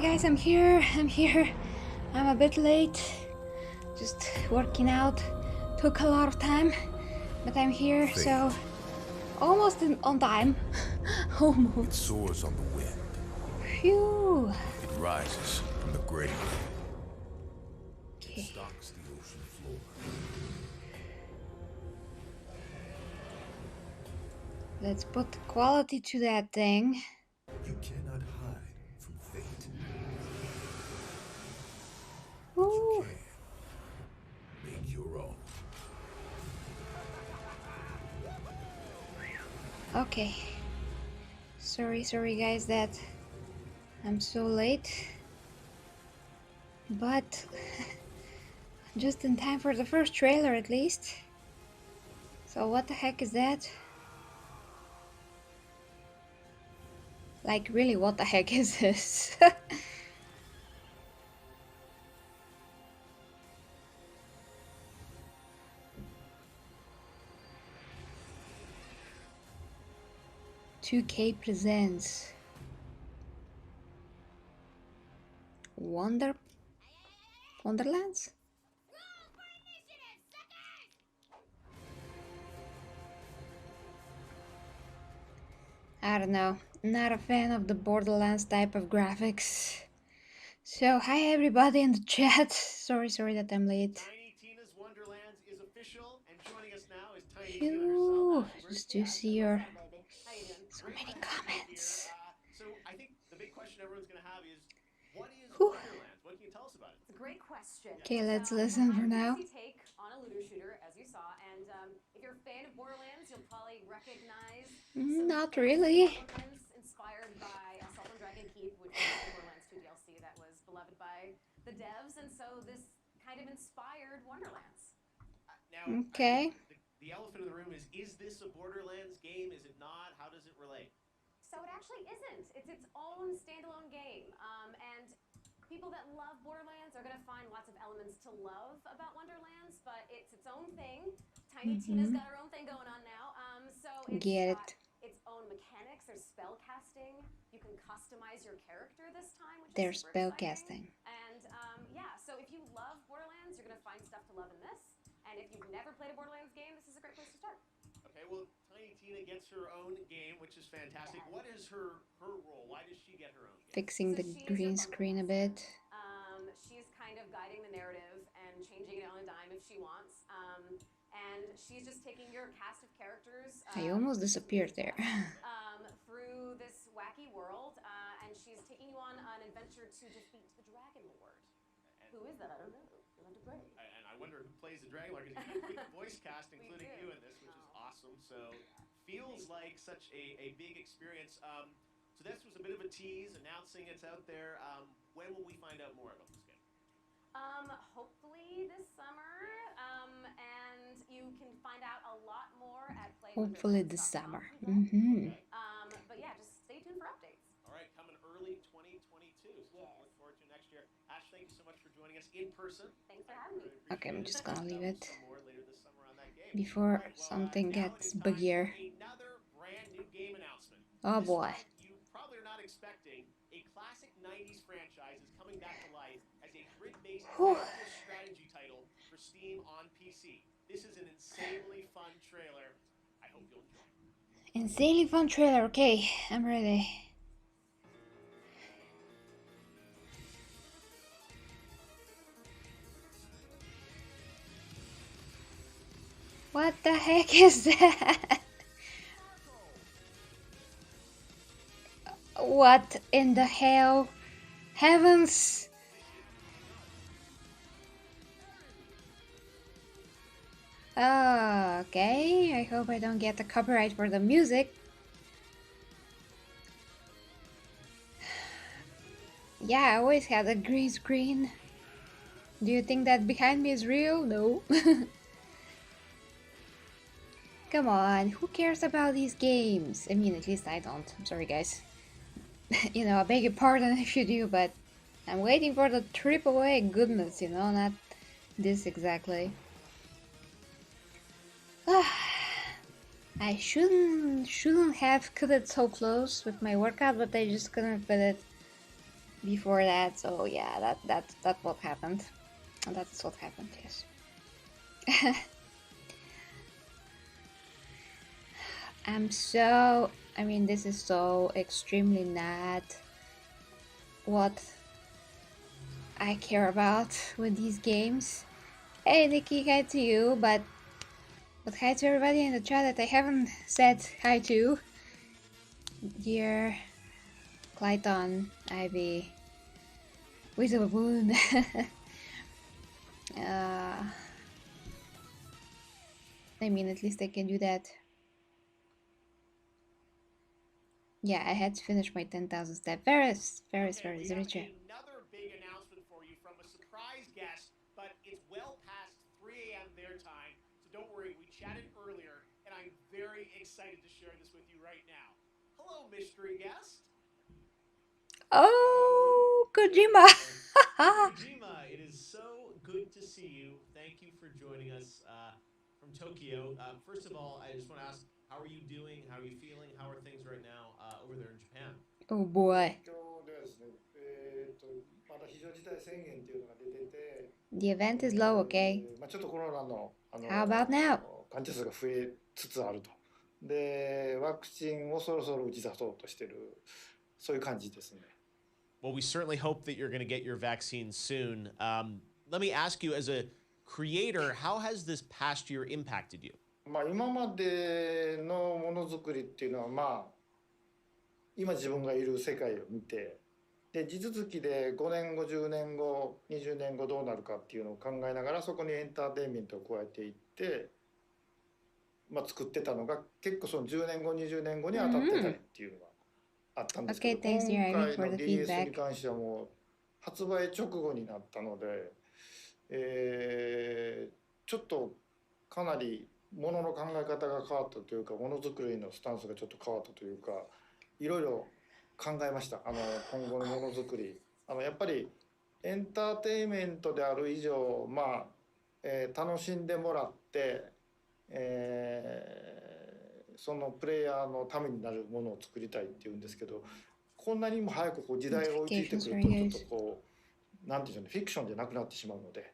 guys, I'm here. I'm a bit late. Just working out. Took a lot of time, but I'm here, so almost on time. Almost. It soars on the wind. Phew. It rises from the grave. Okay. It stalks the ocean floor. Let's put quality to that thing. You cannot hide from fate. Ooh. You can make your own. Okay. Sorry guys that I'm so late. But just in time for the first trailer at least. So what the heck is that? Like really, what the heck is this? 2K presents Wonderlands? I don't know, not a fan of the Borderlands type of graphics. So hi everybody in the chat. Sorry that I'm late. Tiny Tina's Wonderlands is official, and joining us now is Tiny Phew, Tina herself. just to see your How you doing? so Great, many glad to have you comments. here. So I think the big question everyone's going to have is, what is Whew. Wonderlands? What can you tell us about it? It's a great question. Okay, let's listen for now. Easy take on a looter shooter, as you saw, and if you're a fan of Borderlands, you'll probably recognize some Not really. elements inspired by Assault on Dragon Keep, which was the Borderlands 2 DLC that was beloved by the devs, and so this kind of inspired Wonderlands. Now, Okay. the elephant in the room is this a Borderlands game? Is it not? How does it relate? So it actually isn't. It's its own standalone game, and people that love Borderlands are going to find lots of elements to love about Wonderlands, but it's its own thing. Tiny Tina's got her own thing going on now. So it's Get got it. its own mechanics. There's spell casting. You can customize your character this time, which There's is super spell exciting. casting. And yeah, so if you love Borderlands, you're going to find stuff to love in this. And if you've never played a Borderlands game, this is a great place to start. Okay, well, Tiny Tina gets her own game, which is fantastic. What is her role? Why does she get her own game? Fixing the she's green your screen a bumble bit. She's kind of guiding the narrative and changing it on a dime if she wants. And she's just taking your cast of characters. I almost disappeared there. Through this wacky world, and she's taking you on an adventure to defeat the Dragon Lord. Who is that? I don't know. You'll have to play. And I wonder who plays the Dragon Lord, because you got a great voice cast, including you in this, which is awesome. So feels like such a big experience. So this was a bit of a tease, announcing it's out there. When will we find out more about this game? Hopefully this summer, and you can find out a lot more at Play. Hopefully this summer. But yeah, just stay tuned for updates. All right, coming early 2022. So look forward to next year. Ash, thank you so much for joining us in person. Thanks for having me. Okay, I'm just gonna leave it Some more later this summer on that game. before All right, well, something now gets it is time buggier. for another brand new game announcement. Oh This boy. one you probably are not expecting. A classic 90s franchise is coming back to life as a grid-based strategy title for Steam on PC. This is an insanely fun trailer. I hope you'll enjoy. Insanely fun trailer. Okay, I'm ready. What the heck is that? What in the hell? Heavens! Okay, I hope I don't get the copyright for the music. Yeah, I always had a green screen. Do you think that behind me is real? No. Come on, who cares about these games? I mean, at least I don't. I'm sorry, guys. You know, I beg your pardon if you do, but I'm waiting for the AAA goodness, you know, not this exactly. I shouldn't have cut it so close with my workout, but I just couldn't fit it. before that, so yeah, that's what happened. And that's what happened, yes. I mean, this is so extremely not what I care about with these games. Hey Nikki, hi to you, but hi to everybody in the chat that I haven't said hi to. Dear Clayton, Ivy, Wizard of Moon. I mean, at least I can do that. Yeah, I had to finish my 10,000 step. Varys, Okay, Richard. we have another big announcement for you from a surprise guest, but it's well past 3 a.m. their time, so don't worry. We chatted earlier, and I'm very excited to share this with you right now. Hello, mystery guest. Oh, Kojima! Kojima, it is so good to see you. Thank you for joining us from Tokyo. First of all, I just want to ask, how are you doing? How are you feeling? How are things right now over there in Japan? Oh boy. 東京ではですね、まだ非常事態宣言っていうのが出てて、The event is low, okay? ちょっとコロナの、How about now? 患者数が増えつつあると。で、ワクチンをそろそろ打ち出そうとしてる、そういう感じですね。Well, we certainly hope that you're going to get your vaccine soon. Let me ask you, as a creator, how has this past year impacted you? 今までのものづくりっていうのは、今自分がいる世界を見て、で地続きで5年後10年後20年後どうなるかっていうのを考えながらそこにエンターテインメントを加えていって、作ってたのが結構その10年後20年後に当たってたりっていうのがあったんですけど、今回のリリースに関してはもう発売直後になったので、ちょっとかなりものの考え方が変わったというか、ものづくりのスタンスがちょっと変わったというか、いろいろ考えました。今後のものづくり、やっぱりエンターテインメントである以上、楽しんでもらって、そのプレイヤーのためになるものを作りたいっていうんですけど、こんなにも早く時代が追いついてくるとちょっとなんていうんでしょうね、フィクションじゃなくなってしまうので、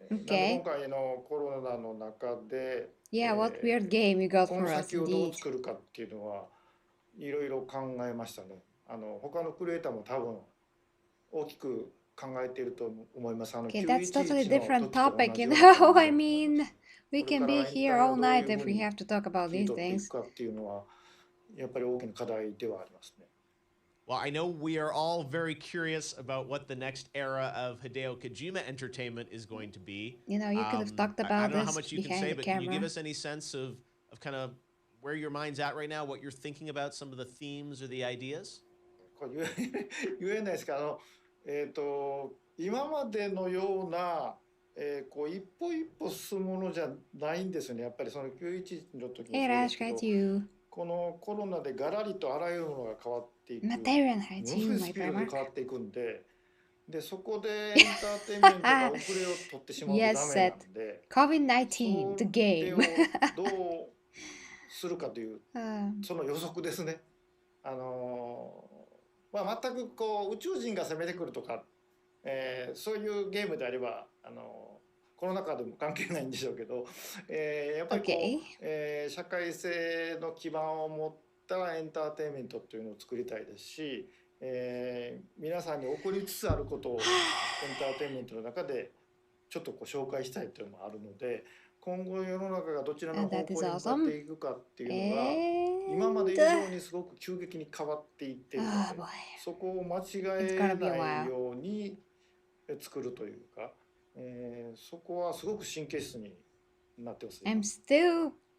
今回のコロナの中で、what weird game you got for us, この先をどう作るかっていうのはいろいろ考えましたね。他のクリエイターも多分大きく考えていると思います。Okay, that's totally different topic, you know. I mean, we can be here all night if we have to talk about these things. っていうのはやっぱり大きな課題ではありますね。Well, I know we are all very curious about what the next era of Hideo Kojima entertainment is going to be. You know, you could have talked about I don't know how this much you can behind say, the but camera. can you give us any sense of kind of where your mind's at right now, what you're thinking about, some of the themes or the ideas? これ言えないですけど、今までのような、こう一歩一歩進むものじゃないんですよね。やっぱりその911の時にそうですけど、このコロナでガラリとあらゆるものが変わっていく、ものすごいスピードで変わっていくんで、そこでエンターテインメントが遅れを取ってしまうとダメなんで、COVID-19, the game. どうするかというその予測ですね。全くこう宇宙人が攻めてくるとか、そういうゲームであればコロナ禍でも関係ないんでしょうけど、やっぱりこう、社会性の基盤を持ったエンターテインメントっていうのを作りたいですし、皆さんに起こりつつあることをエンターテインメントの中でちょっとこう紹介したいというのもあるので、今後世の中がどちらの方向に向かっていくかっていうのが今まで以上にすごく急激に変わっていっているので、そこを間違えないように作るというか、そこはすごく神経質になってます。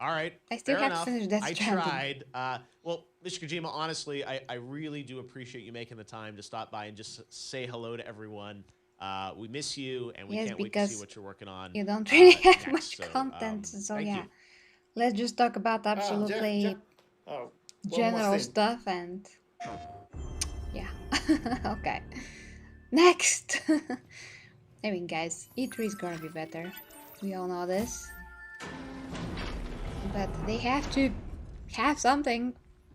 All right. I still have to finish that. I tried. Well, Mr. Kojima, honestly, I really do appreciate you making the time to stop by and just say hello to everyone. We miss you, and we can't wait to see what you're working on. You don't really have much content, so yeah. Let's just talk about absolutely general stuff and yeah. Okay. Next. I mean, guys, E3 is gonna be better. We all know this. But they have to have something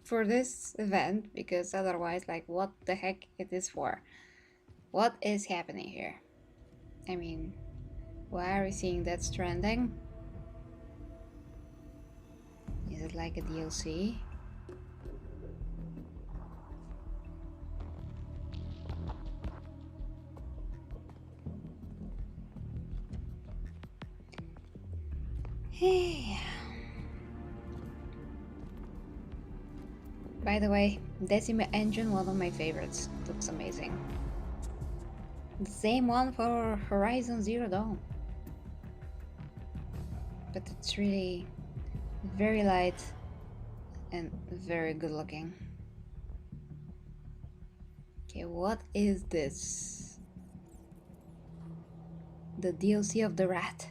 for this event, because otherwise, like, what the heck it is for? What is happening here? I mean, why are we seeing that stranding? Is it like a DLC? Hey. By the way, Decima engine, one of my favorites. Looks amazing. The same one for Horizon Zero Dawn. But it's really very light and very good looking. Okay, what is this? The DLC of the rat.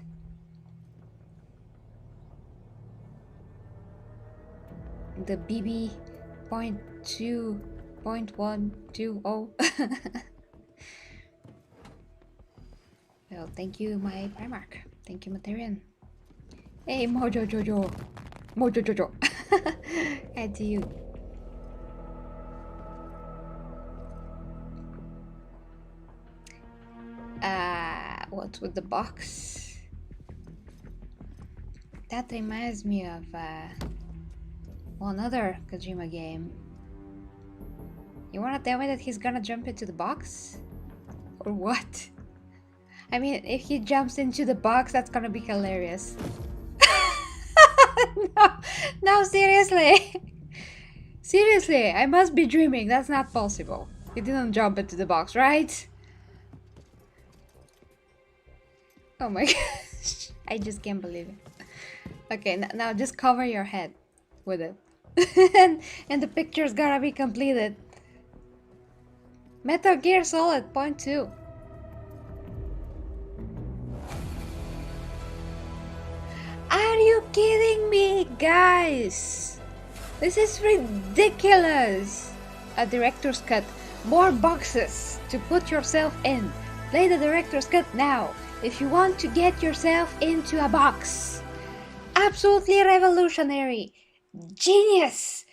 The BB.2.120. Well, thank you, my Primark. Thank you, Materian. Hey, Mojo Jojo. Mojo Jojo. Add to you. What's with the box? That reminds me of one other Kojima game. You wanna tell me that he's gonna jump into the box? Or what? I mean, if he jumps into the box, that's gonna be hilarious. No, seriously. Seriously, I must be dreaming. That's not possible. He didn't jump into the box, right? Oh my gosh. I just can't believe it. Okay, now just cover your head with it. and the picture's gotta be completed. Metal Gear Solid point 2. Are you kidding me, guys? This is ridiculous. A director's cut. More boxes to put yourself in. Play the director's cut now if you want to get yourself into a box. Absolutely revolutionary. Genius.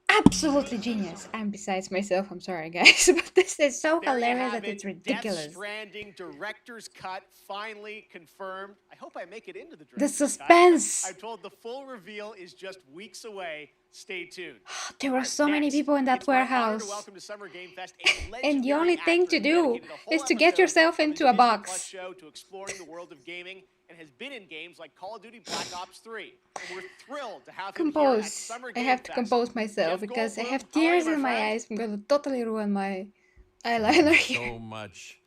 Absolutely genius. I'm besides myself. I'm sorry, guys, but this is so hilarious that it's ridiculous. Death Stranding director's cut finally confirmed. I hope I make it into the The director's suspense. cut. I'm told the full reveal is just weeks away. Stay tuned. There were so many people in that It's my honor to warehouse. welcome to Summer Game Fest a And the only legendary thing actor to do dedicated a whole is to get episode yourself of his into a Disney Plus box. show to exploring the world of gaming and has been in games like Call of Duty Black Ops 3. And we're thrilled to have him here at Compose. Summer I Game have to Fest. compose myself Jeff because I Goldblum, have how are you, tears my in my friend? eyes. I'm gonna totally ruin my eyeliner here. So much.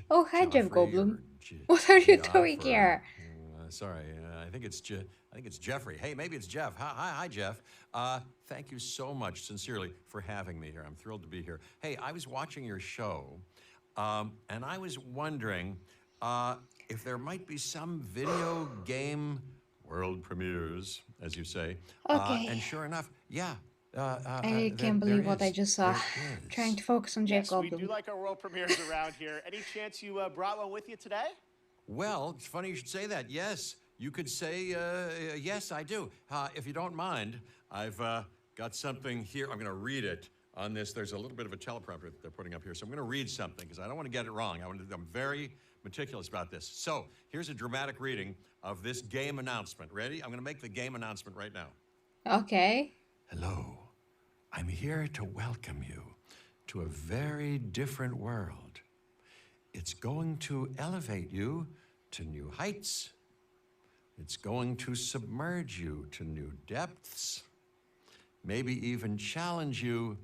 Oh, hi, Jeff Joffrey Goldblum. or What are you doing Joff or- here? Sorry, I think it's Jeffrey. Hey, maybe it's Jeff. Hi, Jeff. Thank you so much, sincerely, for having me here. I'm thrilled to be here. Hey, I was watching your show, and I was wondering if there might be some video game world premieres, as you say. Okay. And sure enough, yeah. I can't believe what I just saw. Trying to focus on Jeff Yes, we do Goldblum. like our world premieres around here. Any chance you brought one with you today? Well, it's funny you should say that. Yes, you could say, yes, I do. If you don't mind, I've got something here. I'm going to read it on this. There's a little bit of a teleprompter that they're putting up here. So I'm going to read something because I don't want to get it wrong. I'm very meticulous about this. So here's a dramatic reading of this game announcement. Ready? I'm going to make the game announcement right now. Okay. Hello. I'm here to welcome you to a very different world. It's going to elevate you to new heights. It's going to submerge you to new depths. Maybe even challenge you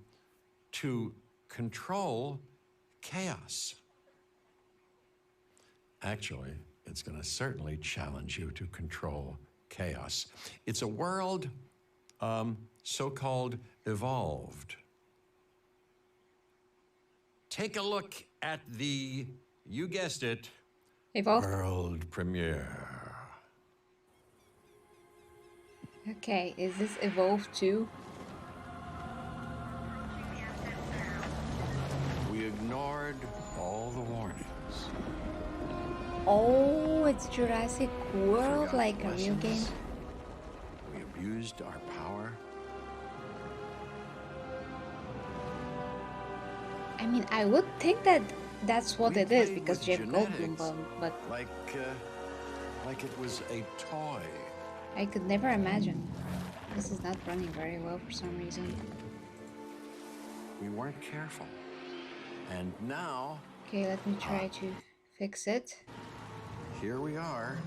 to control chaos. Actually, it's going to certainly challenge you to control chaos. It's a world so-called evolved. Take a look at the, you guessed it, Evolved. world premiere. Okay, is this Evolve 2? We ignored all the warnings. Oh, it's Jurassic World, Forgot like a real game. lessons. We abused our power. mean, I would think that that's what We it is played because with Jeff Goldblum, genetics, but like it was a toy. I could never imagine. This is not running very well for some reason. We weren't careful. And now, Okay, let me try to fix it. here we are.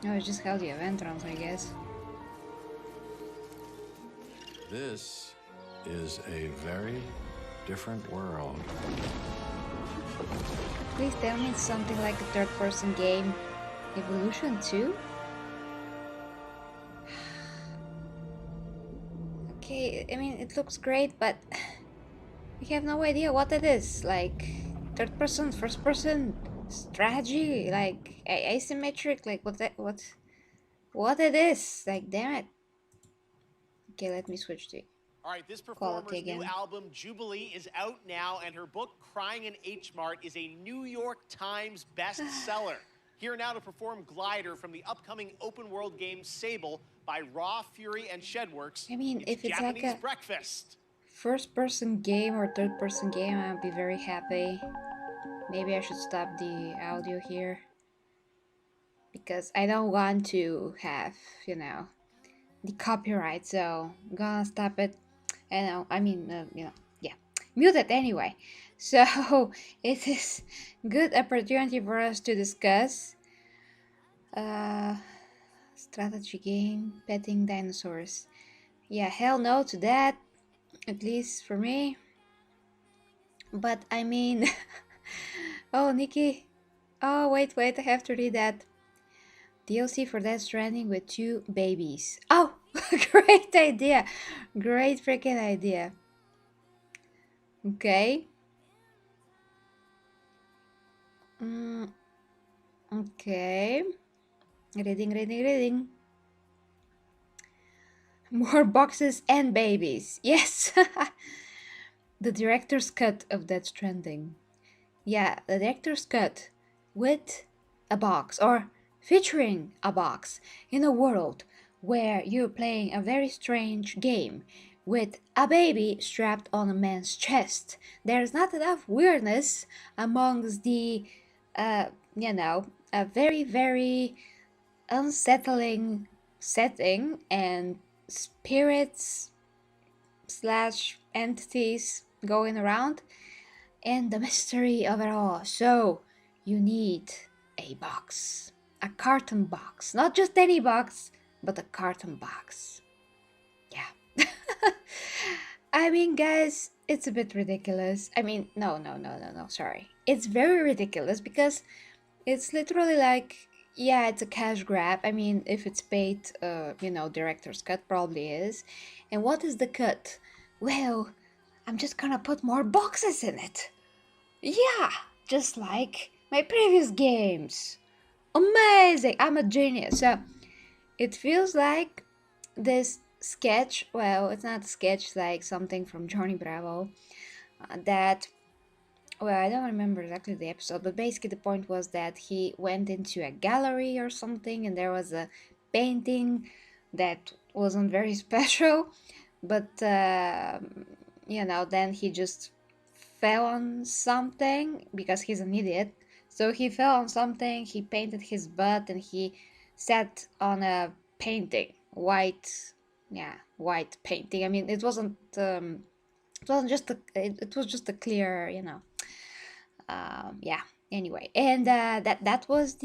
No, it's just how the event runs, I guess. This is a very different world. Please tell me it's something like a third-person game. Evolution 2? Okay, I mean, it looks great, but we have no idea what it is. Like, third person, first person, strategy, like asymmetric, like what it is. Like, damn it. Okay, let me switch to All right, this quality performer's again. new album, Jubilee, is out now, and her book, Crying in H Mart, is a New York Times bestseller. Here now to perform Glider from the upcoming open world game Sable by Raw, Fury, and Shedworks. I mean, if it's Japanese like a breakfast. first-person game or third-person game, I'll be very happy. Maybe I should stop the audio here because I don't want to have, you know, the copyright. So I'm gonna stop it. And I mean, you know, yeah, mute it anyway. So it is good opportunity for us to discuss strategy game, petting dinosaurs. Yeah, hell no to that, at least for me. But I mean, oh, Nikki. Oh, wait, I have to read that. DLC for Death Stranding with 2 babies. Oh, great idea. Great freaking idea. Okay. Okay. Reading. More boxes and babies. Yes. The director's cut of Death Stranding. Yeah, the director's cut with a box or featuring a box in a world where you're playing a very strange game with a baby strapped on a man's chest. There's not enough weirdness amongst the, you know, a very, very unsettling setting and spirits slash entities going around and the mystery of it all. So you need a box, a carton box, not just any box, but a carton box. Yeah. I mean, guys, it's a bit ridiculous. I mean, no, sorry. It's very ridiculous because it's literally like, yeah, it's a cash grab. I mean, if it's paid, you know, director's cut probably is. And what is the cut? Well, I'm just gonna put more boxes in it. Yeah, just like my previous games. Amazing! I'm a genius. So it feels like this sketch. Well, it's not a sketch, like something from Johnny Bravo. That, well, I don't remember exactly the episode, but basically the point was that he went into a gallery or something, and there was a painting that wasn't very special, but you know, then he just fell on something because he's an idiot. So he fell on something, he painted his butt, and he sat on a painting, white painting. I mean, it wasn't just it was just a clear, you know. Yeah. Anyway, and that was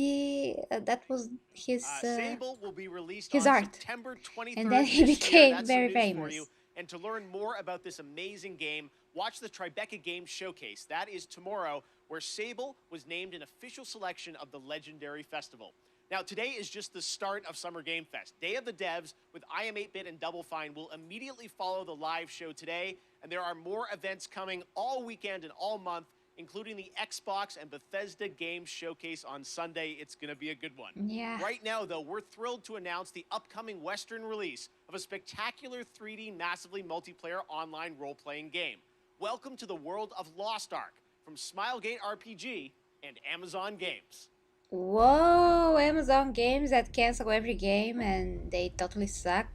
his Sable will be released his on art. September 23rd. And then he this year. became That's very some news famous. For you. And to learn more about this amazing game, watch the Tribeca Games Showcase. That is tomorrow, where Sable was named an official selection of the legendary festival. Now, today is just the start of Summer Game Fest. Day of the Devs with IM8-Bit and Double Fine will immediately follow the live show today, and there are more events coming all weekend and all month, including the Xbox and Bethesda Games Showcase on Sunday. It's going to be a good one. Yeah. Right now, though, we're thrilled to announce the upcoming Western release of a spectacular 3D, massively multiplayer online role-playing game. Welcome to the world of Lost Ark from Smilegate RPG and Amazon Games. Whoa, Amazon Games that cancel every game and they totally suck.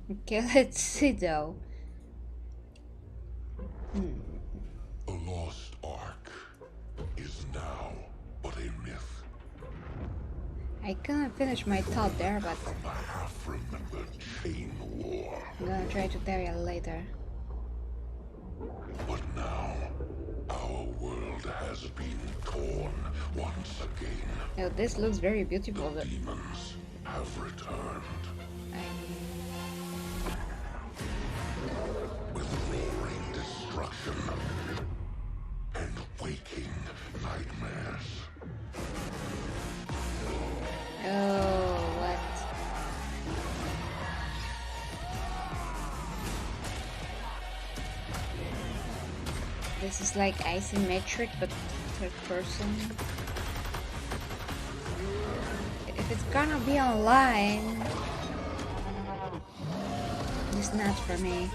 Okay, let's see though. The Lost Ark. I couldn't finish my thought there, but I'm gonna try to tell you later. But now, our world has been torn once again. Oh, this looks very beautiful. The demons have returned. With roaring destruction and waking nightmares. Oh, what? This is like isometric, but third person. If it's gonna be online, it's not for me.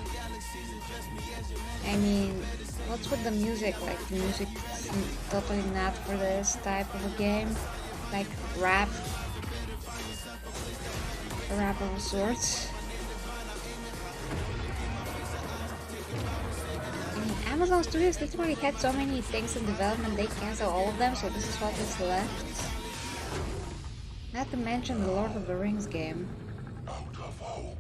I mean, what's with the music? Like, the music is totally not for this type of a game. Like rap of sorts. I mean, Amazon Studios literally had so many things in development, they cancel all of them, so this is what is left. Not to mention the Lord of the Rings game. Out of hope,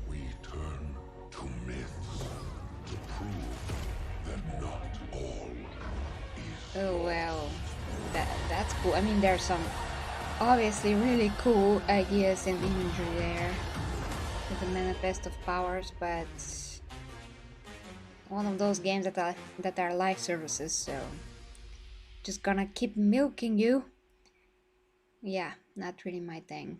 we turn to myths to prove that not all is. Oh well, that's cool. I mean, there's some obviously really cool ideas and imagery there with the manifest of powers, but one of those games that are live services, so just gonna keep milking you. Yeah, not really my thing.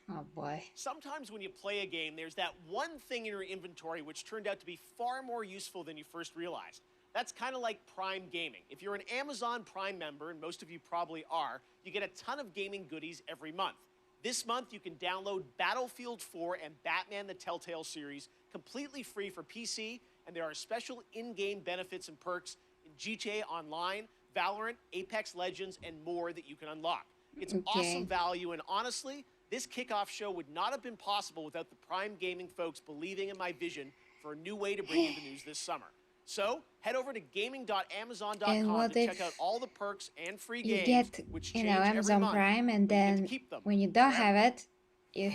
Oh boy. Sometimes when you play a game, there's that one thing in your inventory which turned out to be far more useful than you first realized. That's kind of like Prime Gaming. If you're an Amazon Prime member, and most of you probably are, you get a ton of gaming goodies every month. This month, you can download Battlefield 4 and Batman the Telltale series completely free for PC, and there are special in-game benefits and perks in GTA Online, Valorant, Apex Legends, and more that you can unlock. It's awesome value, and honestly, this kickoff show would not have been possible without the Prime Gaming folks believing in my vision for a new way to bring you the news this summer. So, head over to gaming.amazon.com to check out all the perks and free games, get, which you change know, every Amazon month. Prime, and then when you don't have it, you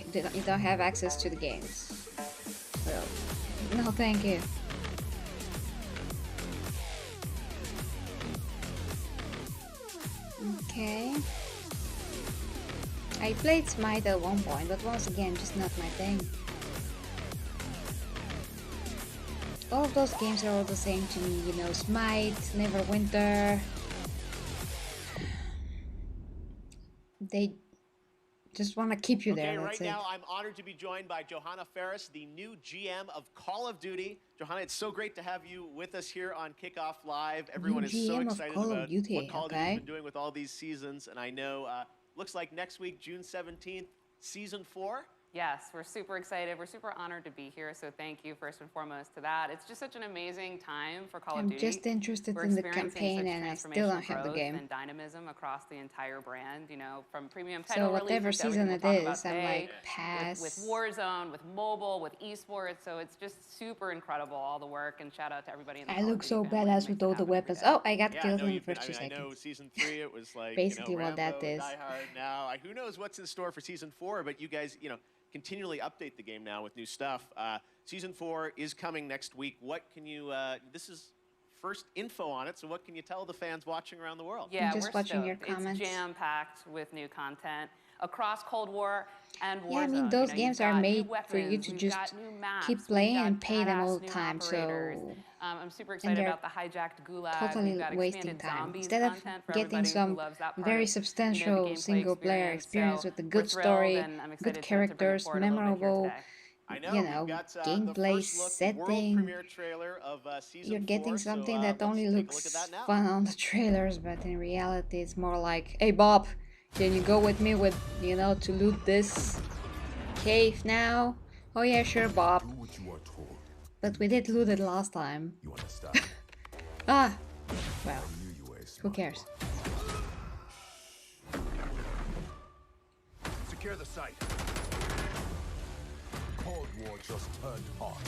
don't have access to the games. So, no thank you. Okay. I played Smite at one point, but once again, just not my thing. All of those games are all the same to me, you know, Smite, Neverwinter. They just want to keep you there, that's right it. now I'm honored to be joined by Johanna Ferris, the new GM of Call of Duty. Johanna, it's so great to have you with us here on Kickoff Live. Everyone is so excited about what Call of Duty's been doing with all these seasons, and I know, looks like next week, June 17th, Season 4. Yes, we're super excited. We're super honored to be here, so thank you first and foremost to that. It's just such an amazing time for Call of Duty. I'm just interested in the campaign, and I still don't have the game. And dynamism across the entire brand, you know, from premium So title whatever releases, season it everything we'll is, talk I'm about like, today, pass. with Warzone, with mobile, with esports, so it's just super incredible, all the work, and shout out to everybody in the I Call of look Duty so family badass who with makes it all the happen every weapons. day. Oh, I got killed in the I first 2 mean, seconds. I know Season 3, it was like, basically you know, what that Rambo, is. Die Hard now. Who knows what's in store for Season 4, but you guys, you know, continually update the game now with new stuff. Season 4 is coming next week. What can you, this is first info on it, so what can you tell the fans watching around the world? Yeah, just we're watching stoked. your comments. It's jam-packed with new content across Cold War and Warzone. Yeah, I mean, those You know, games you've are got new made for you weapons, to we've just got new maps, keep we've playing got and pay them badass all the new time, operators. so... I'm super excited they're about the hijacked gulag. totally We've got wasting expanded time. zombies Instead of content for getting everybody some who loves that part very of, substantial you know, the gameplay single-player experience So with a we're good thrilled story, and I'm good excited to bring it characters, forward a little bit here memorable, today. I know, you we've know, got the gameplay first look, setting. world premiere trailer of Season You're getting 4, something so, that only let's take a look at looks that now. fun on the trailers, but in reality it's more like, hey Bob, can you go with me with, you know, to loot this cave now? Oh yeah, sure Bob. Do what you are told. But we did loot it last time. You understand? Ah, well, I knew you were a who smart cares? one. Secure the site. Cold War just turned hot.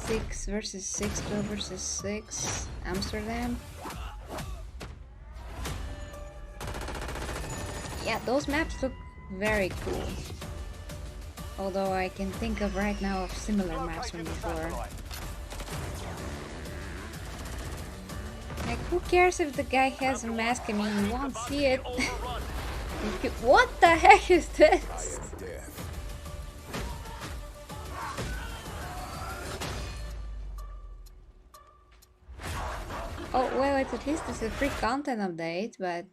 6 versus 6, 12 versus 6, Amsterdam. Yeah, those maps look very cool. Although I can think of right now of similar maps from before. Like, who cares if the guy has a mask? I mean, you won't see it. What the heck is this? Oh, well, at least it's a free content update, but...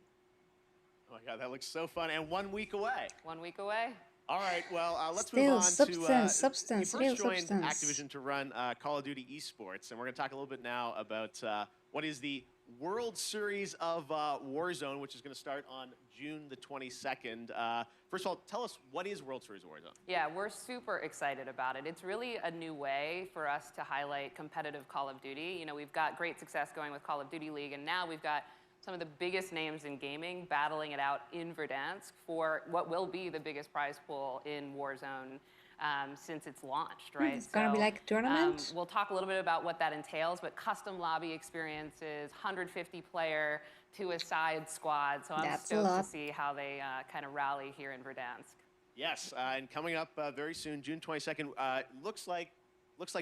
Oh my god, that looks so fun. And 1 week away. 1 week away. All right, well, let's Still, move on substance, to... real You first joined substance. Activision to run Call of Duty esports, and we're going to talk a little bit now about what is the World Series of Warzone, which is going to start on June the 22nd. First of all, tell us, what is World Series of Warzone? Yeah, we're super excited about it. It's really a new way for us to highlight competitive Call of Duty. You know, we've got great success going with Call of Duty League, and now we've got some of the biggest names in gaming battling it out in Verdansk for what will be the biggest prize pool in Warzone since it's launched, right? It's gonna be like a tournament? We'll talk a little bit about what that entails, but custom lobby experiences, 150 player to a side squad. So I'm stoked to see how they kind of rally here in Verdansk. Yes, and coming up very soon, June 22nd, looks like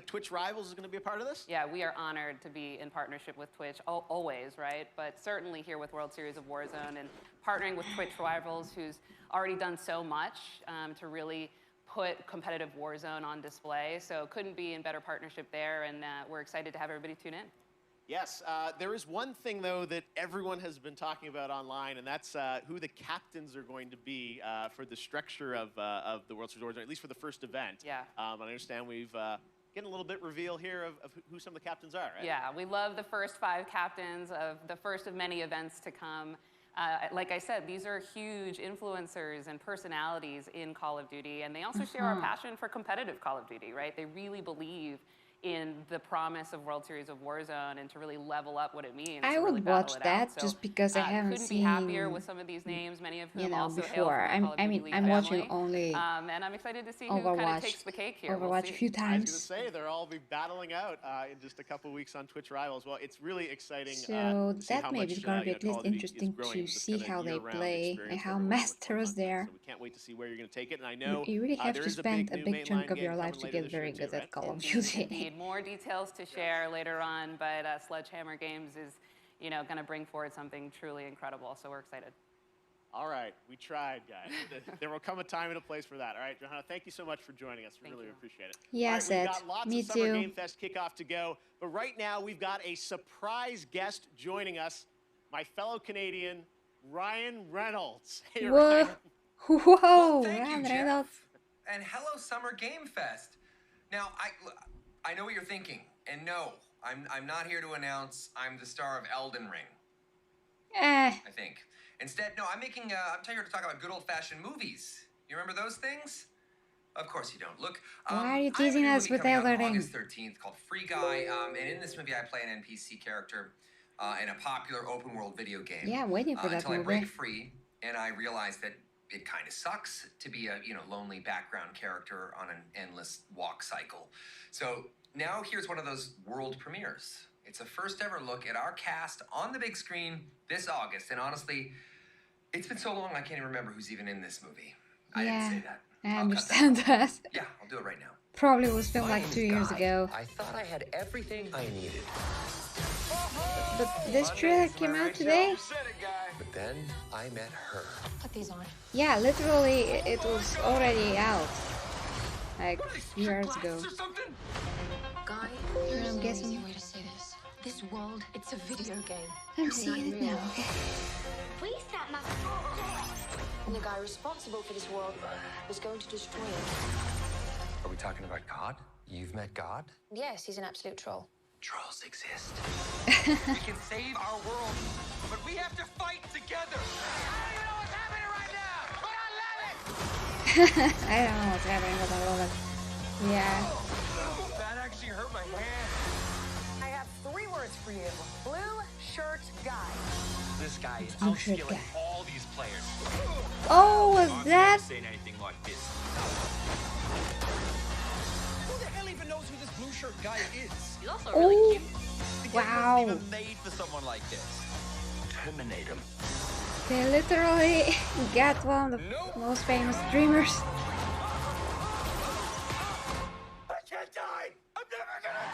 Twitch Rivals is going to be a part of this? Yeah, we are honored to be in partnership with Twitch, always, right? But certainly here with World Series of Warzone and partnering with Twitch Rivals, who's already done so much to really put competitive Warzone on display. So couldn't be in better partnership there, and we're excited to have everybody tune in. Yes, there is one thing, though, that everyone has been talking about online, and that's who the captains are going to be for the structure of the World Series of Warzone, at least for the first event. Yeah. I understand we've getting a little bit reveal here of who some of the captains are, right? Yeah, we love the first 5 captains of the first of many events to come. Like I said, these are huge influencers and personalities in Call of Duty, and they also share our passion for competitive Call of Duty, right? They really believe in the promise of World Series of Warzone and to really level up what it means. I would watch that just because I haven't couldn't seen. be happier with some of these names, many of whom also before. hail from the Call of Duty League I'm watching family. only. And I'm excited to see who kind of takes the cake here. Overwatch a few I was times. going to say, they'll all be battling out in just a couple weeks on Twitch Rivals. Well, it's really exciting. So to see that how maybe much, is going to be at Call least of Duty is interesting growing to with this see kind of how they year-round play experience and how everyone looks forward masters to. there. So we can't wait to see where you're going to take it. And I know You really have there to is spend a new big chunk mainline of your game life coming to later get this very year good too, at right? Call of Indeed, Duty. indeed. More details to share later on, but Sledgehammer Games is, you know, going to bring forward something truly incredible. So we're excited. All right, we tried, guys. There will come a time and a place for that. All right, Johanna, thank you so much for joining us. We really appreciate it. Yeah, all right, Seth. We've got lots Me of Summer too. Game Fest kickoff to go, but right now we've got a surprise guest joining us, my fellow Canadian, Ryan Reynolds. Hey, Whoa, Ryan. whoa, Thank you, Ryan Jeff. Reynolds. And hello, Summer Game Fest. Now, I know what you're thinking, and no, I'm not here to announce I'm the star of Elden Ring. I think. Instead, no, I'm here to talk about good old-fashioned movies. You remember those things? Of course you don't. Look, Why are you I have a teasing new us movie with coming out Elden on Ring? August 13th called Free Guy, and in this movie I play an NPC character in a popular open-world video game. Yeah, I'm waiting for that until I movie. break free and I realize that it kind of sucks to be a lonely background character on an endless walk cycle. So now here's one of those world premieres. It's a first ever look at our cast on the big screen this August, and honestly, it's been so long I can't even remember who's even in this movie. I didn't say that. I I'll cut understand that. Yeah, I'll do it right now. Probably was filmed My like name's 2 years Guy. ago. I thought I had everything I needed. But this trailer came out today? But then I met her. Put these on. Yeah, literally, it was already out. Like, years ago. Guy, I'm here's an guessing. easy way to say this. This world, it's a video game. I'm It's seeing not it real. now. And the guy responsible for this world was going to destroy it. Are we talking about God? You've met God? Yes, he's an absolute troll. Trolls exist. We can save our world, but we have to fight together. I don't even know what's happening right now, but I love it. I don't know what's happening, but I love it. Yeah. That actually hurt my hand. I have 3 words for you. Blue shirt guy. This guy is Blue shirt outskilling guy. all these players. Oh, was that? Saying anything like this. Who the hell even knows who this blue shirt guy is. He's also Oh, really cute. The game wow. wasn't even made for someone like this. Terminate him. They literally got one of the most famous streamers. I can't die! I'm never gonna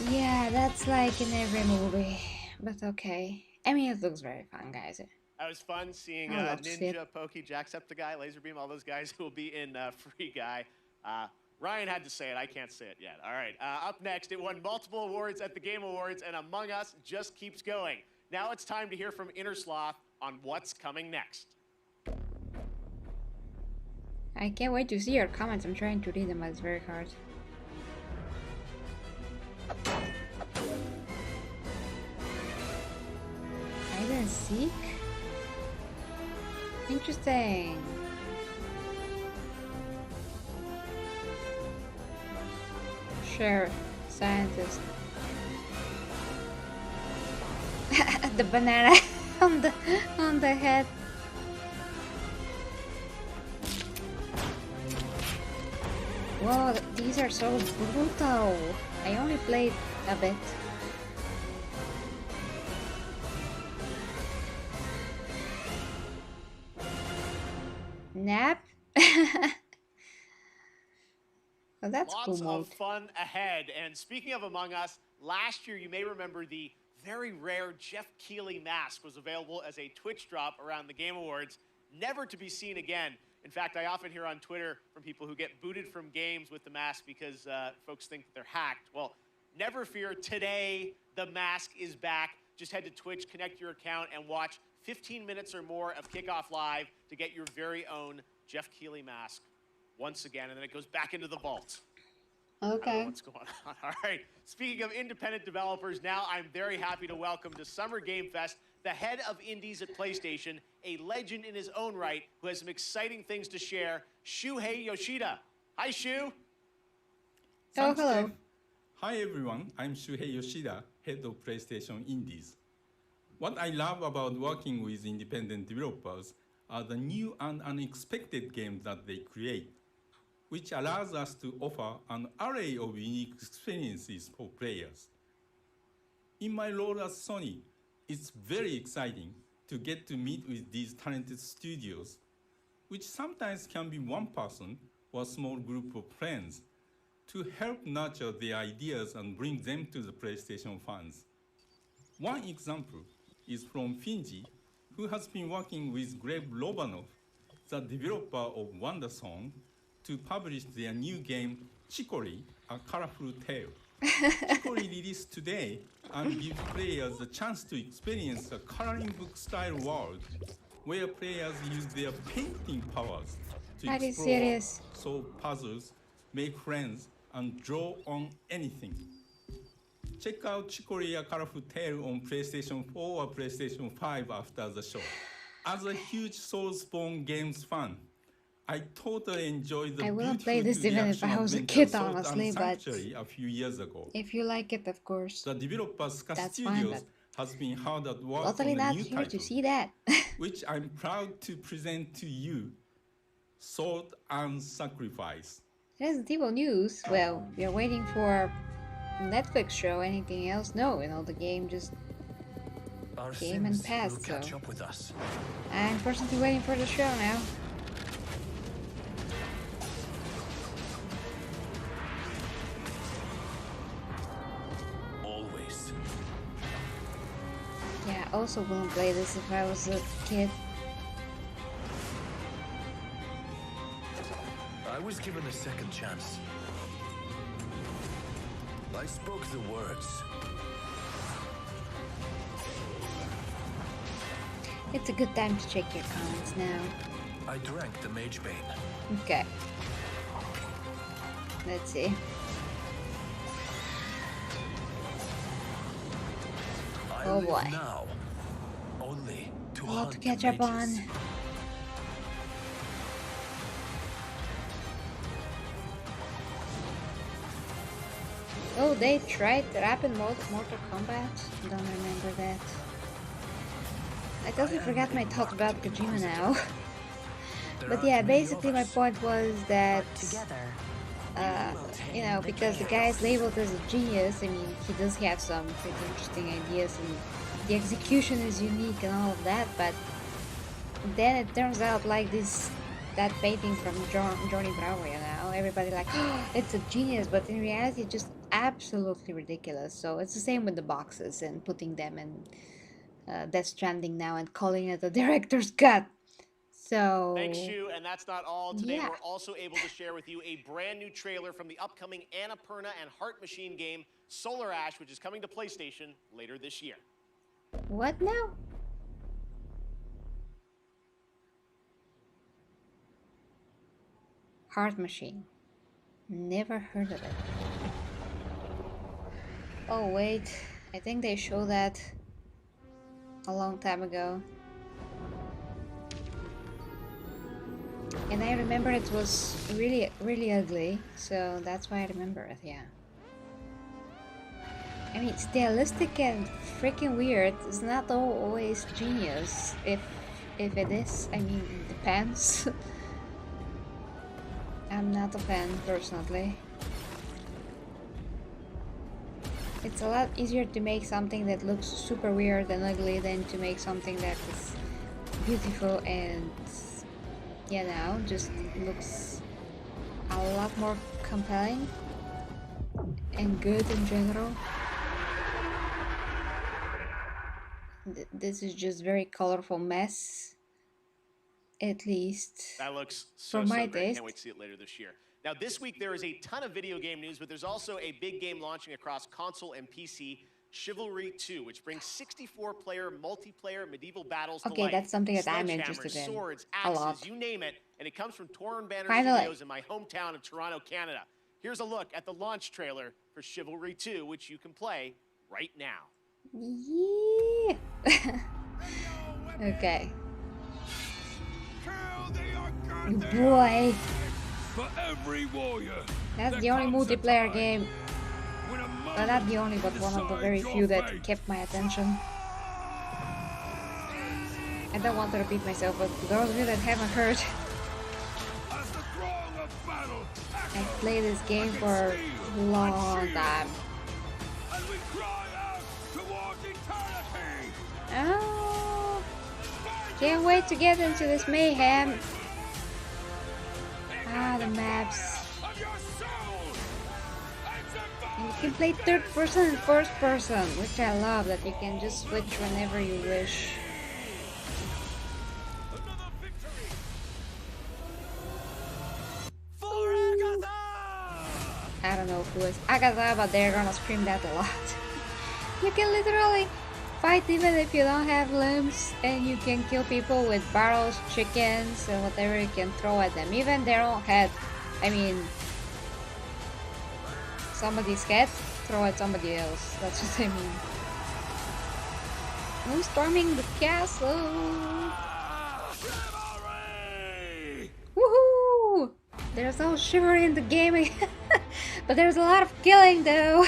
die! Yeah, that's like in every movie. But okay. I mean, it looks very fun, guys. That was fun seeing I love to see Ninja, Pokey, Jacksepticeye, Laserbeam, all those guys who will be in Free Guy. Ryan had to say it. I can't say it yet. All right. Up next, it won multiple awards at the Game Awards, and Among Us just keeps going. Now it's time to hear from Inner Sloth on what's coming next. I can't wait to see your comments. I'm trying to read them, but it's very hard. Hide and seek? Interesting. Sure, scientist. The banana on the head. Whoa, these are so brutal. I only played a bit. Nap? Oh, that's Lots cool of mode. fun ahead. And speaking of Among Us, last year you may remember the very rare Jeff Keighley mask was available as a Twitch drop around the Game Awards, never to be seen again. In fact, I often hear on Twitter from people who get booted from games with the mask because folks think that they're hacked. Well, never fear. Today, the mask is back. Just head to Twitch, connect your account, and watch 15 minutes or more of Kickoff Live to get your very own Jeff Keighley mask once again, and then it goes back into the vault. Okay. What's going on? All right. Speaking of independent developers, now I'm very happy to welcome to Summer Game Fest the head of indies at PlayStation, a legend in his own right, who has some exciting things to share, Shuhei Yoshida. Hi, Shu. Oh, hello. Hi everyone, I'm Shuhei Yoshida, head of PlayStation Indies. What I love about working with independent developers are the new and unexpected games that they create, which allows us to offer an array of unique experiences for players. In my role at Sony, it's very exciting to get to meet with these talented studios, which sometimes can be one person or a small group of friends, to help nurture their ideas and bring them to the PlayStation fans. One example is from Finji, who has been working with Gleb Lobanov, the developer of Wondersong, to publish their new game, Chicory, A Colorful Tale. Chicory released today and gives players the chance to experience a coloring book-style world where players use their painting powers to Are you explore, serious? solve puzzles, make friends, and draw on anything. Check out Chicory A Colorful Tale on PlayStation 4 or PlayStation 5 after the show. As a huge Soulspawn games fan, I totally enjoyed the I wouldn't beautiful play this even if I was a development kid, of Sword and honestly, but Sanctuary a few years ago. if you like it, of course. The developer Ska That's fine, Studios but has been hard at work totally on the not new here title, to see that. which I'm proud to present to you, Sword and Sacrifice. Resident Evil news. Well, we are waiting for Netflix show. Anything else? No, you know, the game just Our came and sins passed, will catch so up with us. I'm personally waiting for the show now. Always. Yeah, I also wouldn't play this if I was a kid. I was given a second chance. I spoke the words. It's a good time to check your comments now. I drank the Mage Bane. Okay. Let's see. I Oh live boy. now only to A lot hunt to catch the up on. mages. Oh, they tried rapid Mortal Kombat? Don't remember that. I totally forgot my thoughts about Kojima now. But yeah, basically my point was that You know, because the guy is labeled as a genius. I mean, he does have some pretty interesting ideas, and the execution is unique and all of that. But then it turns out like that painting from Johnny Bravo. You know, everybody like, oh, it's a genius, but in reality, it's just absolutely ridiculous. So it's the same with the boxes and putting them in Death Stranding now and calling it a director's cut. So thanks, Shu, and that's not all. Today yeah. we're also able to share with you a brand new trailer from the upcoming Annapurna and Heart Machine game Solar Ash, which is coming to PlayStation later this year. What now? Heart Machine. Never heard of it. Oh wait, I think they showed that a long time ago. And I remember it was really, really ugly, so that's why I remember it, yeah. I mean, stylistic and freaking weird is not always genius. If it is, I mean, it depends. I'm not a fan, personally. It's a lot easier to make something that looks super weird and ugly than to make something that is beautiful and, you know, just looks a lot more compelling and good in general. This is just very colorful mess, at least that looks so my great. taste. Can't wait to see it later this year. Now, this week there is a ton of video game news, but there's also a big game launching across console and PC, Chivalry 2, which brings 64-player multiplayer medieval battles to life. That's something that I'm interested in. Swords, a lot. axes, you name it, and it comes from Torn Banner Finally. Studios in my hometown of Toronto, Canada. Here's a look at the launch trailer for Chivalry 2, which you can play right now. Yeah. Okay. Boy. For every warrior. That's the only multiplayer game. Well, not the only, but one of the very few that kept my attention. I don't want to repeat myself, but for those of you that haven't heard, I played this game for a long time. Oh, can't wait to get into this mayhem. Ah, the maps. And you can play third person and first person, which I love, that you can just switch whenever you wish. I don't know who is Agatha, but they're gonna scream that a lot. You can literally fight even if you don't have limbs, and you can kill people with barrels, chickens, and whatever you can throw at them. Even their own head. I mean, somebody's head, throw at somebody else. That's what I mean. Who's storming the castle? Woohoo! There's no chivalry in the game, but there's a lot of killing though.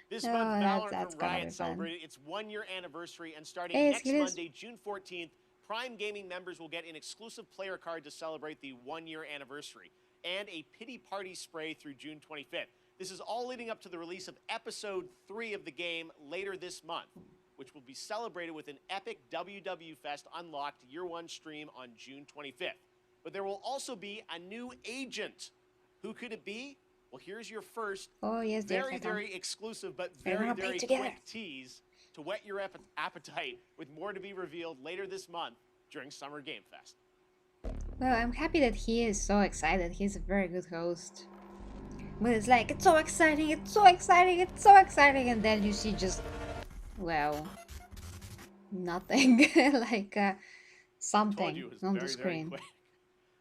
This month, Valorant from Riot celebrated its one-year anniversary, and starting next Monday, June 14th, Prime Gaming members will get an exclusive player card to celebrate the one-year anniversary, and a pity party spray through June 25th. This is all leading up to the release of Episode 3 of the game later this month, which will be celebrated with an epic WW Fest Unlocked Year 1 stream on June 25th. But there will also be a new agent. Who could it be? Well, here's your first very exclusive but very quick tease to whet your appetite, with more to be revealed later this month during Summer Game Fest. Well, I'm happy that he is so excited. He's a very good host. But it's like, it's so exciting, it's so exciting, it's so exciting, and then you see just, well, nothing. Like something on the screen.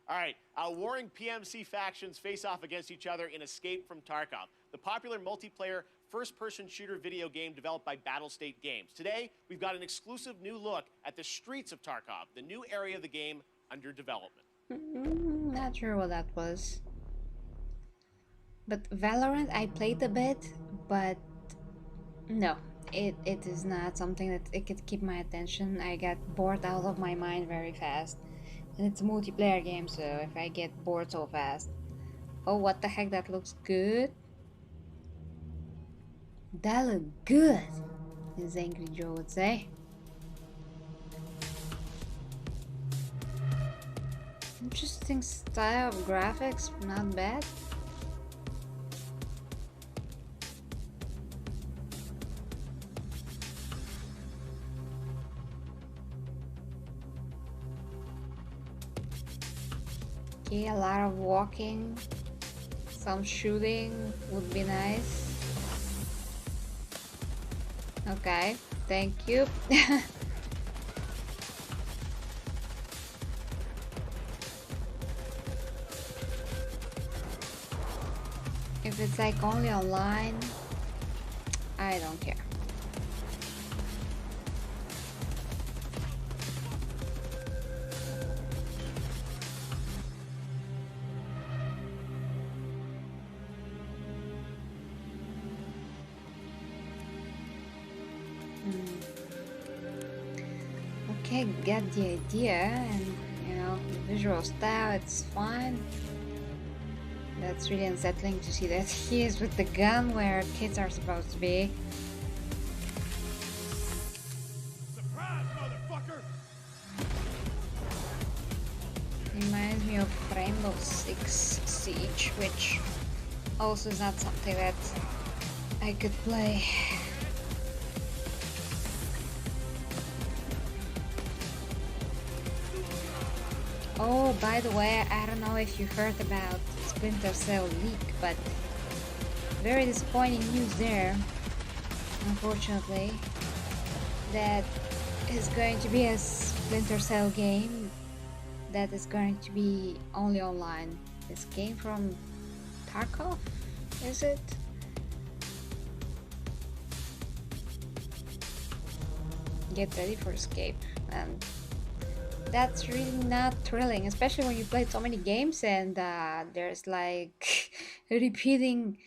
All right, warring PMC factions face off against each other in Escape from Tarkov, the popular multiplayer first-person shooter video game developed by Battlestate Games. Today, we've got an exclusive new look at the streets of Tarkov, the new area of the game under development. Not sure what that was. But Valorant, I played a bit, but no, it is not something that it could keep my attention. I got bored out of my mind very fast. And it's a multiplayer game, so if I get bored so fast, Oh, what the heck, that looks good. That looked good, as Angry Joe would say. Interesting style of graphics, not bad. Okay, a lot of walking, some shooting would be nice. Okay, thank you. If it's like only online, I don't care. Okay, get the idea, and you know, the visual style, it's fine. That's really unsettling to see that he is with the gun where kids are supposed to be. Surprise, motherfucker! Reminds me of Rainbow Six Siege, which also is not something that I could play. Oh, by the way, I don't know if you heard about Splinter Cell leak, but very disappointing news there, unfortunately. That is going to be a Splinter Cell game that is going to be only online. This game from Tarkov, is it? Get ready for escape, and that's really not thrilling, especially when you play so many games and there's like repeating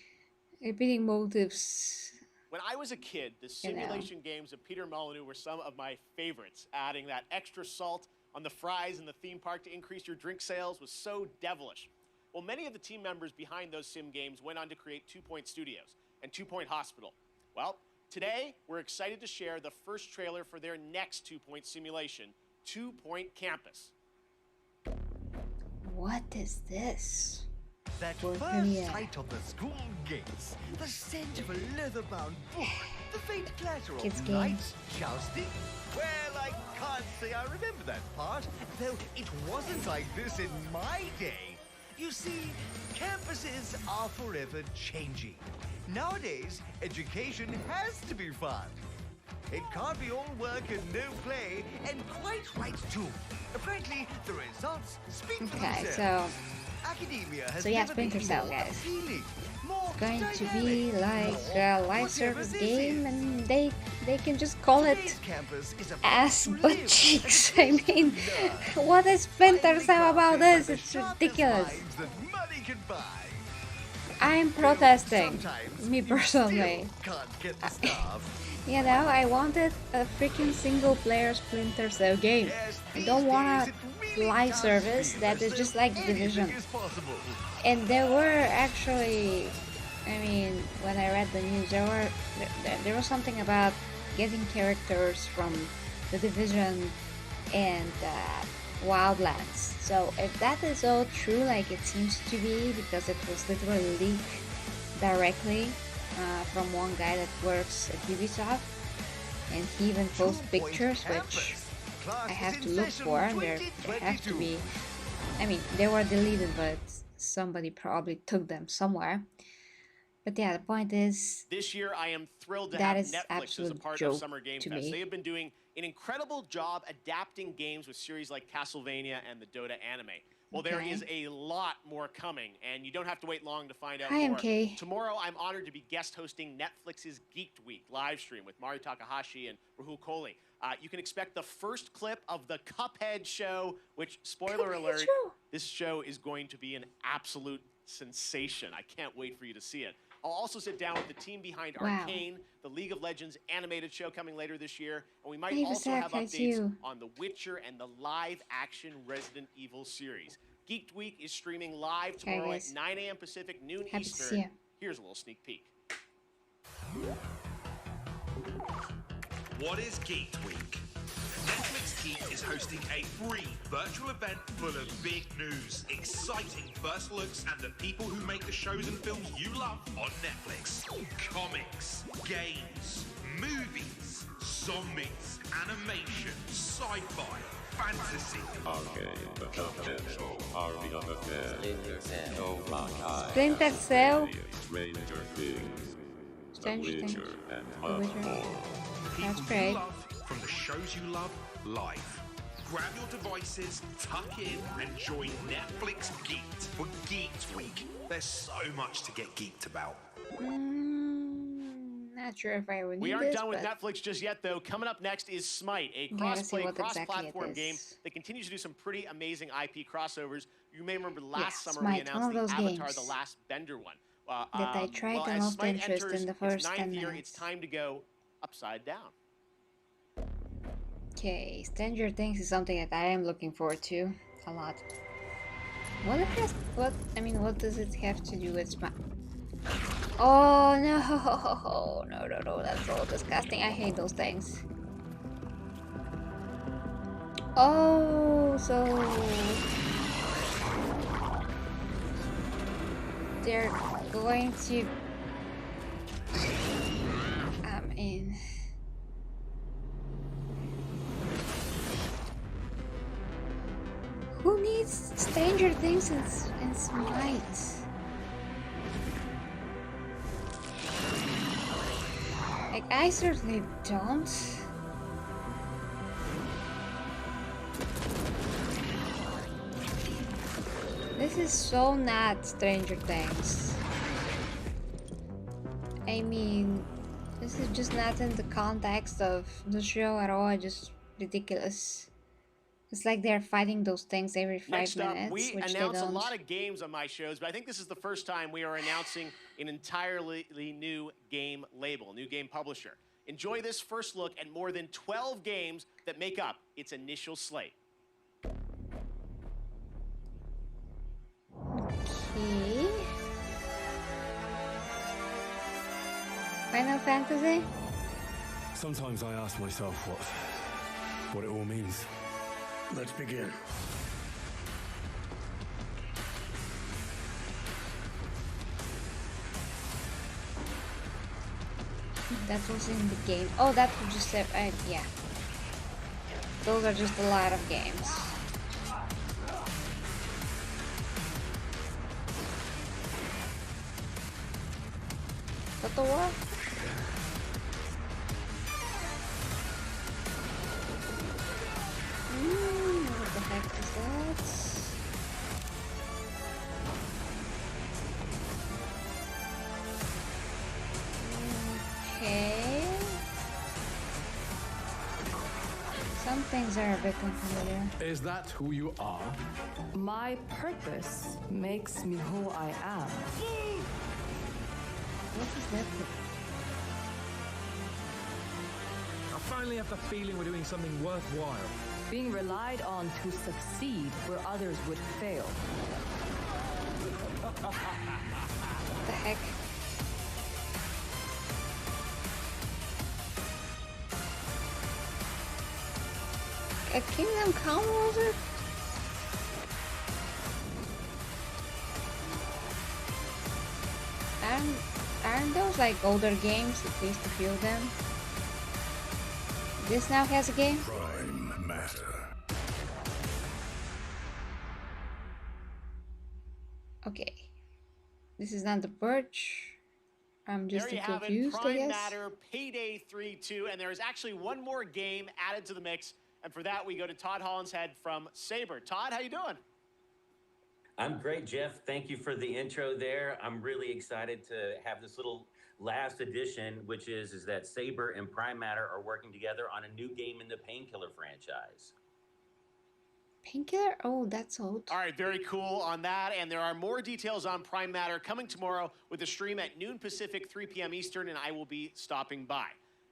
motives. When I was a kid, the simulation games of Peter Molyneux were some of my favorites. Adding that extra salt on the fries in the theme park to increase your drink sales was so devilish. Well, many of the team members behind those sim games went on to create 2 Point Studios and 2 Point Hospital. Well, today we're excited to share the first trailer for their next 2 Point simulation, 2 Point Campus. What is this? That World first premiere. sight of the school gates, the scent of a leather-bound book, the faint clatter Kids of game. knights jousting. Well, I can't say I remember that part, though it wasn't like this in my day. You see, campuses are forever changing. Nowadays, education has to be fun. It can't be all work and no play, and quite right too. Frankly, the results speak for Okay, themselves. Academia has so yeah, never been Splinter Cell, more guys. appealing, more It's going to dynamic, be like a live whatever service this game, is. and they can just call it Today's campus is a ass place to butt live, cheeks. a I place to mean, learn. what is Splinter Finely Cell about crafted this? by the It's sharpest ridiculous. minds that money can buy. I'm protesting, Sometimes me you personally. still can't get the stuff. You know, I wanted a freaking single player Splinter Cell game. Yes, I these don't want days a it really live does service feel that as is though just like The anything Division. is possible. And there were actually, I mean, when I read the news, there was something about getting characters from The Division and Wildlands. So if that is all true, like it seems to be, because it was literally leaked directly from one guy that works at Ubisoft, and he even posts pictures, which I have to look for. There have to be. I mean, they were deleted, but somebody probably took them somewhere. But yeah, the point is, This year, I am thrilled to that have is Netflix as a absolute part of joke Summer Game to Fest. me. They have been doing an incredible job adapting games with series like Castlevania and the Dota anime. Well, there Okay. is a lot more coming, and you don't have to wait long to find out Hi, more. MK. Tomorrow, I'm honored to be guest hosting Netflix's Geeked Week live stream with Mari Takahashi and Rahul Kohli. You can expect the first clip of the Cuphead show, which, spoiler alert, this show is going to be an absolute sensation. I can't wait for you to see it. I'll also sit down with the team behind Wow. Arcane, the League of Legends animated show coming later this year, and we might Hey, also Vasak, have hi to updates you. on The Witcher and the live-action Resident Evil series. Geeked Week is streaming live tomorrow at 9 a.m. Pacific, noon Eastern. Here's a little sneak peek. What is Geeked Week? Netflix Geeked is hosting a free virtual event full of big news, exciting first looks, and the people who make the shows and films you love on Netflix. Comics, games, movies, zombies, animation, sci-fi, fantasy. Splinter Cell. Stranger Things. Stranger Things. And much more. That's People great. you love from the shows you love live. Grab your devices, tuck in, and join Netflix Geeked for Geeked Week. There's so much to get geeked about. Not sure if I would need We aren't this, done with but Netflix just yet, though. Coming up next is Smite, a gotta see cross-play, what exactly cross-platform it game is. that continues to do some pretty amazing IP crossovers. You may remember Yeah, last summer Smite, we one of announced the those Avatar: games The Last Bender one. that I tried well, and as lost Smite interest enters in the its first ninth 10 year, minutes. it's time to go upside down. Okay, Stranger Things is something that I am looking forward to a lot. What does it have to do with Smite? Oh no, no, that's so disgusting. I hate those things. Oh, so they're going to who needs Stranger Things in Smite? Like, I certainly don't. This is so not Stranger Things. I mean, this is just not in the context of the show at all. Just ridiculous. It's like they're fighting those things every 5 Next up, minutes, we which they announce a don't. lot of games on my shows, but I think this is the first time we are announcing an entirely new game label, new game publisher. Enjoy this first look at more than 12 games that make up its initial slate. Okay. Final Fantasy? Sometimes I ask myself what it all means. Let's begin. That was in the game. Oh, that was just yeah. Those are just a lot of games. Total War? What the heck is that? Okay. Some things are a bit unfamiliar. Is that who you are? My purpose makes me who I am. What is that? I finally have the feeling we're doing something worthwhile. Being relied on to succeed where others would fail. What the heck? A Kingdom Come, was it? Aren't those like older games, at least a few of them? This now has a game? Prime matter. Okay. This is not the Purge. I'm just there you confused, have it, I Prime guess. Matter, Payday 3-2, and there is actually one more game added to the mix. And for that, we go to Todd Hollinshead from Saber. Todd, how you doing? I'm great, Jeff. Thank you for the intro there. I'm really excited to have this little last edition, which is that Saber and Prime Matter are working together on a new game in the Painkiller franchise. Painkiller? Oh, that's old. All right, very cool on that. And there are more details on Prime Matter coming tomorrow with a stream at noon Pacific, 3 p.m. Eastern, and I will be stopping by.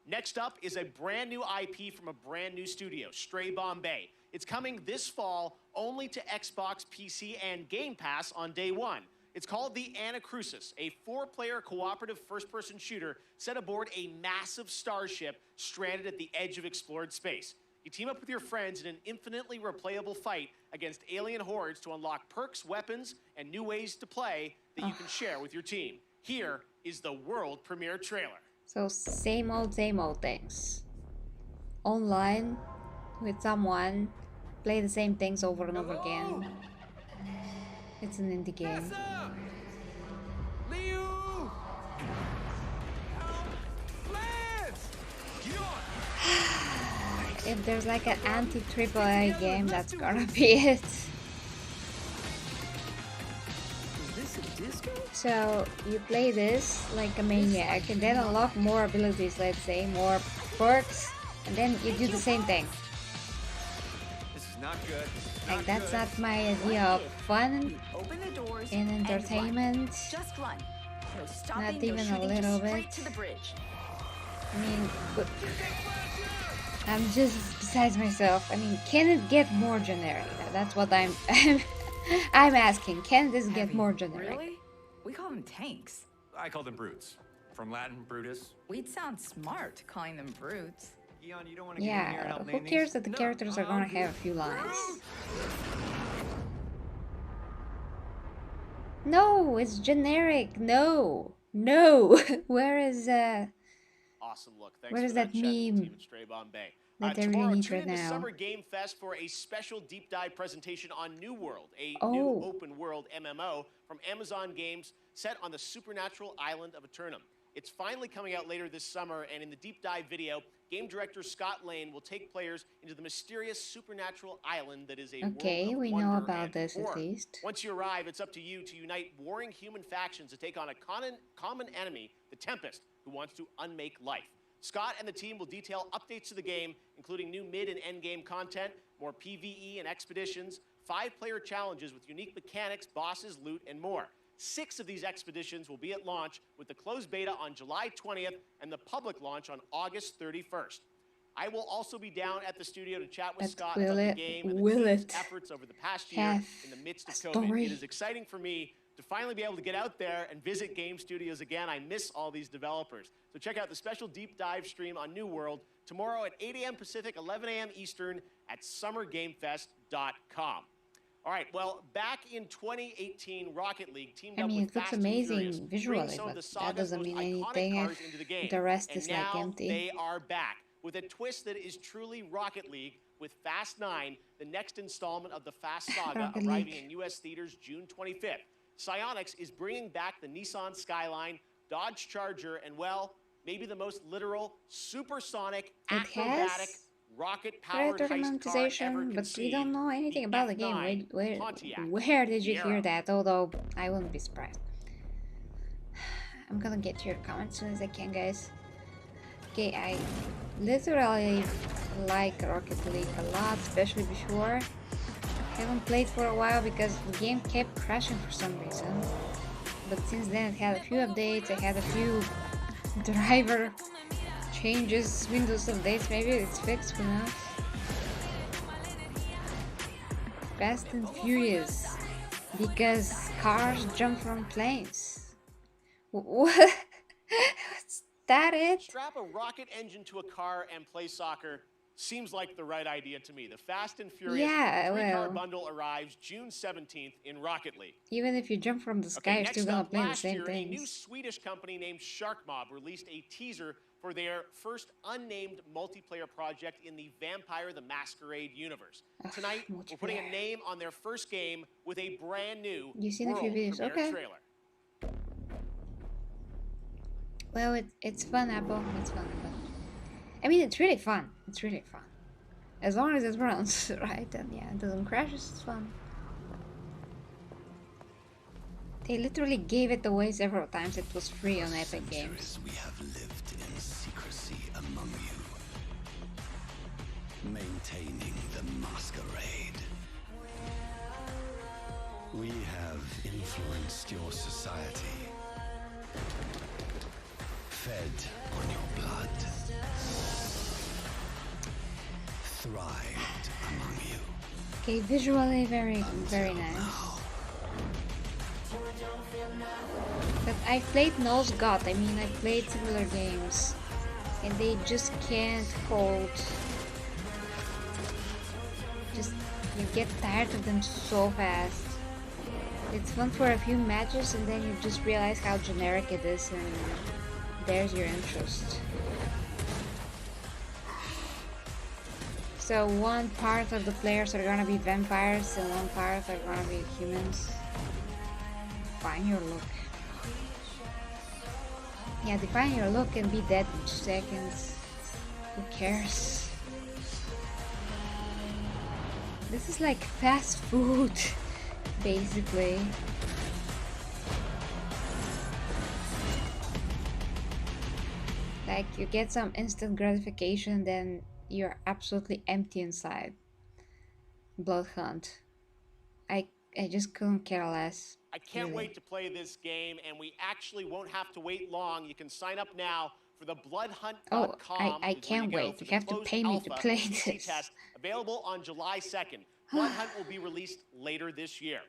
Next up is a brand new IP from a brand new studio, Stray Bombay. It's coming this fall only to Xbox, PC, and Game Pass on day one. It's called the Anacrusis, a 4-player cooperative first-person shooter set aboard a massive starship stranded at the edge of explored space. You team up with your friends in an infinitely replayable fight against alien hordes to unlock perks, weapons, and new ways to play that you can share with your team. Here is the world premiere trailer. So same old things. Online with someone, play the same things over and over again. It's an indie game. If there's like an anti-AAA game, that's gonna be it. So you play this like a maniac and then unlock more abilities, let's say, more perks, and then you do the same thing. This is not good. Like that's not my idea of fun and entertainment. Just run. No stopping, Not no even a shooting, little just bit. straight to the bridge. I mean, I'm just besides myself. I mean, can it get more generic? That's what I'm asking. Can this get more generic? Really? We call them tanks. I call them brutes. From Latin, brutus. We'd sound smart calling them brutes. Eon, you don't want to get in here and Yeah, help who name cares these? that the characters are gonna have a few lines? No, it's generic. No. Where is Awesome look. Thanks where for is that Chet and the meme team at Stray Bombay. that I Tomorrow, really need tune right into now? Summer Game Fest for a special deep dive presentation on New World, a Oh. new open world MMO from Amazon Games set on the supernatural island of Eternum. It's finally coming out later this summer, and in the deep dive video, game director Scott Lane will take players into the mysterious supernatural island that is a Okay, world of we know wonder about and this at horror. least. Once you arrive, it's up to you to unite warring human factions to take on a common enemy, the Tempest, who wants to unmake life. Scott and the team will detail updates to the game, including new mid and end game content, more PvE and expeditions, 5-player challenges with unique mechanics, bosses, loot, and more. 6 of these expeditions will be at launch, with the closed beta on July 20th and the public launch on August 31st. I will also be down at the studio to chat with But Scott will about the it- game and the will team's it efforts over the past year have in the midst of a COVID. story? It is exciting for me to finally be able to get out there and visit game studios again. I miss all these developers. So check out the special deep dive stream on New World tomorrow at 8 a.m. Pacific, 11 a.m. Eastern at summergamefest.com. All right, well, back in 2018, Rocket League teamed I up mean, with it looks Fast and Furious, amazing visually, bringing some of but the that saga's doesn't most mean iconic anything cars if into the game. the rest And is like now empty. they are back with a twist that is truly Rocket League with Fast 9, the next installment of the Fast saga, Rocket arriving League. in U.S. theaters June 25th. Psyonix is bringing back the Nissan Skyline, Dodge Charger, and, well, maybe the most literal, supersonic, acrobatic, has rocket-powered Predator heist car ever monetization, but we conceived. don't know anything about the game. F9 Where Pontiac did you hear Fiero. that? Although I wouldn't be surprised. I'm gonna get to your comments as soon as I can, guys. Okay, I literally like Rocket League a lot, especially before. Haven't played for a while because the game kept crashing for some reason. But since then it had a few updates, it had a few driver changes, Windows updates, maybe it's fixed, who knows? Fast and Furious, because cars jump from planes. What? Is that it? Strap a rocket engine to a car and play soccer seems like the right idea to me. The Fast and Furious Yeah, 3-car well. bundle arrives June 17th in Rocket League. Even if you jump from the sky, Okay, you're next still gonna up, play the last same year, a new things. Swedish company named Shark Mob released a teaser for their first unnamed multiplayer project in the Vampire the Masquerade universe. Tonight, we're putting a name on their first game with a brand new You've seen a few world videos, premiere okay. trailer. Well, it's fun, Apple. It's fun, but I mean, it's really fun. It's really fun. As long as it runs, right? And yeah, it doesn't crash. It's fun. They literally gave it away several times. It was free on Epic Games. We have lived in secrecy among you, maintaining the masquerade. We have influenced your society, fed on your blood, thrived among you. Okay, visually very nice. But I played No's God, I mean I played similar games and they just can't hold. Just you get tired of them so fast. It's fun for a few matches and then you just realize how generic it is and there's your interest. So one part of the players are gonna be vampires and one part are gonna be humans. Define your look. Yeah, define your look and be dead in 2 seconds. Who cares? This is like fast food, basically. Like you get some instant gratification, then you're absolutely empty inside. Blood Hunt. I just couldn't care less. I can't wait to play this game, and we actually won't have to wait long. You can sign up now for the bloodhunt.com. Oh, I can't wait. You have to pay me to play this. Test available on July 2nd. Blood Hunt will be released later this year.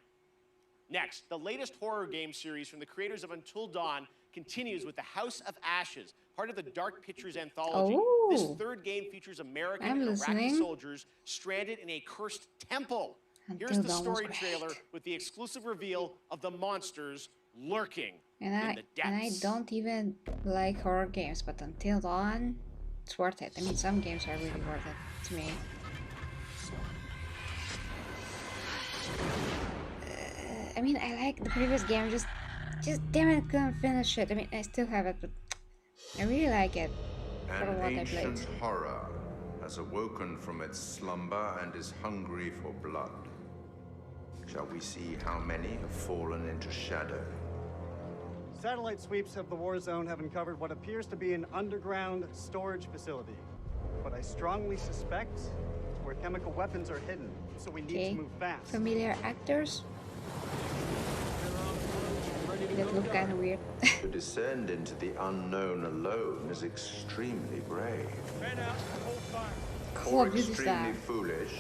Next, the latest horror game series from the creators of Until Dawn continues with the House of Ashes, part of the Dark Pictures anthology. Oh, this third game features American and Iraqi soldiers stranded in a cursed temple. Here's the story trailer with the exclusive reveal of the monsters lurking in the depths. And I don't even like horror games, but Until Dawn, it's worth it. I mean, some games are really worth it to me. I mean, I like the previous game, just damn it, couldn't finish it. I mean, I still have it, but I really like it for what I played. An ancient horror has awoken from its slumber and is hungry for blood. Shall we see how many have fallen into shadow? Satellite sweeps of the war zone have uncovered what appears to be an underground storage facility. But I strongly suspect it's where chemical weapons are hidden, so we need to move fast. Familiar actors? That look kind of weird. To descend into the unknown alone is extremely brave. Or extremely foolish.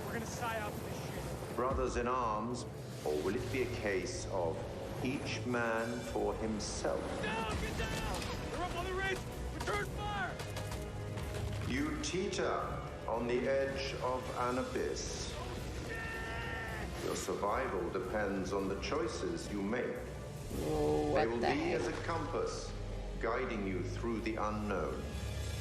We're gonna psyop this shit. Brothers in arms, or will it be a case of each man for himself? Get down! They're up on the ridge! Return fire! You teeter on the edge of an abyss. Your survival depends on the choices you make. Whoa, they will be as a compass, guiding you through the unknown.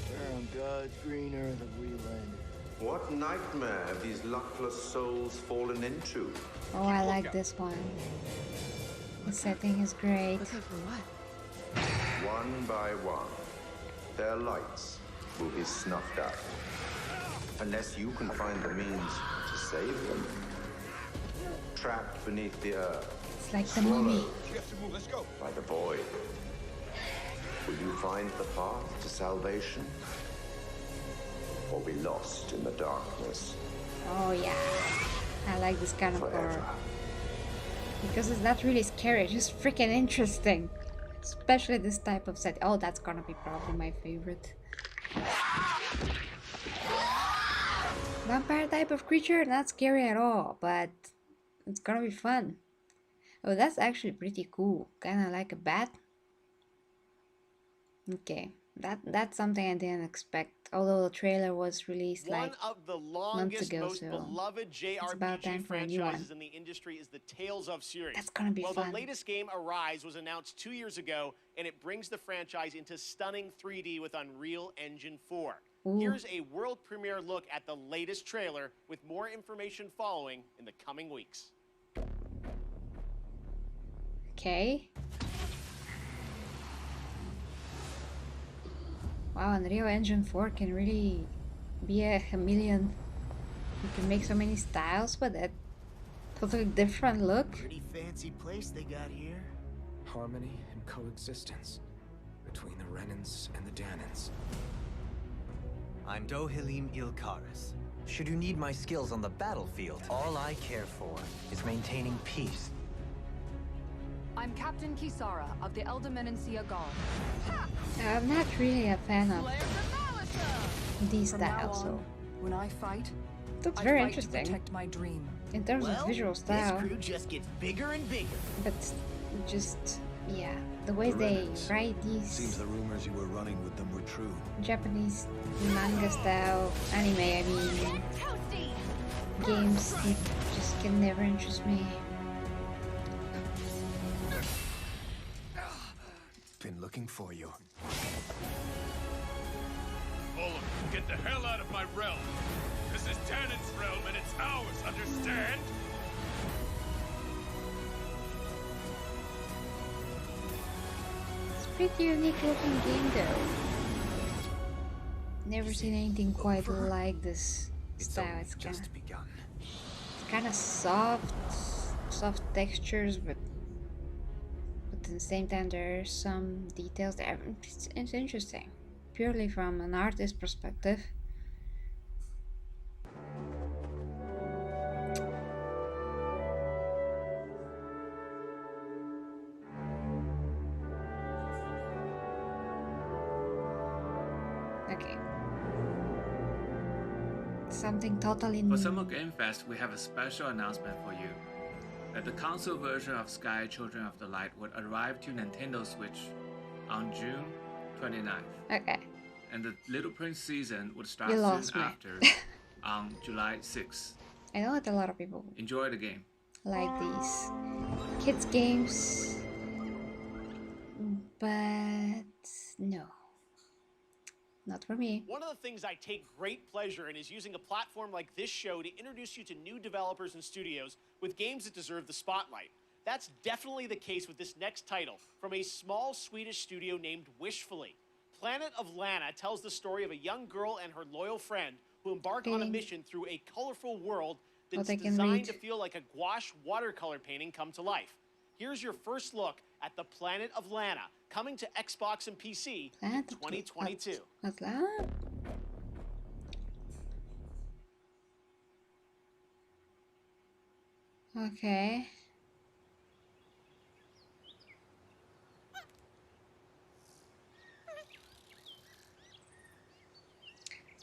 Where on God's green earth have we landed? What nightmare have these luckless souls fallen into? Oh, I like this one. The setting is great. One by one, their lights will be snuffed out. Unless you can find the means to save them. Trapped beneath the earth. It's like the mummy. Let's go. By the void. Will you find the path to salvation? Or be lost in the darkness? Oh yeah. I like this kind of horror. Because it's not really scary, it's just freaking interesting. Especially this type of set. Oh, that's gonna be probably my favorite. Vampire type of creature, not scary at all, but it's gonna be fun. Oh, that's actually pretty cool. Kinda like a bat. Okay, that's something I didn't expect. Although the trailer was released like one of the longest, most beloved JRPG franchises in the industry is the Tales of series. That's gonna be fun. The latest game, Arise, was announced 2 years ago, and it brings the franchise into stunning 3D with Unreal Engine 4. Ooh. Here's a world premiere look at the latest trailer, with more information following in the coming weeks. Okay. Wow, Unreal Engine 4 can really be a chameleon. You can make so many styles with it. Totally different look. Pretty fancy place they got here. Harmony and coexistence between the Renans and the Danans. I'm Dohalim Ilkaris. Should you need my skills on the battlefield, all I care for is maintaining peace. I'm Captain Kisara of the Eldemenencia Guard. I'm not really a fan of these From now styles, so on, when I fight, Looks I'd very fight interesting. To protect my dream. In terms of visual style. This crew just gets bigger and bigger. But just, yeah, the way they write these Seems the rumors you were running with them were true. Japanese manga style anime, I mean, games that just can never interest me. Been looking for you. Fulham, get the hell out of my realm. This is Tannen's realm and it's ours, understand? It's a pretty unique looking game though. Never seen anything quite like this style. It's kind of soft textures, but at the same time there are some details there. It's interesting, purely from an artist perspective. Okay. Something totally new. For Summer Game Fest, we have a special announcement for you. That the console version of Sky Children of the Light would arrive to Nintendo Switch on June 29th. Okay. And the Little Prince season would start You soon lost me. after on July 6th. I know that a lot of people Enjoy the game. like these kids games, but no, not for me. One of the things I take great pleasure in is using a platform like this show to introduce you to new developers and studios with games that deserve the spotlight. That's definitely the case with this next title from a small Swedish studio named Wishfully. Planet of Lana tells the story of a young girl and her loyal friend who embark on a mission through a colorful world that's designed to feel like a gouache watercolor painting come to life. Here's your first look at the Planet of Lana, coming to Xbox and PC in 2022. Atlanta? Okay.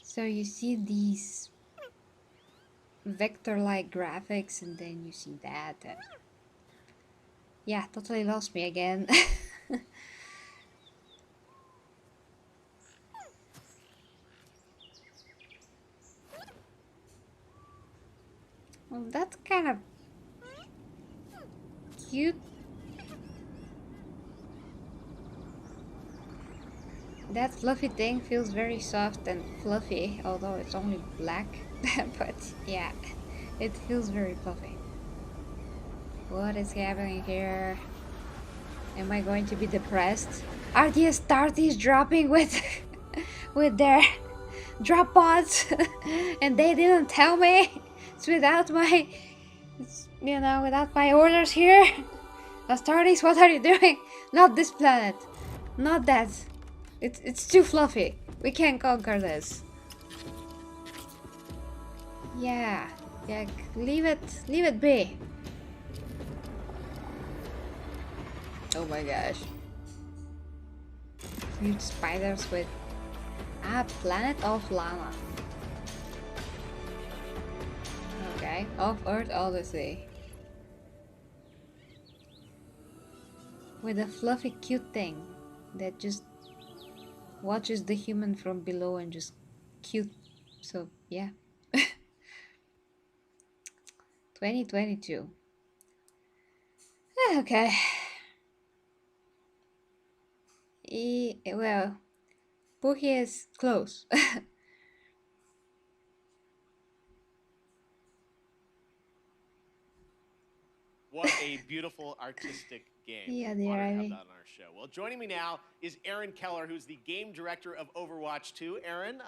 So you see these vector-like graphics and then you see that. Yeah, totally lost me again. Well, that's kind of cute. That fluffy thing feels very soft and fluffy, although it's only black. But yeah, it feels very fluffy. What is happening here? Am I going to be depressed? Are the Astartes dropping with with their drop pods and they didn't tell me? It's without my, without my orders here. Astartes, what are you doing? Not this planet. Not that. It's too fluffy. We can't conquer this. Yeah, leave it be. Oh my gosh. Huge spiders with Planet of Lana. Okay, off Earth Odyssey. With a fluffy cute thing that just watches the human from below and just cute. So yeah. 2022. Okay. Well, Puhi is close. What a beautiful artistic game. Yeah, Honored to have right. that on our show. Well, joining me now is Aaron Keller, who's the game director of Overwatch 2. Aaron,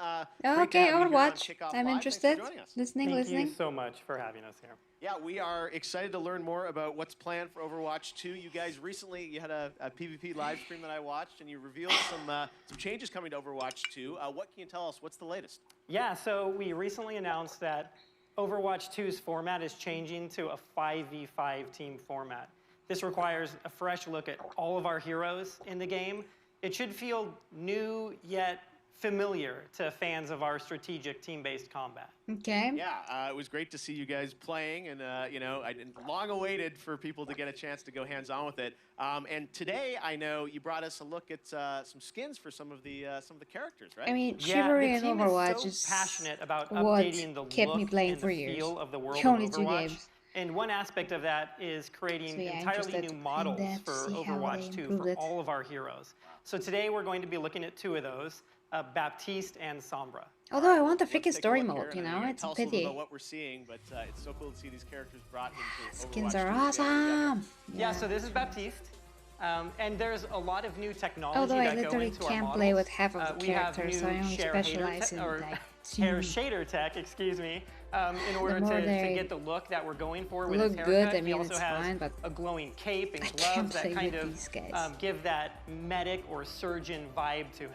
Okay, Overwatch. Kickoff I'm Live. interested. Thanks for joining us. Listening. Thank you so much for having us here. Yeah, we are excited to learn more about what's planned for Overwatch 2. You guys recently had a PvP live stream that I watched, and you revealed some changes coming to Overwatch 2. What can you tell us? What's the latest? Yeah, so we recently announced that Overwatch 2's format is changing to a 5v5 team format. This requires a fresh look at all of our heroes in the game. It should feel new yet familiar to fans of our strategic team-based combat. Okay. Yeah, it was great to see you guys playing, and you know, I long awaited for people to get a chance to go hands-on with it. And today, I know you brought us a look at some skins for some of the characters, right? I mean, Yeah, Chivalry the and team Overwatch is so passionate about what updating the kept me look playing and for the years. feel of the world The of only two Overwatch. games. And one aspect of that is So creating yeah, entirely interested new in models that, for see how they Overwatch 2 improved for it. all of our heroes. So today we're going to be looking at two of those, Baptiste and Sombra. Although I want the Let's freaking take a story look here, mode, you and know, you're gonna it's tell a us a little bit pity. about what we're seeing, but it's so cool to see these characters brought into Skins Overwatch are 2 again. What do we got awesome! Yeah, so this is Baptiste. And there's a lot of new technology Although I that go literally into our can't models. play with half of the We have characters, so I new only share specialize hater in or like hair two. shader tech, excuse me, in order more to they get the look that we're going for with look his good, haircut. I He mean, also it's has fine, but a glowing cape and I can't gloves that play kind with of these guys. give that medic or surgeon vibe to him.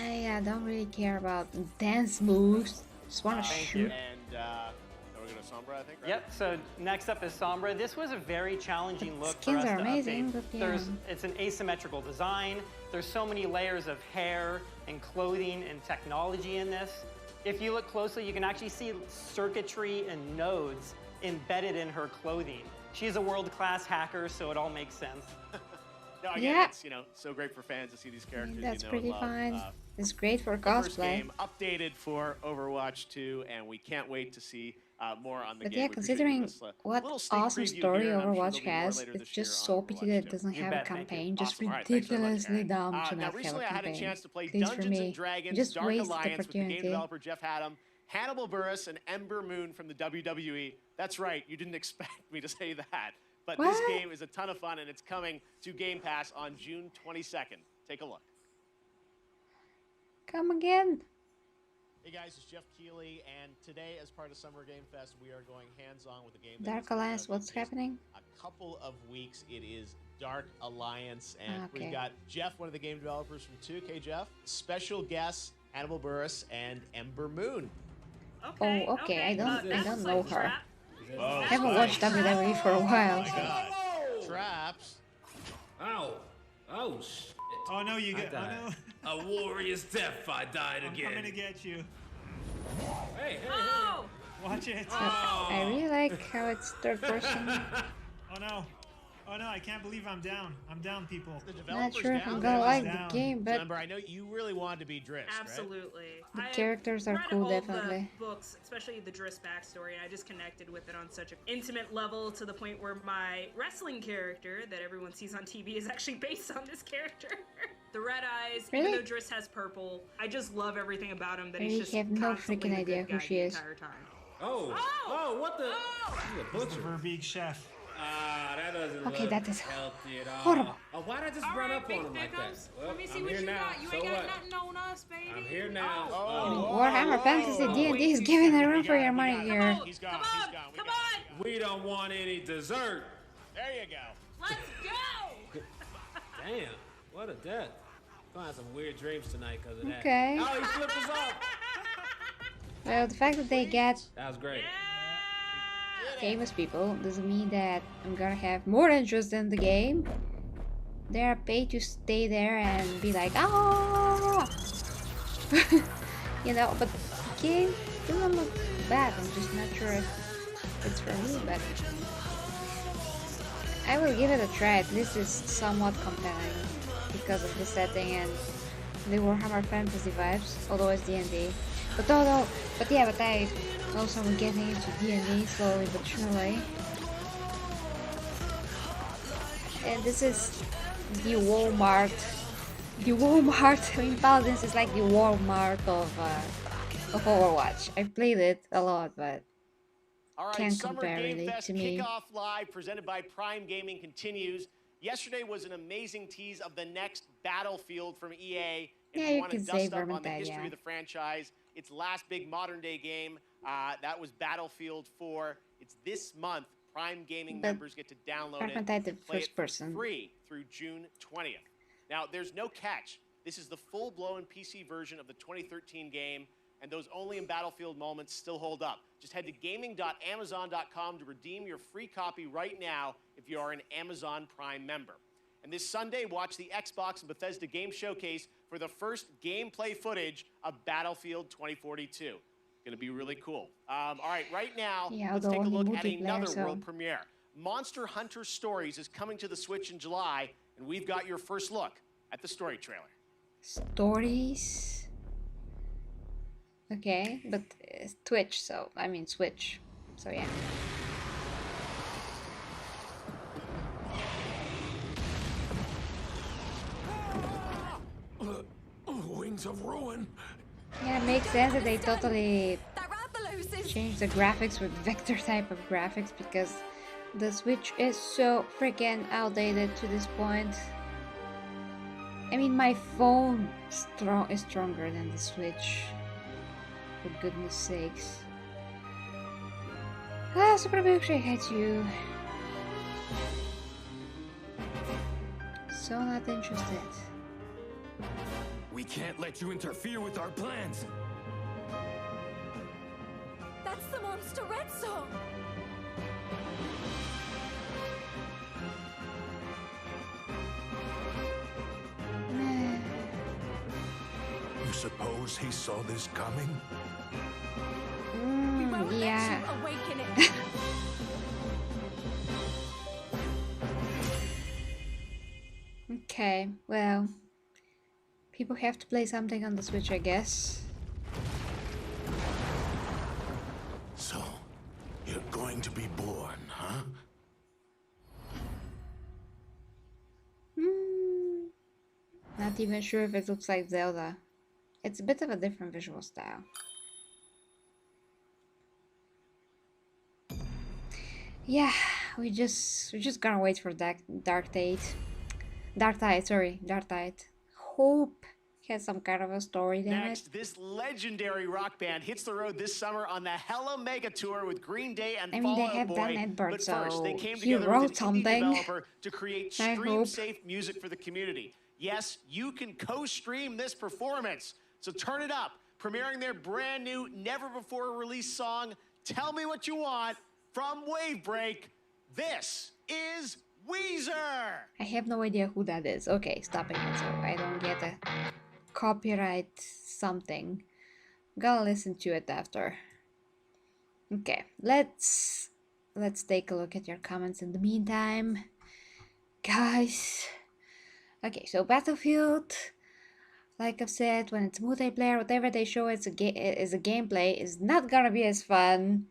I don't really care about dance moves. Just wanna Thank shoot. you. And we're going to Sombra, I think, right? Yep, so next up is Sombra. This was a very challenging look for Skins us are to amazing, update. but yeah. It's an asymmetrical design. There's so many layers of hair and clothing and technology in this. If you look closely, you can actually see circuitry and nodes embedded in her clothing. She's a world-class hacker, so it all makes sense. No, again, Yeah. it's so great for fans to see these characters. That's you know, pretty and love. fine. It's great for The first cosplay. game updated for Overwatch 2, and we can't wait to see more on the But game. yeah, We appreciate you considering giving us a what little sneak awesome preview story here, and I'm sure Overwatch there'll be more has, later it's this year just on so pity Overwatch that 2. it doesn't have a bet, thank you. campaign. Just Awesome. All right, thanks very much, ridiculously Aaron. dumb to Now, not have a recently I had a campaign. chance to play At least for Dungeons me. and Dragons Just Dark wasted Alliance with the game opportunity. developer Jeff Haddam, Hannibal Buress, and Ember Moon from the WWE. That's right, you didn't expect me to say that. But this What? game is a ton of fun, and it's coming to Game Pass on June 22nd. Take a look. Come again. Hey guys, it's Jeff Keighley, and today, as part of Summer Game Fest, we are going hands-on with a game. Dark Alliance, what's happening? A couple of weeks. It is Dark Alliance, and Okay. we've got Jeff, one of the game developers from 2K. Jeff, special guests Hannibal Buress and Ember Moon. Okay, I don't know her. Oh, I haven't watched WWE for a while. Oh my God. Traps. Ow! Oh shit! Oh no, you I get. died. Oh no. A warrior's death. I died I'm again. coming to get you. Hey, hey, Oh! Watch it. I really like how it's third person. Oh no. Oh no, I can't believe I'm down. I'm down, people. Not sure if I'm gonna like the game, but Remember, I know you really wanted to be Driss, Absolutely. the I characters are read cool, all definitely. The books, especially the Driss backstory, and I just connected with it on such an intimate level to the point where my wrestling character that everyone sees on TV is actually based on this character. The red eyes, Really? even though Driss has purple, I just love everything about him. That I he's just have no constantly freaking the idea good who guy she the is. entire time. Oh! Oh! What the? He's a It's the butcher. Verbeek chef. Ah, that doesn't Okay, look that is healthy at all. horrible. Oh, why'd I just All run right, up on big him like that? thickums. Well, Let me see I'm what here you now. got. You So ain't got what? nothing on us, baby. I'm here now. Warhammer Fantasy D&D is giving a run for your money here. He's gone. Come He's on, gone. come on. We don't want any dessert. There you go. Let's go. Damn, what a death. Gonna have some weird dreams tonight because of that. Okay. Oh, he flipped us off. Well, the fact that they get That was great. famous people doesn't mean that I'm gonna have more interest in the game. They are paid to stay there and be like, ah, you know. But the game doesn't look bad. I'm just not sure if it's for me, but I will give it a try. This is somewhat compelling because of the setting and the Warhammer Fantasy vibes, although it's D&D. But I also am getting into D&D slowly but surely. And this is the Walmart. The Walmart. I mean, Paladins is like the Walmart of Overwatch. I've played it a lot, but All right, can't Summer compare Game really Fest to me. kickoff live presented by Prime Gaming continues. Yesterday was an amazing tease of the next Battlefield from EA. If Yeah, you you want to can say dust up on the Vermintide, history yeah. of the franchise, its last big modern day game, that was Battlefield 4. It's this month. Prime Gaming But members get to download it Vermintide the and play first it for person. free through June 20th. Now, there's no catch. This is the full-blown PC version of the 2013 game, and those only in Battlefield moments still hold up. Just head to gaming.amazon.com to redeem your free copy right now if you are an Amazon Prime member. And this Sunday, watch the Xbox and Bethesda Game Showcase for the first gameplay footage of Battlefield 2042. Gonna be really cool. All right, right now, Yeah, let's the take a only look at multiplayer, another so- world premiere. Monster Hunter Stories is coming to the Switch in July, and we've got your first look at the story trailer. Stories. Okay, but it's Twitch, so I mean Switch. So yeah. Wings of ruin. Yeah, it makes sense that they totally changed the graphics with vector type of graphics because the Switch is so freaking outdated to this point. I mean, my phone is stronger than the Switch. For goodness sakes. Ah, Super Books, I hate you. So not interested. We can't let you interfere with our plans. That's the monster red song. You suppose he saw this coming? Yeah. Awaken it. Okay, well, people have to play something on the Switch, I guess. So, you're going to be born, huh? Not even sure if it looks like Zelda. It's a bit of a different visual style. Yeah, we just gonna wait for that Dark Tide. Hope he has some kind of a story, damn it. Next, this legendary rock band hits the road this summer on the Hella Mega Tour with Green Day and I mean, they Fall Out have Boy. done it, But first, they so came he together wrote with an indie something. developer to create I hope. stream-safe music for the community. Yes, you can co-stream this performance, so turn it up. Premiering their brand new, never-before-released song, Tell Me What You Want, from Wavebreak. This is Weezer! I have no idea who that is. Okay, stopping it so I don't get a copyright something. Gonna listen to it after. Okay, let's take a look at your comments in the meantime, guys. Okay, so Battlefield, like I've said, when it's multiplayer, whatever they show is a gameplay is not gonna be as fun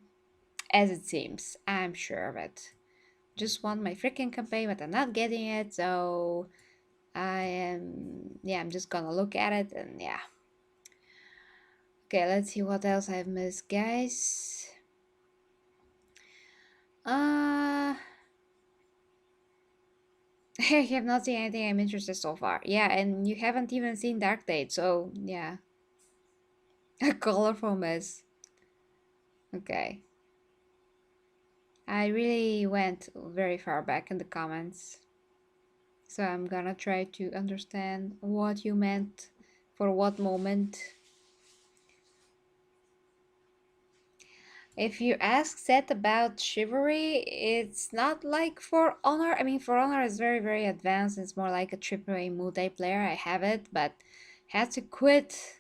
as it seems. I'm sure of it. Just want my freaking campaign, but I'm not getting it, so I'm just gonna look at it and yeah. Okay, let's see what else I've missed, guys. I have not seen anything I'm interested so far. Yeah, and you haven't even seen Dark Tide, so yeah. A colorful mess. Okay. I really went very far back in the comments. So I'm gonna try to understand what you meant for what moment. If you ask Seth about Chivalry, it's not like For Honor. I mean, For Honor is very, very advanced. It's more like a AAA multiplayer. I have it, but had to quit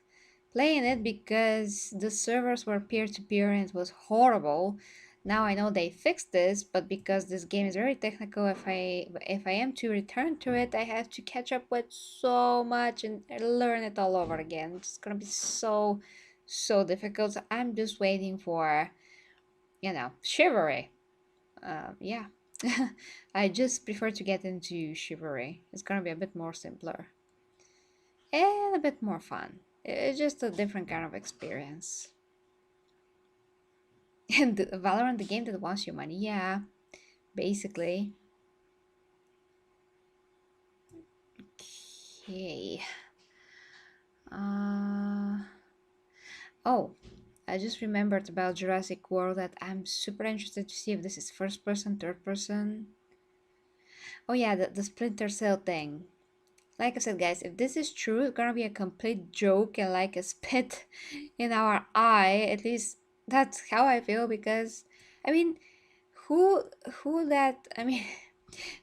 playing it because the servers were peer-to-peer and it was horrible. Now I know they fixed this, but because this game is very technical, if I am to return to it, I have to catch up with so much and learn it all over again. It's gonna be so difficult. So I'm just waiting for, Chivalry. Yeah. I just prefer to get into Chivalry. It's gonna be a bit more simpler. And a bit more fun. It's just a different kind of experience. And Valorant, the game that wants your money, yeah. Basically. Okay. Oh, I just remembered about Jurassic World that I'm super interested to see if this is first person, third person. Oh yeah, the Splinter Cell thing. Like I said, guys, if this is true, it's gonna be a complete joke and like a spit in our eye. At least that's how I feel, because I mean, who that, I mean,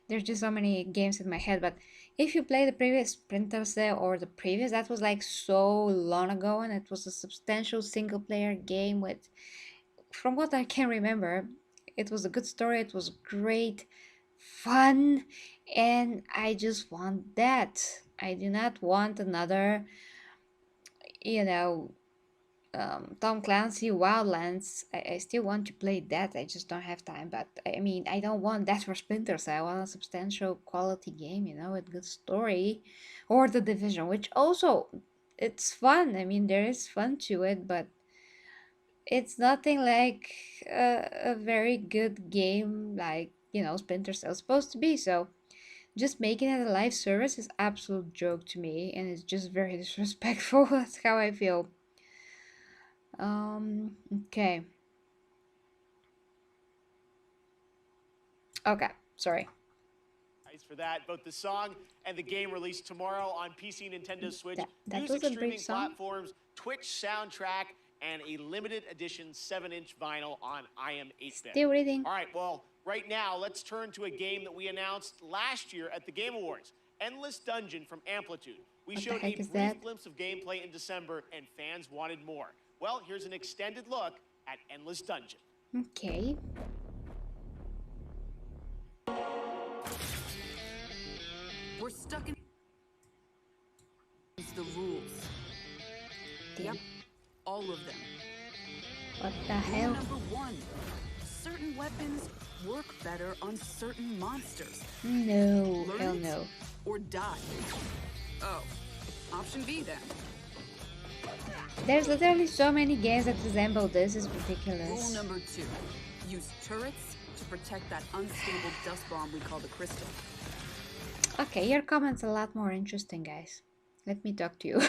There's just so many games in my head, but if you play the previous Splinter Cell or the previous, that was like so long ago, and it was a substantial single player game with, from what I can remember, it was a good story, it was great fun, and I just want that. I do not want another, you know, Tom Clancy Wildlands. I still want to play that. I just don't have time. But I mean, I don't want that for Splinter Cell. I want a substantial quality game, you know, with good story, or The Division, which also it's fun. I mean, there is fun to it, but it's nothing like a very good game like, you know, Splinter Cell is supposed to be. So just making it a live service is absolute joke to me, and it's just very disrespectful. That's how I feel. Okay. Okay, sorry. Thanks for that. Both the song and the game released tomorrow on PC, Nintendo Switch, that music was a streaming brief song. platforms, Twitch soundtrack, and a limited edition 7-inch vinyl on IM8-bit. Still reading. All right, well, right now, let's turn to a game that we announced last year at the Game Awards, Endless Dungeon from Amplitude. We What the showed heck a is brief that? glimpse of gameplay in December, and fans wanted more. Well, here's an extended look at Endless Dungeon. Okay. We're stuck in the rules. Yep, all of them. What the Rule hell? number 1. Certain weapons work better on certain monsters. No, Learn hell it no. Or die. Oh, option B then. There's literally so many games that resemble this, it's Rule ridiculous. number 2. Use turrets to protect that unstable dust bomb we call the crystal. Okay, your comment's a lot more interesting, guys. Let me talk to you.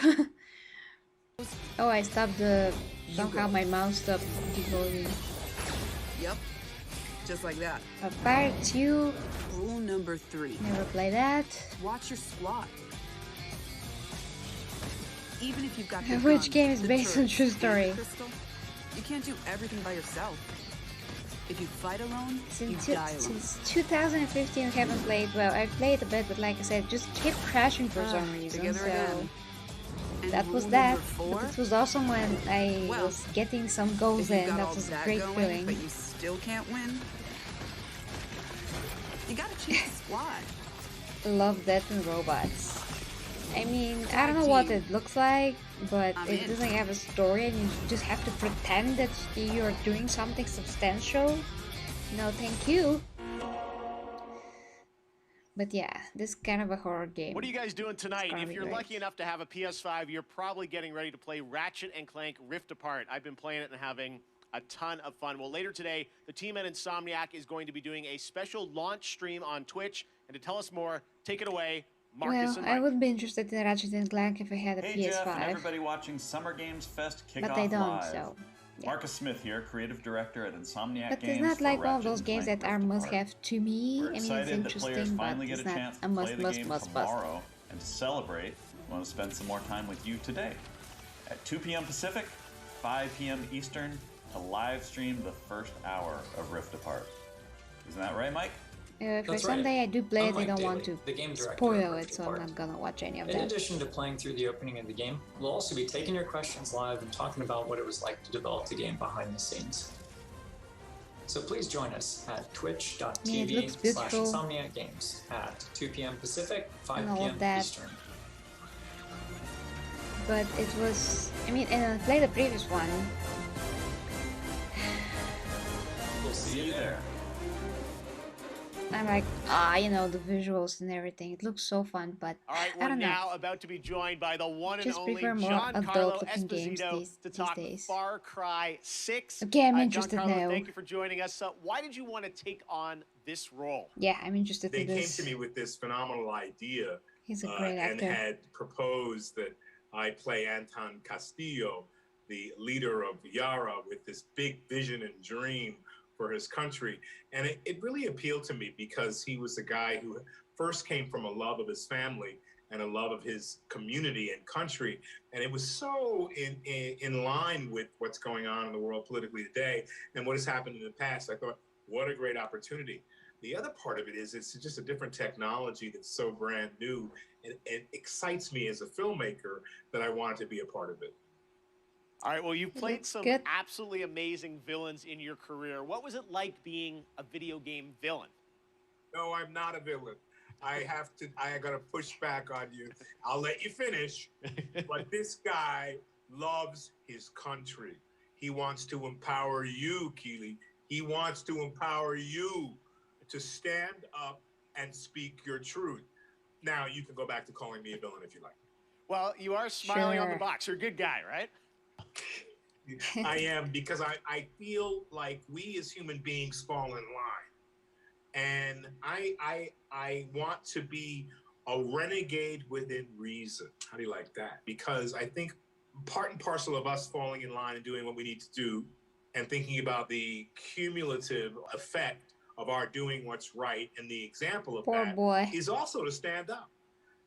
Oh, I stopped the... Somehow my mouse stopped devoting. Yep, just like that. A Pirate 2. Rule number 3. Never play that. Watch your squad. Even if you've got the Which guns, game is the based on turrets, true and the story? crystal, you can't do everything by yourself. If you fight alone, you Since, die alone. since 2015 I haven't played, well, I played a bit, but like I said, just kept crashing for some reason, together so... again. And That was rule that, number 4, but it was awesome when I Well, was getting some goals if you've in, got that all was a that great going, feeling. but you still can't win, you gotta choose a squad. Love Death and Robots. I mean, I don't know what it looks like, but I'm it in. doesn't have a story and you just have to pretend that you're doing something substantial. No, thank you. But yeah, this is kind of a horror game. What are you guys doing tonight? It's If gonna you're be lucky great. enough to have a PS5, you're probably getting ready to play Ratchet and Clank Rift Apart. I've been playing it and having a ton of fun. Well, later today, the team at Insomniac is going to be doing a special launch stream on Twitch. And to tell us more, take it away, Marcus Well, and I Mike. would be interested in Ratchet and Clank if I had a Hey Jeff and PS5. everybody watching Summer Games Fest Kickoff But I don't, Live. so... yeah. Marcus Smith here, creative director at Insomniac But Games it's not for like one of Ratchet those and games Clank that are Rift Apart. must-have to me. We're I mean, it's excited that players interesting, but finally get it's a not chance a to play the game must. tomorrow, and to celebrate, we want to spend some more time with you today. At 2 p.m. Pacific, 5 p.m. Eastern, to live stream the first hour of Rift Apart. Isn't that right, Mike? If That's someday right. I do play it, I Unlike don't want Daily, to the game director spoil of it, Rift so I'm Apart. not gonna watch any of In that. addition to playing through the opening of the game, we'll also be taking your questions live and talking about what it was like to develop the game behind the scenes. So please join us at Yeah, it looks beautiful. twitch.tv/InsomniacGames at 2 p.m. Pacific, 5 And all p.m. of that. Eastern. But it was, I mean, and I played the previous one. We'll see you there. I'm like, you know, the visuals and everything. It looks so fun, but All right, I we're don't know. now about to be joined by the one and Just only prefer more Giancarlo adult-looking games Esposito these to talk days. Far Cry 6. Okay, I'm interested Giancarlo, now. thank you for joining us. Why did you want to take on this role? Yeah, I'm interested They in came this. to me with this phenomenal idea He's a great and actor. had proposed that I play Anton Castillo, the leader of Yara, with this big vision and dream for his country. And it really appealed to me because he was a guy who first came from a love of his family and a love of his community and country. And it was so in line with what's going on in the world politically today and what has happened in the past. I thought, what a great opportunity. The other part of it is it's just a different technology that's so brand new and excites me as a filmmaker that I want to be a part of it. All right, well, you've played Looks some good. absolutely amazing villains in your career. What was it like being a video game villain? No, I'm not a villain. I gotta push back on you. I'll let you finish. But this guy loves his country. He wants to empower you, Keely. He wants to empower you to stand up and speak your truth. Now, you can go back to calling me a villain if you like. Well, you are smiling on the Sure. box. You're a good guy, right? I am, because I feel like we as human beings fall in line. And I want to be a renegade within reason. How do you like that? Because I think part and parcel of us falling in line and doing what we need to do and thinking about the cumulative effect of our doing what's right, and the example of Poor that boy. is also to stand up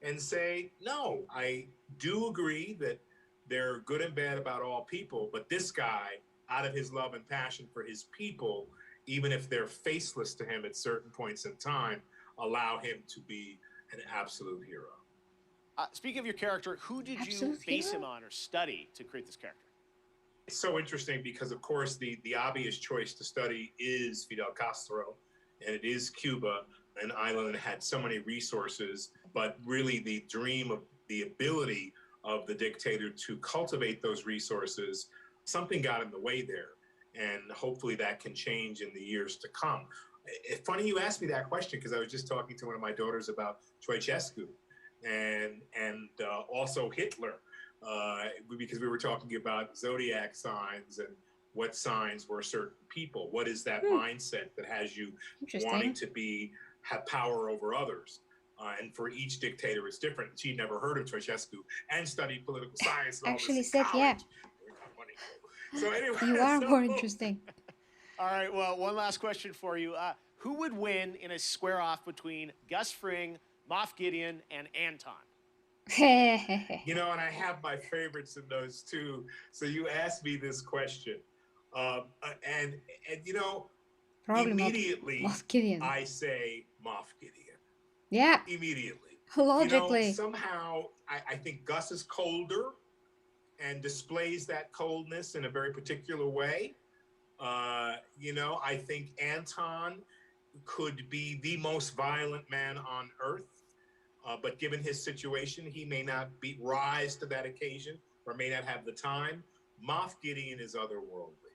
and say, no, I do agree that they're good and bad about all people, but this guy, out of his love and passion for his people, even if they're faceless to him at certain points in time, allow him to be an absolute hero. Speaking of your character, who did Absolute you base hero? him on or study to create this character? It's so interesting because, of course, the obvious choice to study is Fidel Castro, and it is Cuba, an island that had so many resources, but really the dream of the ability of the dictator to cultivate those resources, something got in the way there, and hopefully that can change in the years to come. It's funny you asked me that question, because I was just talking to one of my daughters about Ceausescu and also Hitler. Because we were talking about zodiac signs and what signs were certain people. What is that mindset that has you wanting to have power over others? And for each dictator, it's different. She never heard of Ceausescu and studied political science. And Actually all this said, yeah. So anyway, You are more interesting. All right, well, one last question for you. Who would win in a square-off between Gus Fring, Moff Gideon, and Anton? You know, and I have my favorites in those too. So you asked me this question, and you know, Probably immediately Moff Gideon. I say Moff Gideon. Yeah. Immediately. Logically. You know, somehow I think Gus is colder and displays that coldness in a very particular way. You know, I think Anton could be the most violent man on earth. But given his situation, he may not rise to that occasion or may not have the time. Moff Gideon is otherworldly.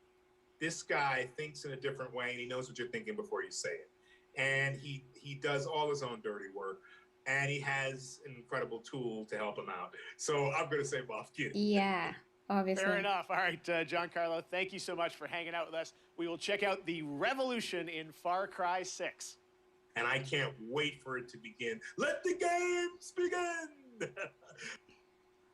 This guy thinks in a different way, and he knows what you're thinking before you say it. And he does all his own dirty work, and he has an incredible tool to help him out. So I'm going to say Moff Gideon. Yeah, obviously. Fair enough. All right, Giancarlo, thank you so much for hanging out with us. We will check out the revolution in Far Cry 6. And I can't wait for it to begin. Let the games begin!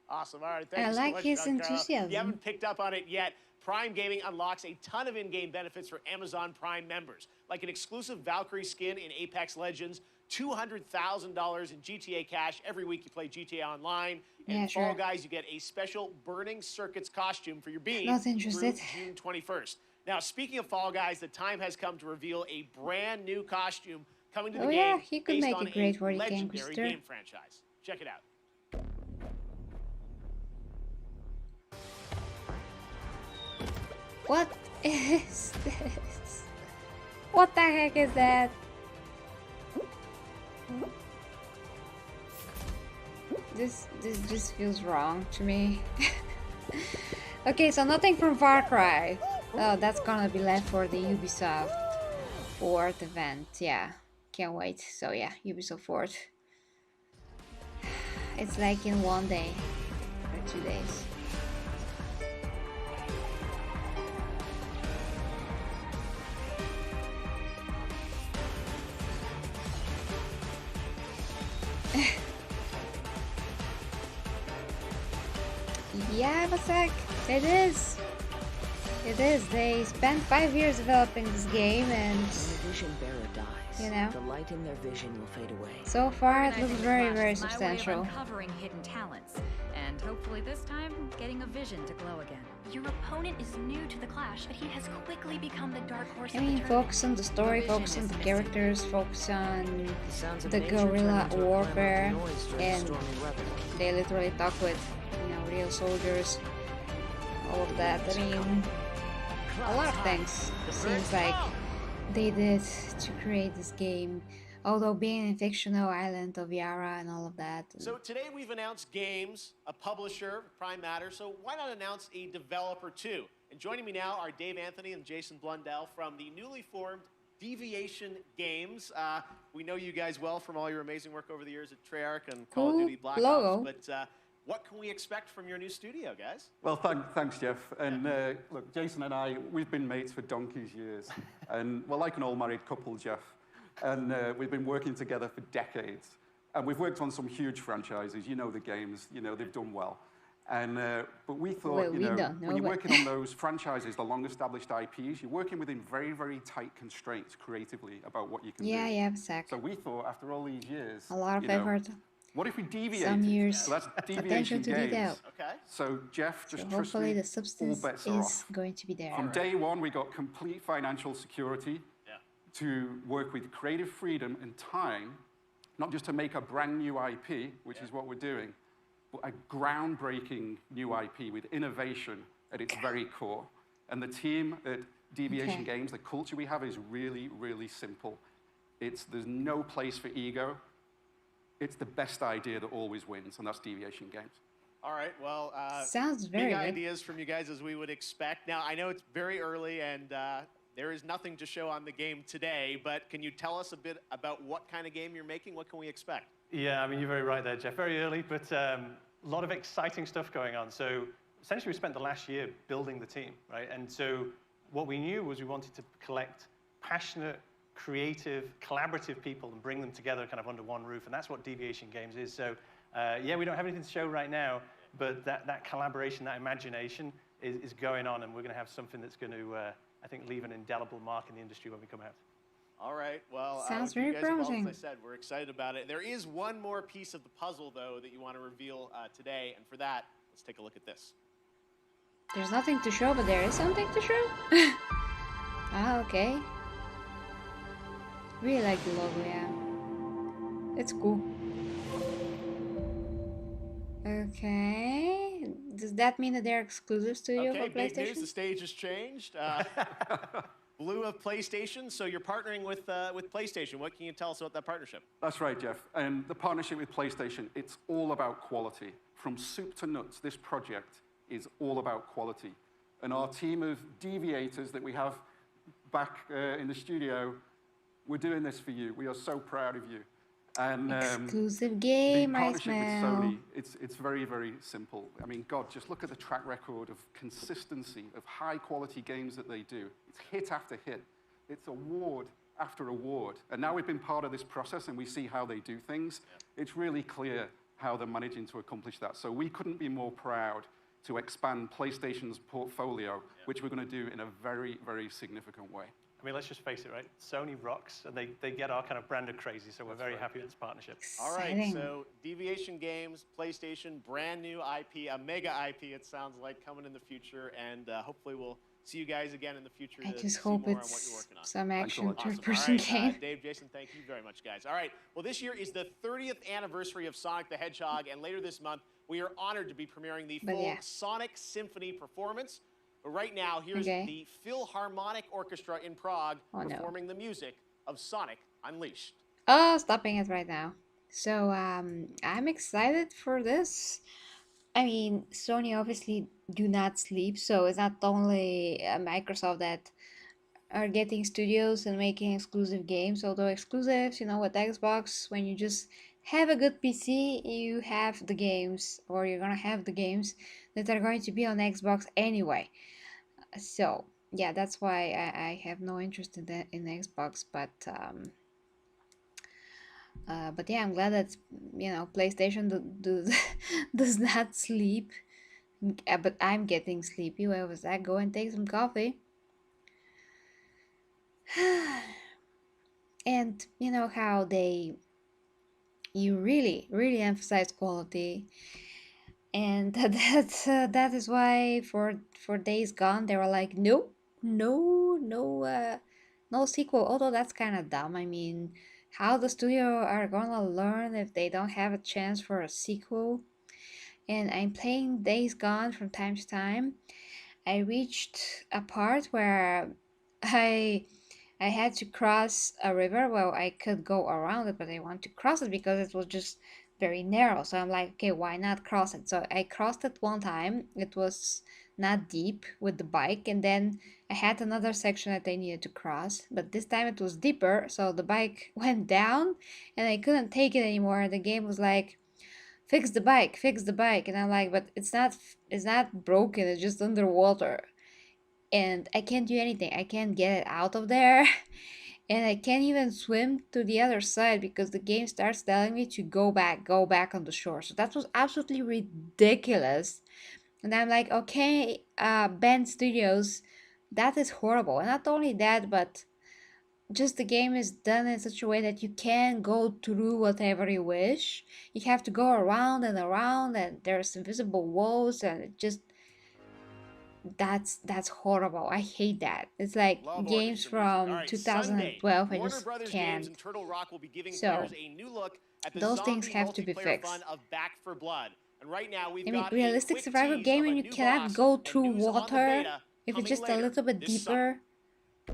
Awesome. All right, thank I you like so much, his Giancarlo. enthusiasm. If you haven't picked up on it yet, Prime Gaming unlocks a ton of in-game benefits for Amazon Prime members, like an exclusive Valkyrie skin in Apex Legends, $200,000 in GTA cash every week you play GTA Online, and Yeah, Fall sure. Guys, you get a special Burning Circuits costume for your beam Not through interested. June 21st. Now, speaking of Fall Guys, the time has come to reveal a brand new costume coming to the Oh, game yeah, he could based make on a great a World Game legendary Quizzer. game franchise. Check it out. What is this? What the heck is that? This just feels wrong to me. Okay, so nothing from Far Cry. Oh, that's gonna be left for the Ubisoft Forward event. Yeah, can't wait. So yeah, Ubisoft Forward. It's like in 1 day or 2 days. Yeah, Vasak, it is. It is. They spent 5 years developing this game, and When the vision bearer dies, you know, the light in their vision will fade away. so far it looks Organizing very, Clash very is my way of substantial. uncovering hidden talents and And hopefully this time, getting a vision to glow again. Your opponent is new to the clash, but he has quickly become the dark horse I of the mean, tournament. focus on the story, Your vision focus on is the missing. characters, focus on Sounds of the nature guerrilla turn into a warfare, clamor of noise during and stormy weather. they literally talk with, real soldiers, all of that. I mean, a lot of things seems like they did to create this game, although being in fictional island of Yara and all of that. So today we've announced games, a publisher, Prime Matter, so why not announce a developer too? And joining me now are Dave Anthony and Jason Blundell from the newly formed Deviation Games. We know you guys well from all your amazing work over the years at Treyarch and Call of Duty Black logo. Ops, but what can we expect from your new studio, guys? Well, thanks, Jeff. And look, Jason and I, we've been mates for donkey's years. And we're like an all-married couple, Jeff. And we've been working together for decades. And we've worked on some huge franchises. You know the games. They've done well. And but we thought, when you're working on those franchises, the long-established IPs, you're working within very, very tight constraints creatively about what you can do. Yeah, exactly. So we thought, after all these years, A lot of effort. what if we deviated? Some years. So that's Attention Deviation to Games. detail. Okay. So Jeff, just So trust hopefully me, the substance all bets are is off. going to be there. From day one, we got complete financial security to work with creative freedom and time, not just to make a brand new IP, which is what we're doing, but a groundbreaking new IP with innovation at its very core. And the team at Deviation Games, the culture we have is really, really simple. There's no place for ego. It's the best idea that always wins, and that's Deviation Games. All right, well, sounds very big good. ideas from you guys as we would expect. Now, I know it's very early and there is nothing to show on the game today, but can you tell us a bit about what kind of game you're making? What can we expect? Yeah, I mean, you're very right there, Jeff. Very early, but a lot of exciting stuff going on. So essentially, we spent the last year building the team, right? And so what we knew was we wanted to collect passionate, creative, collaborative people and bring them together kind of under one roof, and that's what Deviation Games is. So yeah, we don't have anything to show right now, but that collaboration, that imagination is going on, and we're going to have something that's going to, I think, leave an indelible mark in the industry when we come out. All right, well, Sounds with you very guys involved, promising. As I said, we're excited about it. There is one more piece of the puzzle, though, that you want to reveal today, and for that, let's take a look at this. There's nothing to show, but there is something to show? Okay. Really like the logo, yeah. It's cool. Okay. Does that mean that they're exclusive to you for Okay, big news, PlayStation? the stage has changed. Blue of PlayStation, so you're partnering with PlayStation. What can you tell us about that partnership? That's right, Jeff. And the partnership with PlayStation, it's all about quality. From soup to nuts, this project is all about quality. And our team of deviators that we have back in the studio, we're doing this for you. We are so proud of you. And Exclusive game, the I partnership with smell. Sony, it's very, very simple. I mean, God, just look at the track record of consistency, of high-quality games that they do. It's hit after hit. It's award after award. And now we've been part of this process and we see how they do things. It's really clear how they're managing to accomplish that. So we couldn't be more proud to expand PlayStation's portfolio, which we're going to do in a very, very significant way. I mean, let's just face it, right? Sony rocks, and they get our kind of brand of crazy, so we're very happy with this partnership. All right, so Deviation Games, PlayStation, brand new IP, a mega IP, it sounds like, coming in the future, and hopefully we'll see you guys again in the future I to just see hope more on it's what you're working on. some action Awesome. third-person All right, game. Dave, Jason, thank you very much, guys. All right, well, this year is the 30th anniversary of Sonic the Hedgehog, and later this month, we are honored to be premiering the full Sonic Symphony performance. But right now, here's the Philharmonic Orchestra in Prague performing the music of Sonic Unleashed. Oh, stopping it right now. So, I'm excited for this. I mean, Sony obviously do not sleep, so it's not only Microsoft that are getting studios and making exclusive games, although exclusives, with Xbox, when you just have a good PC, you have the games, or you're gonna have the games that are going to be on Xbox anyway. So, yeah, that's why I have no interest in that in Xbox, but yeah, I'm glad that PlayStation does not sleep. But I'm getting sleepy. Where was that? Go and take some coffee. And you know how you really emphasize quality, And that is why for Days Gone they were like, no, no sequel. Although that's kind of dumb. I mean, how the studio are gonna learn if they don't have a chance for a sequel? And I'm playing Days Gone from time to time. I reached a part where I had to cross a river. Well, I could go around it, but I want to cross it because it was just very narrow. So I'm like, okay, why not cross it? So I crossed it one time. It was not deep with the bike, and then I had another section that I needed to cross, but this time it was deeper, so the bike went down and I couldn't take it anymore. The game was like, fix the bike, and I'm like, but it's not broken, it's just underwater. And I can't do anything. I can't get it out of there. And I can't even swim to the other side because the game starts telling me to go back on the shore. So that was absolutely ridiculous. And I'm like, okay, Bend Studios, that is horrible. And not only that, but just the game is done in such a way that you can go through whatever you wish. You have to go around, and there's invisible walls, and it just that's horrible. I hate that. It's like games from 2012. I just can't. So those things have to be fixed. And right now we've I mean, got realistic survival game, and you cannot go through water if it's just a little bit deeper.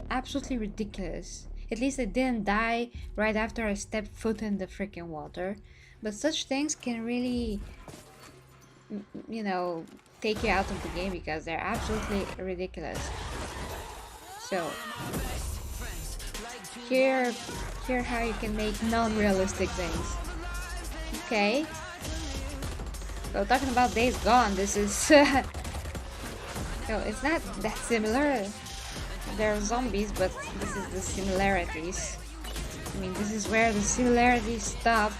Absolutely ridiculous. At least I didn't die right after I stepped foot in the freaking water. But such things can really, you know, take you out of the game because they're absolutely ridiculous. So here how you can make non-realistic things. Okay. So talking about Days Gone, this is no, it's not that similar. There are zombies, but this is the similarities. I mean, this is where the similarities stop.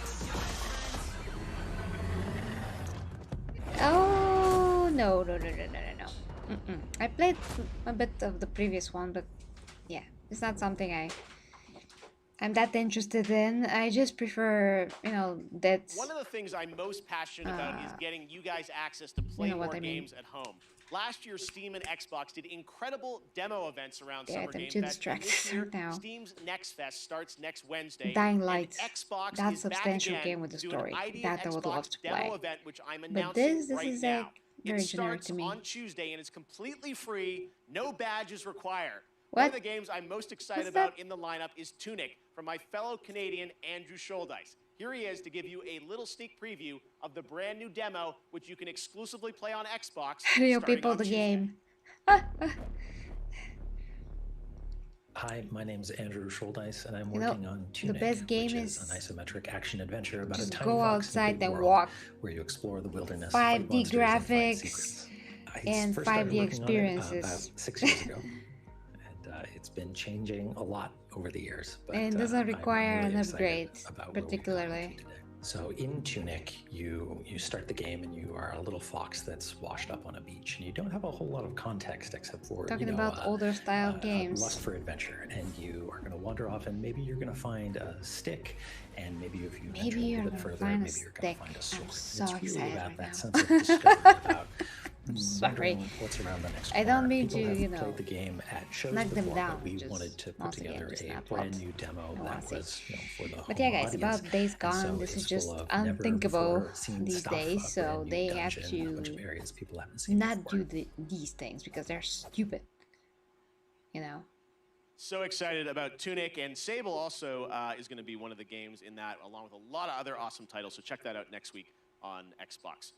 Oh no. I played a bit of the previous one, but yeah, it's not something I'm that interested in. I just prefer, you know, that. One of the things I'm most passionate about is getting you guys access to play more games at home. Last year, Steam and Xbox did incredible demo events around Summer Game Fest. This year, now. Steam's Next Fest starts next Wednesday. Dying Light, Xbox that is substantial back game with the story that I would love to play. Demo event, which I'm But announcing this right is now. like very generic to me. It starts on Tuesday and it's completely free. No badges required. What? One of the games I'm most excited about in the lineup is Tunic from my fellow Canadian Andrew Scholdice. Here he is to give you a little sneak preview of the brand new demo, which you can exclusively play on Xbox. Real people, the game. Hi, my name's Andrew Scholdice, and I'm working on Tunic, the best game which is an isometric action adventure about a tiny go fox outside in a big and world walk. where you explore the wilderness, 5D fight monsters, and find graphics secrets. and first started 5D working on it, experiences. about 6 years ago, and it's been changing a lot over the years. But, And it doesn't I'm require really an excited upgrade, about where we've particularly. So in Tunic, you start the game and you are a little fox that's washed up on a beach, and you don't have a whole lot of context except for Talking about older style games. lust for adventure, and you are going to wander off, and maybe you're going to find a stick, and maybe if you venture a little bit further, maybe you're going to find a sword. I'm so it's really excited about right that now. sense of discovery, about Sorry. wondering what's around the next I don't corner. mean People to, have you know, played the game at shows knock them before, down. but we Just wanted to put once again, together just a not brand what new demo I that wanna was see. for the But home yeah, guys, audience. about Days And Gone, so this it's is just full of never unthinkable before seen these stuff, days. a So brand new they have dungeon, a bunch to of areas people haven't seen not before. do these things because they're stupid. You know. So excited about Tunic, and Sable also is going to be one of the games in that, along with a lot of other awesome titles. So check that out next week on Xbox.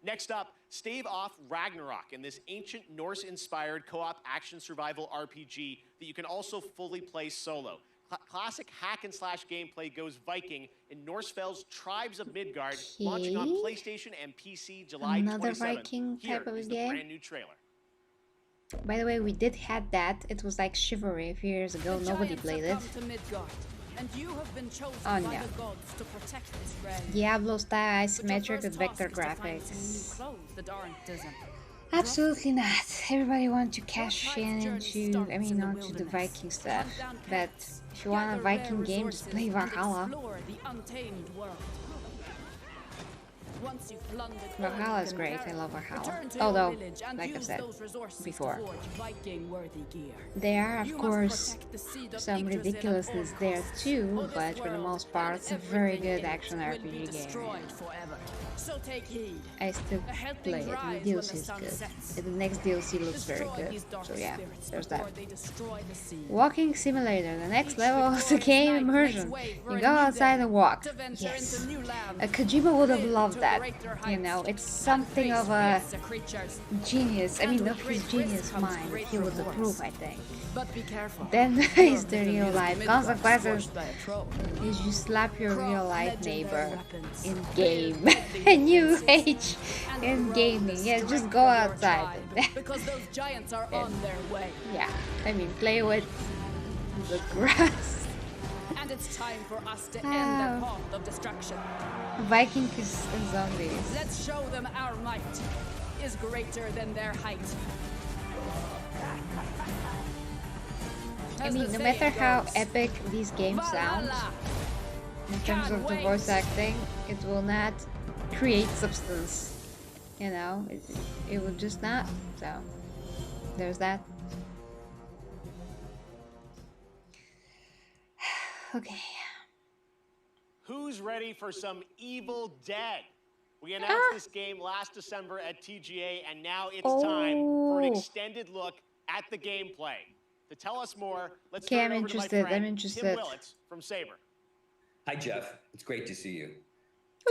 Next up, Stave Off Ragnarok, and this ancient Norse-inspired co-op action survival RPG that you can also fully play solo. Classic hack-and-slash gameplay goes Viking in Norsefeld's Tribes of Midgard, launching on PlayStation and PC July 27th. Another Viking type of Here is game? the brand new trailer. By the way, we did had that. It was like Chivalry a few years ago. Nobody played it. Oh no. Diablo style isometric with vector graphics. Absolutely not. Everybody wants to cash in into, I mean, onto the Viking stuff. But if you want a Viking game, just play Valhalla. Once you've plundered Valhalla is great. I love Valhalla. Although, like I said before, there are of course some ridiculousness there too, but for the most part, it's a very good action RPG game. So take heed. I still play it. The DLC is good. And the next DLC looks very good. So yeah, there's that. Walking simulator. The next level of the game immersion. You go outside and walk. Yes. Kojima would have loved that. You know, it's something of a genius. I mean, of his genius mind. He would approve, I think. But be careful. Then is the real life consequences. Is you slap your real life neighbor in game. A new age in gaming. Yeah, just go outside. Because those giants are on their way. Yeah, I mean, play with the grass. And it's time for us to end their path of destruction. Vikings and zombies. Let's show them our might is greater than their height. I mean, no matter how epic these games sound, in terms of the voice acting, it will not create substance. You know, it will just not. So, there's that. Okay. Who's ready for some Evil Dead? We announced this game last December at TGA, and now it's time for an extended look at the gameplay. To tell us more, let's turn it over to my friend, Tim Willits from Saber. Hi, Jeff. It's great to see you.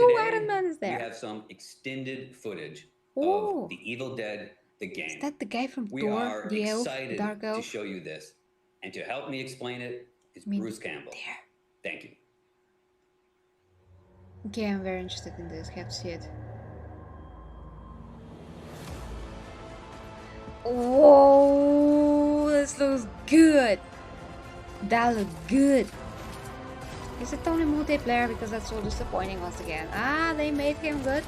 Oh, Iron Man is there. We have some extended footage Ooh. of The Evil Dead, the game. Is that the guy from We Thor, are the elf, excited Dark Elf? to show you this. And to help me explain it is Bruce Campbell. Thank you. Okay, I'm very interested in this. Have to see it. Whoa, this looks good. That looks good. Is it only multiplayer? Because that's so disappointing once again. Ah, they made him good.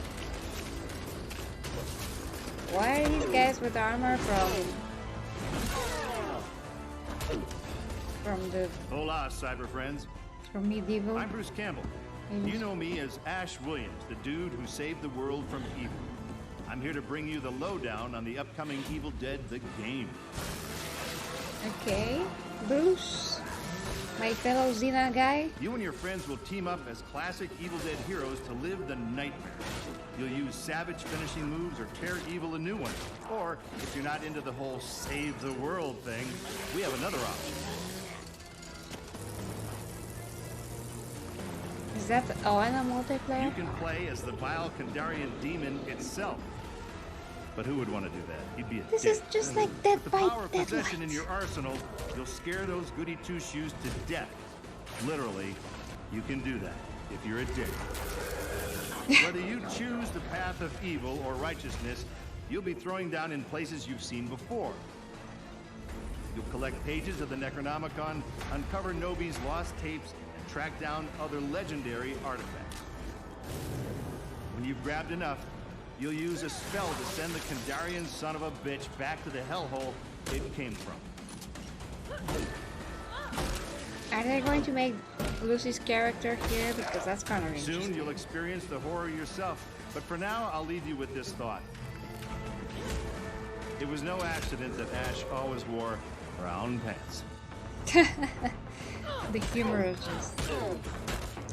Why are these guys with armor from the... Hola, cyber friends. From medieval? I'm Bruce Campbell. You know me as Ash Williams, the dude who saved the world from evil. I'm here to bring you the lowdown on the upcoming Evil Dead, the game. Okay, Bruce, my fellow Xena guy. You and your friends will team up as classic Evil Dead heroes to live the nightmare. You'll use savage finishing moves or tear evil a new one. Or, if you're not into the whole save the world thing, we have another option. Is that all in a multiplayer? You can play as the vile Kandarian demon itself. But who would want to do that? He'd be a This dick. is just like Dead by With the power of Deadlight. possession in your arsenal, you'll scare those goody two-shoes to death. Literally, you can do that if you're a dick. Whether you choose the path of evil or righteousness, you'll be throwing down in places you've seen before. You'll collect pages of the Necronomicon, uncover Nobi's lost tapes, and track down other legendary artifacts. When you've grabbed enough, you'll use a spell to send the Kandarian son of a bitch back to the hellhole it came from. Are they going to make Lucy's character here? Because that's kind of interesting. Soon you'll experience the horror yourself, but for now I'll leave you with this thought. It was no accident that Ash always wore brown pants. The humor is just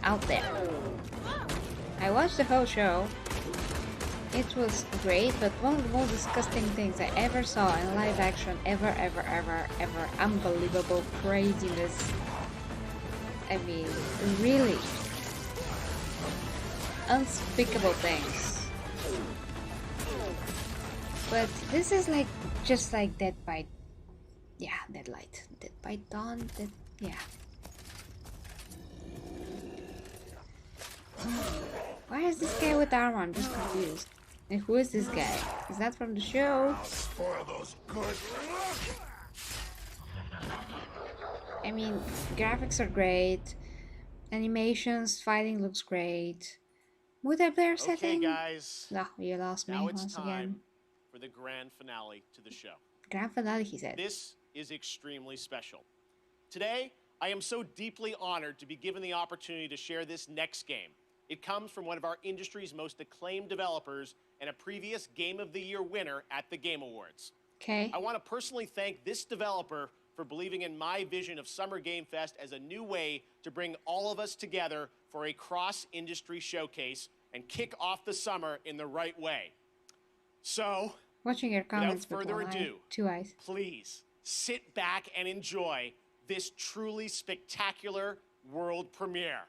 out there. I watched the whole show. It was great, but one of the most disgusting things I ever saw in live action, ever, unbelievable craziness. I mean, really unspeakable things. But this is like, just like Dead by, Deadlight. Dead by Dawn, yeah. Why is this guy with armor? I'm just confused. And who is this guy? Is that from the show? I mean, graphics are great. Animations, fighting looks great. Multiplayer setting? Okay, guys. No, you lost me Now it's once time again. for the grand finale to the show. Grand finale, he said. This is extremely special. Today, I am so deeply honored to be given the opportunity to share this next game. It comes from one of our industry's most acclaimed developers and a previous Game of the Year winner at the Game Awards. Okay. I want to personally thank this developer for believing in my vision of Summer Game Fest as a new way to bring all of us together for a cross-industry showcase and kick off the summer in the right way. So, Watching your comments without further ado, two eyes. please sit back and enjoy this truly spectacular world premiere.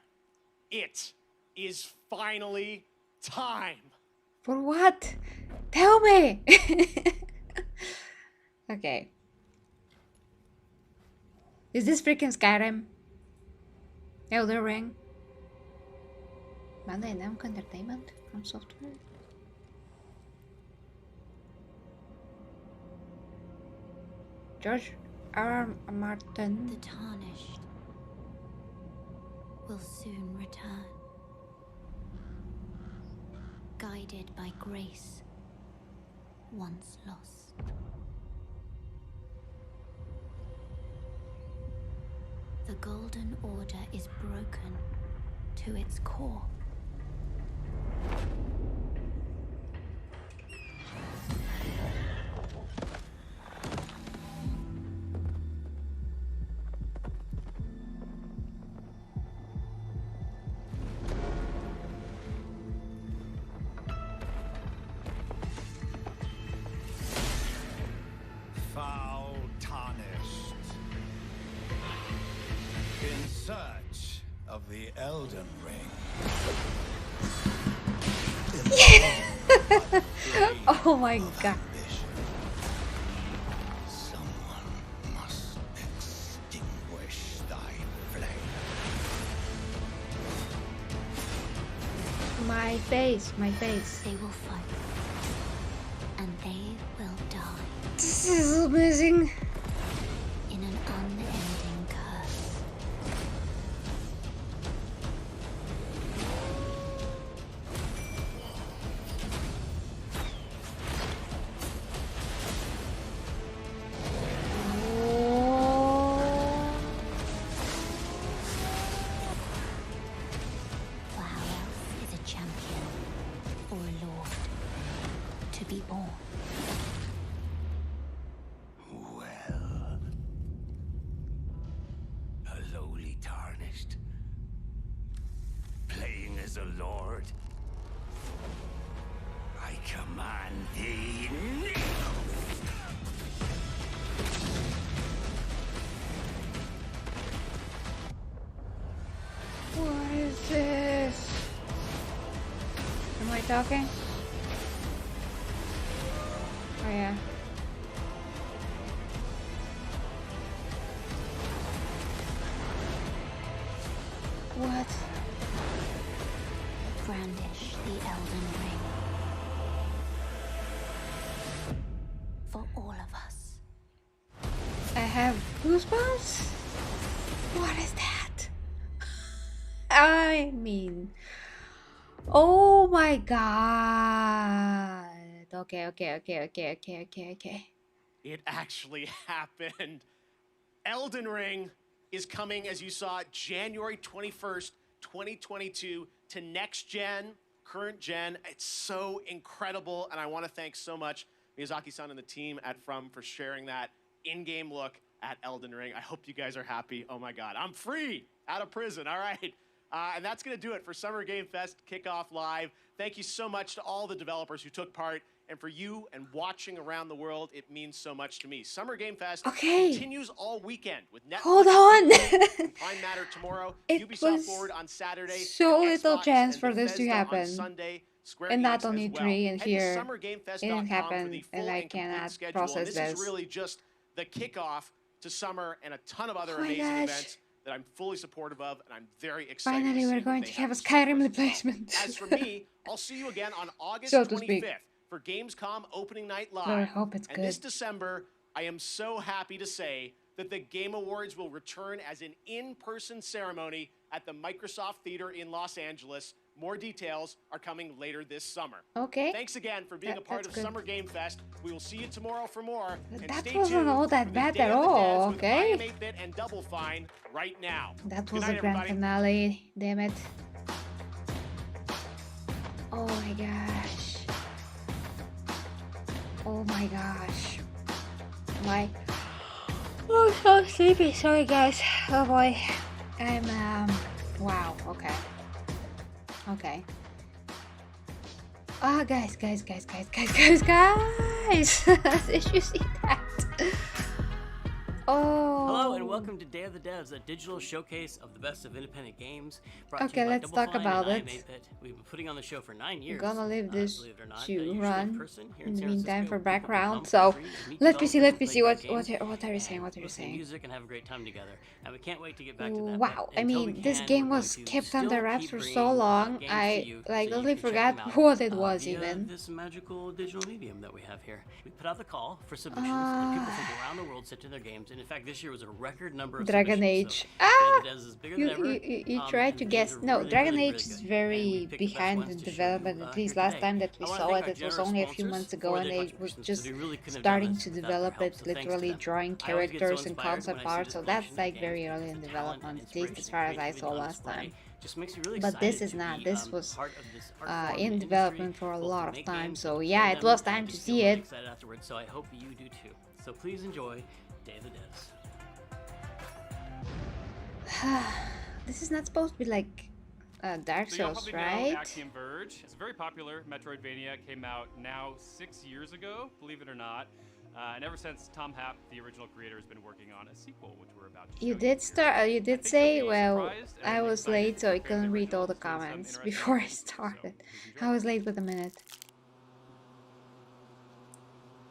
It is finally time. For what? Tell me! Okay. Is this freaking Skyrim? Elden Ring? Bandai Namco Entertainment from software? George R. R. Martin. The tarnished will soon return, guided by grace once lost. The Golden Order is broken to its core. Foul tarnished. In search of the Elden Ring. Oh my god. Someone must extinguish thy flame. My face, my face. They will fight, and they will die. This is amazing. In an unending curse. For how else is a champion or a lord to be born? Well, a lowly tarnished, playing as a lord. I command thee now. What is this? Am I talking? Oh yeah. What? Brandish the Elden Ring. For all of us. I have goosebumps? What is that? I mean, oh my god. Okay. It actually happened. Elden Ring is coming, as you saw, January 21st, 2022 to next gen, current gen. It's so incredible, and I want to thank so much Miyazaki-san and the team at From for sharing that in-game look at Elden Ring. I hope you guys are happy. Oh my god, I'm free out of prison. All right. And that's going to do it for Summer Game Fest Kickoff Live. Thank you so much to all the developers who took part. And for you and watching around the world, it means so much to me. Summer Game Fest continues all weekend with Netflix. Hold on. Prime Matter tomorrow, It Ubisoft was Forward on Saturday, so and little Xbox chance and for this to Bethesda happen. on Sunday, Square And not Enix only as well. 3 and Head to here. summergamefest.com It didn't for happen, the full and I and complete cannot schedule. process And this this. is really just the kickoff to summer and a ton of other Oh my amazing gosh. events that I'm fully supportive of, and I'm very excited. Finally, to see we're what going they to have a in store for us. Skyrim replacement. As for me, I'll see you again on August So to 25th speak. for Gamescom Opening Night Live. Lord, I hope it's and good. this December, I am so happy to say that the Game Awards will return as an in-person ceremony at the Microsoft Theater in Los Angeles. More details are coming later this summer. Okay. Thanks again for being a part That's of good. Summer Game Fest. We will see you tomorrow for more. And That stay wasn't tuned all that for the bad Day at of the all, Dead with okay? I Am 8-Bit and Double Fine right now. That Good was night, a grand everybody. finale. Damn it. Oh my gosh. Oh my gosh. My... Oh, so sleepy. Sorry, guys. Oh boy. I'm, wow. Okay. Okay. Ah, guys. Did you see that? Oh. Hello and welcome to Day of the Devs, a digital showcase of the best of independent games. Okay, let's talk about it. We've been putting on the show for 9 years. I'm gonna leave this to run in the San meantime for Francisco, background. people So come for free, let me see. play What great are you games, saying? What are you listen to saying? music and have a great time together. And we can't wait to get back to that. Wow, but I until mean, we this can, game we're was going to kept under still wraps keep for bringing, so long. games to I you like so you totally can check forgot them out, what it was via even. this magical digital medium that we have here. We put out the call for submissions, and people from around the world sent in their games. And in fact, this year was a record number of Dragon submissions. Age. So Ah! Day of the Devs is bigger than ever. You tried to guess. No, Dragon Age is very picked the best behind ones in to show you, development. At least here last today. time that we I wanna saw thank it, our it was generous only a few sponsors months ago, for and their they was contributions, just so we really couldn't have done starting this to without develop their help, it, so thanks to literally them. drawing I always get so characters and inspired when concept I see art. this So that's collection of like very games early in because the talent development, and at least as inspiration far as I creativity saw on last display time. just makes me really But this excited is to not. be, This was part of this art form in industry, development for a both to lot of make time. games So and yeah, play it them, was and time just to feel see really it. excited afterwards, so I hope you do too. So please enjoy Day of the Devs. This is not supposed to be like Dark So you'll Souls, probably right? know Axiom Verge. It's a very popular Metroidvania. Came out now 6 years ago, believe it or not. And ever since, Tom Happ, the original creator, has been working on a sequel, which we're about to You show did start. You did say, well, surprised I and was excited late, so I compared to the couldn't read all the original, so some comments interesting before I things, so started. I was late with a minute.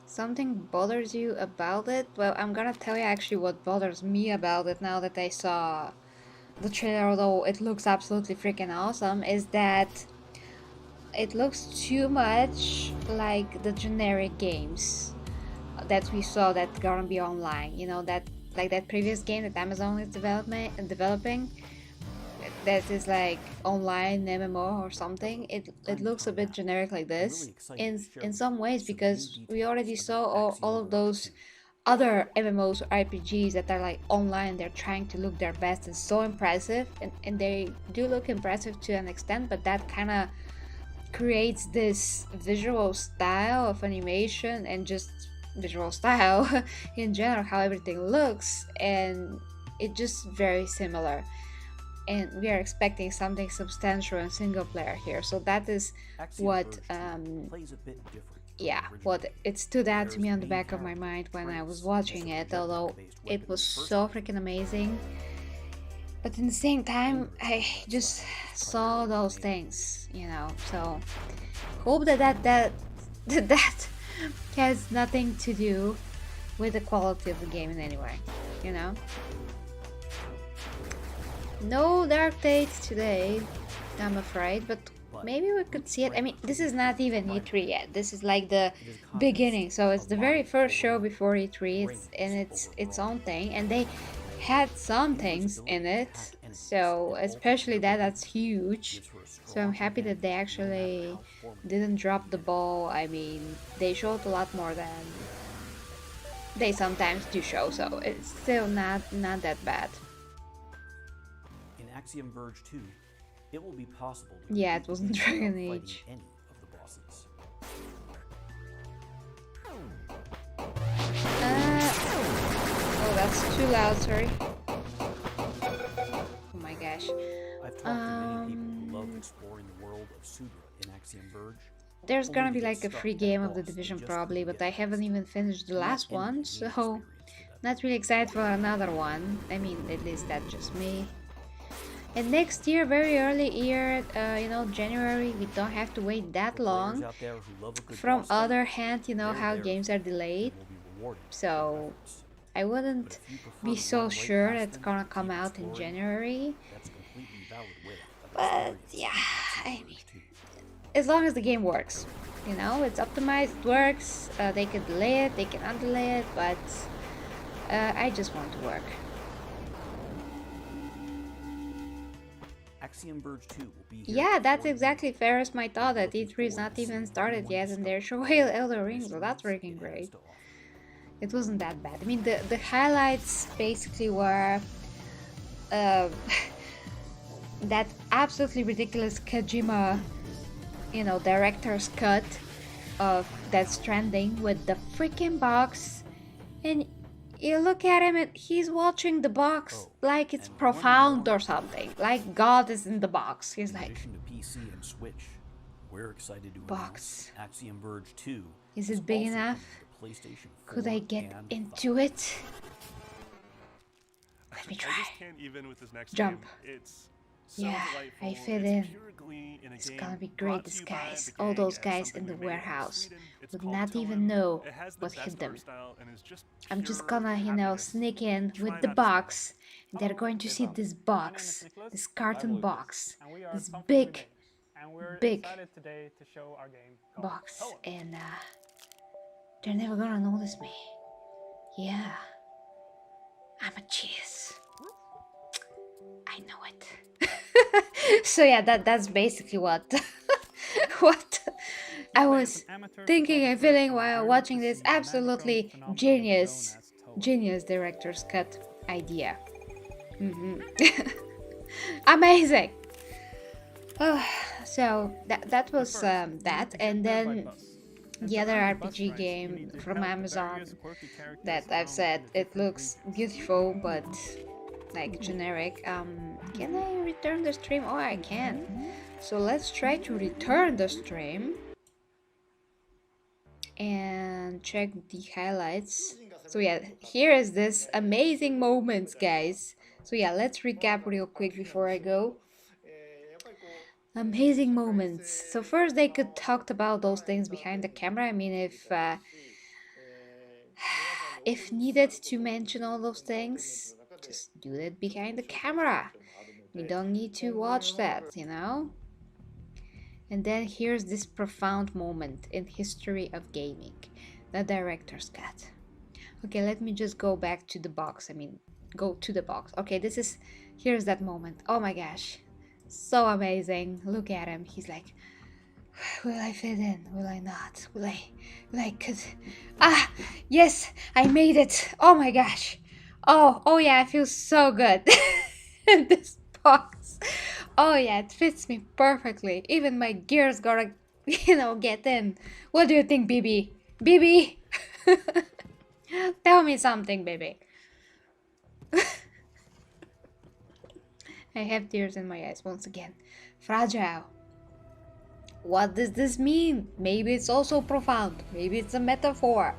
Something bothers you about it? Well, I'm gonna tell you actually what bothers me about it now that I saw the trailer, although it looks absolutely freaking awesome, is that it looks too much like the generic games that we saw that gonna be online. You know, that like that previous game that Amazon is developing that is like online MMO or something. It looks a bit generic like this in some ways, because we already saw all of those other MMOs or RPGs that are like online. They're trying to look their best and so impressive, and they do look impressive to an extent, but that kind of creates this visual style of animation and just visual style in general, how everything looks, and it's just very similar. And we are expecting something substantial and single player here, so that is what yeah, what it stood out to me on the back of my mind when I was watching it, although it was so freaking amazing. But in the same time, I just saw those things, you know, so hope that has nothing to do with the quality of the game in any way, you know. No Dark Dates today, I'm afraid, but maybe we could see it. I mean, this is not even E3 yet. This is like the beginning, so it's the very first show before E3, and it's its own thing, and they had some things in it, so especially that's huge. So I'm happy that they actually didn't drop the ball. I mean, they showed a lot more than they sometimes do show, so it's still not that bad. In Axiom Verge 2, it will be possible to yeah, it wasn't Dragon Age. Any of the bosses. Oh, that's too loud, sorry. Oh my gosh. I've talked to many people who love exploring the world of Sudra in Axiom Verge. There's gonna be like a free game of the Division probably, but I haven't even finished the last one, so not really excited for another one. I mean, at least that's just me. And next year, very early year, you know, January, we don't have to wait that long. From other hand, you know how games are delayed, so I wouldn't be so sure it's gonna come out in January. But yeah, I mean, as long as the game works, you know, it's optimized, it works. They can delay it, they can undelay it, but I just want to work. Axiom Verge 2 will be here. Yeah, that's exactly fair as my thought that E3 is not even started yet and they're showing Elden Ring, so that's freaking great. It wasn't that bad. I mean, the highlights basically were that absolutely ridiculous Kojima you know, director's cut of Death Stranding with the freaking box, and you look at him and he's watching the box like it's profound or something, like God is in the box. He's like, addition to PC and Switch, we're excited to box. announce Axiom Verge 2. Is it big also enough? coming to PlayStation 4 Could I get and into it? Let me I try. just can't even with this next Jump. game. It's so Yeah, delightful. I fit It's in. pure glee in a It's game gonna be brought great, to these you by guys. the All gang those as guys something in the we made here in warehouse Sweden. It's would called not Toem. even know It has the what best hit them. art style and is just I'm just pure gonna, you know, happiness. sneak in Try with the not to smile. box. And they're going to see this box, this carton box, this big today to show our game box, and they're never gonna notice me. Yeah, I'm a genius. I know it. So yeah, that's basically what what I was thinking and feeling while watching this absolutely genius director's cut idea. Amazing. So that was that, and then the other RPG game from Amazon that I've said it looks beautiful but like generic. Can I return the stream? Oh, I can. So let's try to return the stream and check the highlights. So yeah, here is this amazing moments, guys. So yeah, let's recap real quick before I go. Amazing moments. So first they could talk about those things behind the camera. I mean, if needed to mention all those things, just do it behind the camera. You don't need to watch that, you know? And then here's this profound moment in history of gaming, the director's cut. Okay, let me just go back to the box. I mean, go to the box. Okay, here's that moment. Oh my gosh, so amazing. Look at him. He's like, will I fit in? Will I not? Will I could? Ah, yes, I made it. Oh my gosh. Oh yeah, I feel so good in this box. Oh yeah, it fits me perfectly. Even my gears gotta, get in. What do you think, BB? BB? Tell me something, baby. I have tears in my eyes once again. Fragile. What does this mean? Maybe it's also profound. Maybe it's a metaphor.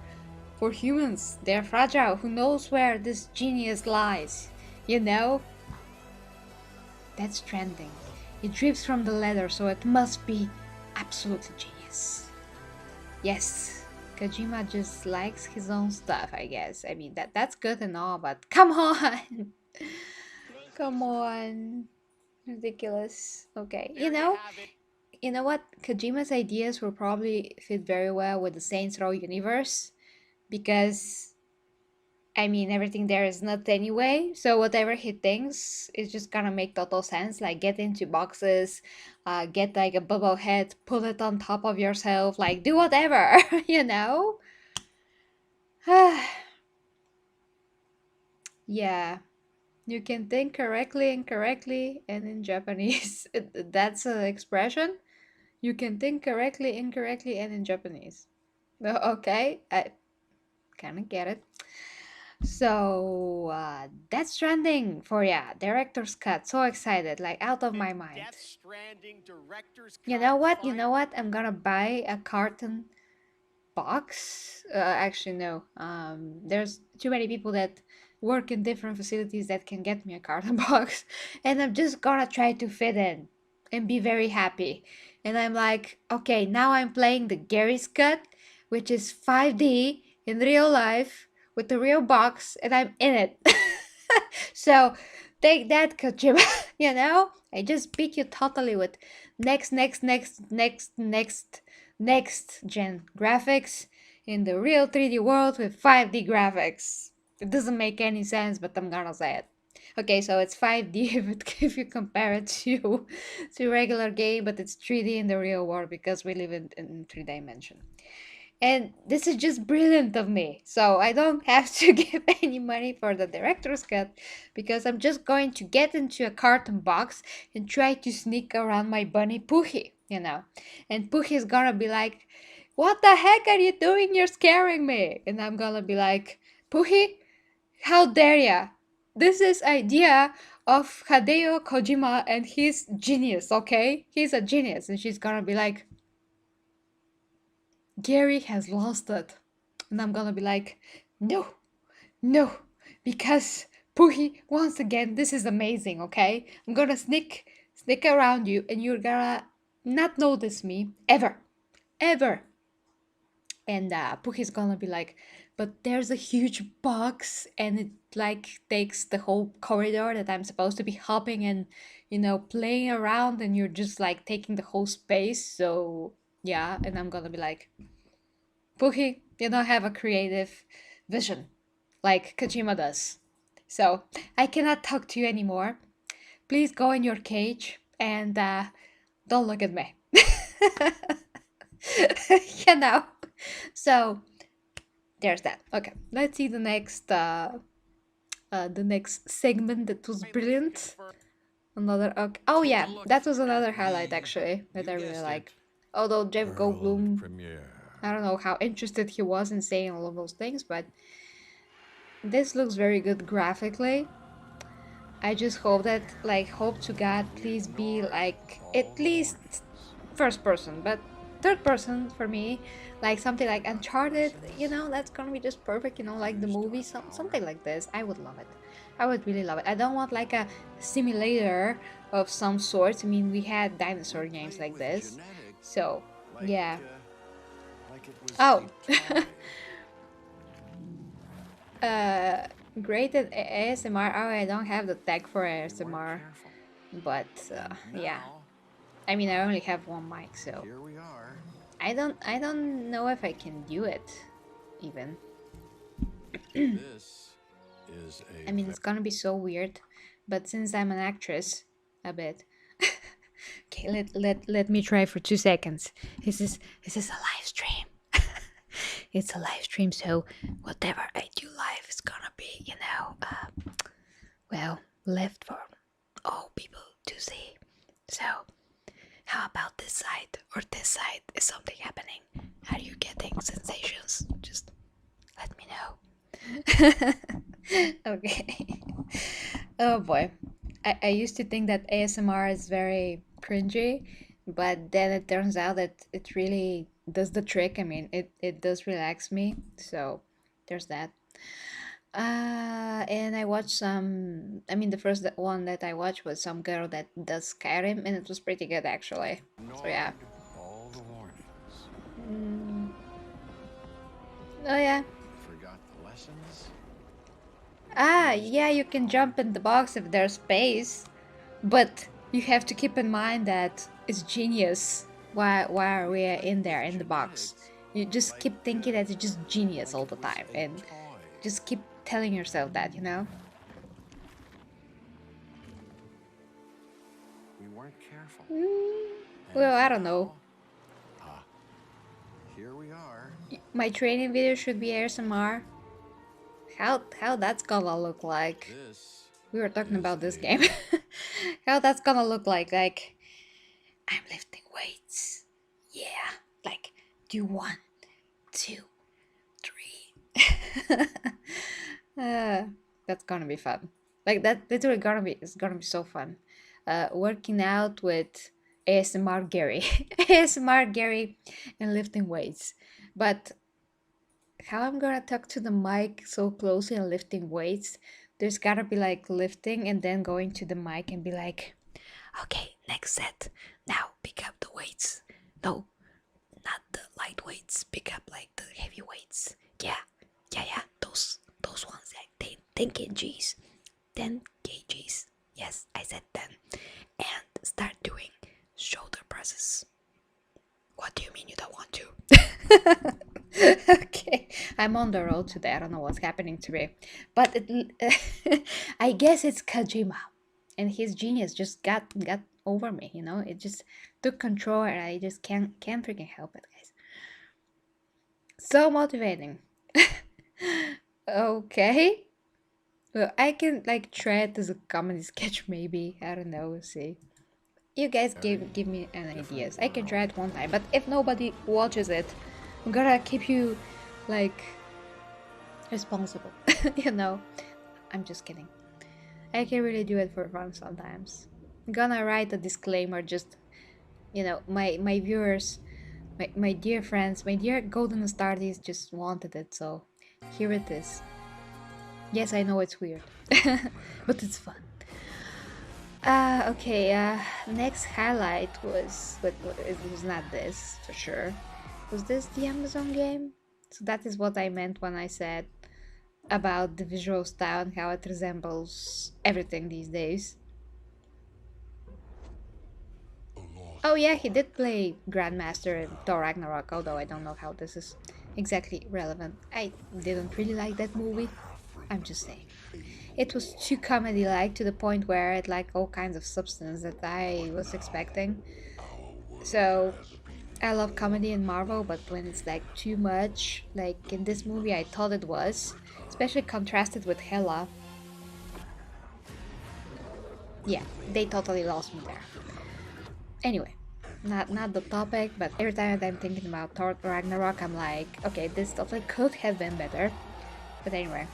For humans, they're fragile. Who knows where this genius lies? You know? That's trending. It drips from the leather, so it must be absolutely genius. Yes, Kojima just likes his own stuff, I guess. I mean, that's good and all, but come on! Come on. Ridiculous. Okay, you know what? Kojima's ideas will probably fit very well with the Saints Row universe, because I mean, everything there is nuts anyway, so whatever he thinks is just gonna make total sense. Like, get into boxes, get like a bubble head, pull it on top of yourself, like, do whatever, you know? Yeah, you can think correctly, incorrectly, and in Japanese. That's an expression. You can think correctly, incorrectly, and in Japanese. Okay, I kind of get it. So that's trending for director's cut. So excited, like out of my mind. You know what? I'm gonna buy a carton box. Actually, no. There's too many people that work in different facilities that can get me a carton box, and I'm just gonna try to fit in and be very happy. And I'm like, okay, now I'm playing the Gary's cut, which is 5D in real life with the real box, and I'm in it. So take that, Kojima. I just beat you totally with next gen graphics in the real 3D world with 5D graphics. It doesn't make any sense, but I'm gonna say it. Okay, so it's 5D if you compare it to regular game, but it's 3D in the real world because we live in 3 dimension. And this is just brilliant of me. So I don't have to give any money for the director's cut, because I'm just going to get into a carton box and try to sneak around my bunny Poohie. you know. And Poohie's gonna be like, "What the heck are you doing? You're scaring me." And I'm gonna be like, "Poohie, how dare ya? This is idea of Hideo Kojima and he's genius, okay? He's a genius." And she's gonna be like, "Gary has lost it." And I'm gonna be like, "No, no, because Poohie, once again, this is amazing, okay? I'm gonna sneak around you and you're gonna not notice me ever, ever." And Pookie's gonna be like, "But there's a huge box and it like takes the whole corridor that I'm supposed to be hopping and, you know, playing around, and you're just like taking the whole space, so yeah." And I'm gonna be like, "Pookie, you don't have a creative vision like Kojima does. So I cannot talk to you anymore. Please go in your cage and don't look at me." You know. So there's that. Okay, let's see the next segment that was brilliant. Another okay. Oh yeah, that was another highlight actually that I really like. Although Jeff Goldblum, I don't know how interested he was in saying all of those things, but this looks very good graphically. I just hope that, like, hope to God, please be like at least first person, but third person for me, like something like Uncharted, you know, that's gonna be just perfect, you know, like the movie, something like this. I would love it. I would really love it. I don't want like a simulator of some sort. I mean, we had dinosaur games like this, so yeah. Oh. Graded ASMR. Oh, I don't have the tag for ASMR, but yeah. I mean, I only have one mic, so I don't know if I can do it, even. This is a I mean, it's gonna be so weird, but since I'm an actress, a bit. Okay, let me try for 2 seconds. This is a live stream. It's a live stream, so whatever I do live is gonna be, you know, well, left for all people to see. So, how about this side or this side? Is something happening? Are you getting sensations? Just let me know. Okay. Oh boy. I used to think that ASMR is very cringy, but then it turns out that it really does the trick. I mean, it does relax me. So there's that. And I watched some. I mean, the first one that I watched was some girl that does Skyrim, and it was pretty good actually. So yeah. all the warnings. Oh yeah. Forgot the lessons. Ah, yeah, you can jump in the box if there's space, but you have to keep in mind that it's genius. Why are we in there in the box? You just keep thinking that it's just genius all the time, and just keep telling yourself that, you know? We weren't careful. Well, I don't know. Here we are. My training video should be ASMR. How that's gonna look like? We were talking about this game. How that's gonna look like I'm lifting weights. Yeah, like do 1, 2, 3. That's gonna be fun. Like that literally it's gonna be so fun. Working out with ASMR Gary. ASMR Gary and lifting weights. But how I'm gonna talk to the mic so closely and lifting weights, there's gotta be like lifting and then going to the mic and be like, "Okay, next set. Now pick up the weights. No, not the light weights. Pick up like the heavy weights. Yeah. Those ones, like 10 kgs. 10 kgs. Yes, I said 10. And start doing shoulder presses." What do you mean you don't want to? Okay, I'm on the road today. I don't know what's happening to me, but I guess it's Kojima, and his genius just got over me. You know, it just took control, and I just can't freaking help it, guys. So motivating. Okay, well, I can like try it as a comedy sketch, maybe. I don't know. We'll see. You guys give me an ideas. I can try it one time, but if nobody watches it, I'm gonna keep you like responsible. You know, I'm just kidding. I can really do it for fun sometimes. I'm gonna write a disclaimer, just, you know, my viewers, my dear friends, my dear Golden Stardies just wanted it, so here it is. Yes, I know it's weird, but it's fun. Okay, next highlight was, but it was not this, for sure. Was this the Amazon game? So that is what I meant when I said about the visual style and how it resembles everything these days. Oh yeah, he did play Grandmaster in Thor Ragnarok, although I don't know how this is exactly relevant. I didn't really like that movie, I'm just saying. It was too comedy-like to the point where it lacked all kinds of substance that I was expecting. So, I love comedy in Marvel, but when it's like too much, like in this movie I thought it was, especially contrasted with Hela. Yeah, they totally lost me there. Anyway, not the topic, but every time that I'm thinking about Thor Ragnarok, I'm like, okay, this totally could have been better. But anyway.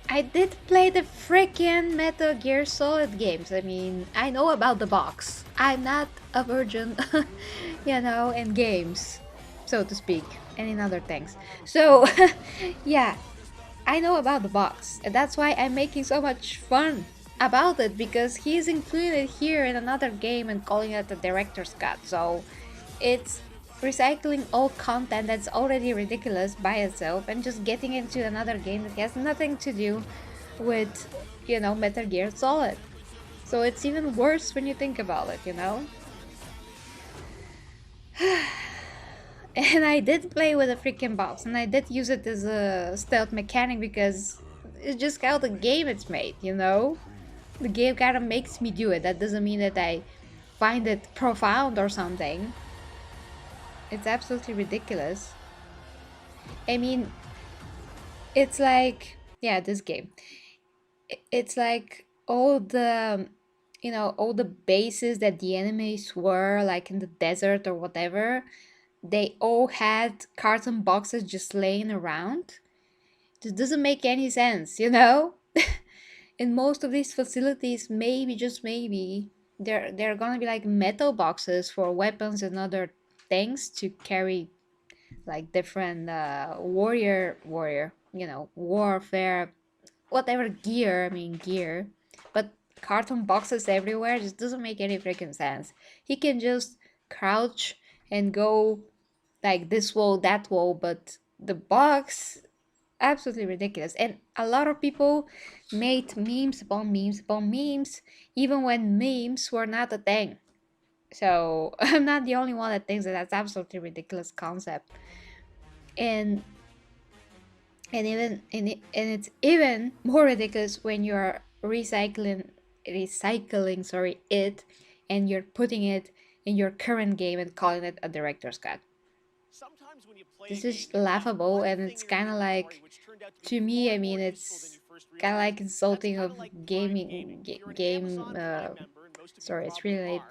I did play the freaking Metal Gear Solid games. I mean, I know about the box. I'm not a virgin, you know, in games, so to speak, and in other things. So, yeah, I know about the box, and that's why I'm making so much fun about it, because he's included here in another game and calling it a director's cut. So, it's recycling old content that's already ridiculous by itself and just getting into another game that has nothing to do with, you know, Metal Gear Solid. So it's even worse when you think about it, you know? And I did play with a freaking box, and I did use it as a stealth mechanic because it's just how the game it's made, you know? The game kind of makes me do it. That doesn't mean that I find it profound or something. It's absolutely ridiculous. I mean, it's like, yeah, this game. It's like all the, you know, all the bases that the enemies were, like in the desert or whatever, they all had carton boxes just laying around. This doesn't make any sense, you know? In most of these facilities, maybe, just maybe, they're gonna be like metal boxes for weapons and other things to carry, like different warrior, you know, warfare, whatever gear, I mean gear. But carton boxes everywhere just doesn't make any freaking sense. He can just crouch and go like this wall, that wall, but the box, absolutely ridiculous. And a lot of people made memes upon memes upon memes, even when memes were not a thing. So I'm not the only one that thinks that that's absolutely ridiculous concept. And it's even more ridiculous when you're recycling, sorry, it, and you're putting it in your current game and calling it a director's cut. This is laughable, and it's kind of like, to me, I mean, it's kind of like insulting of sorry, it's really late,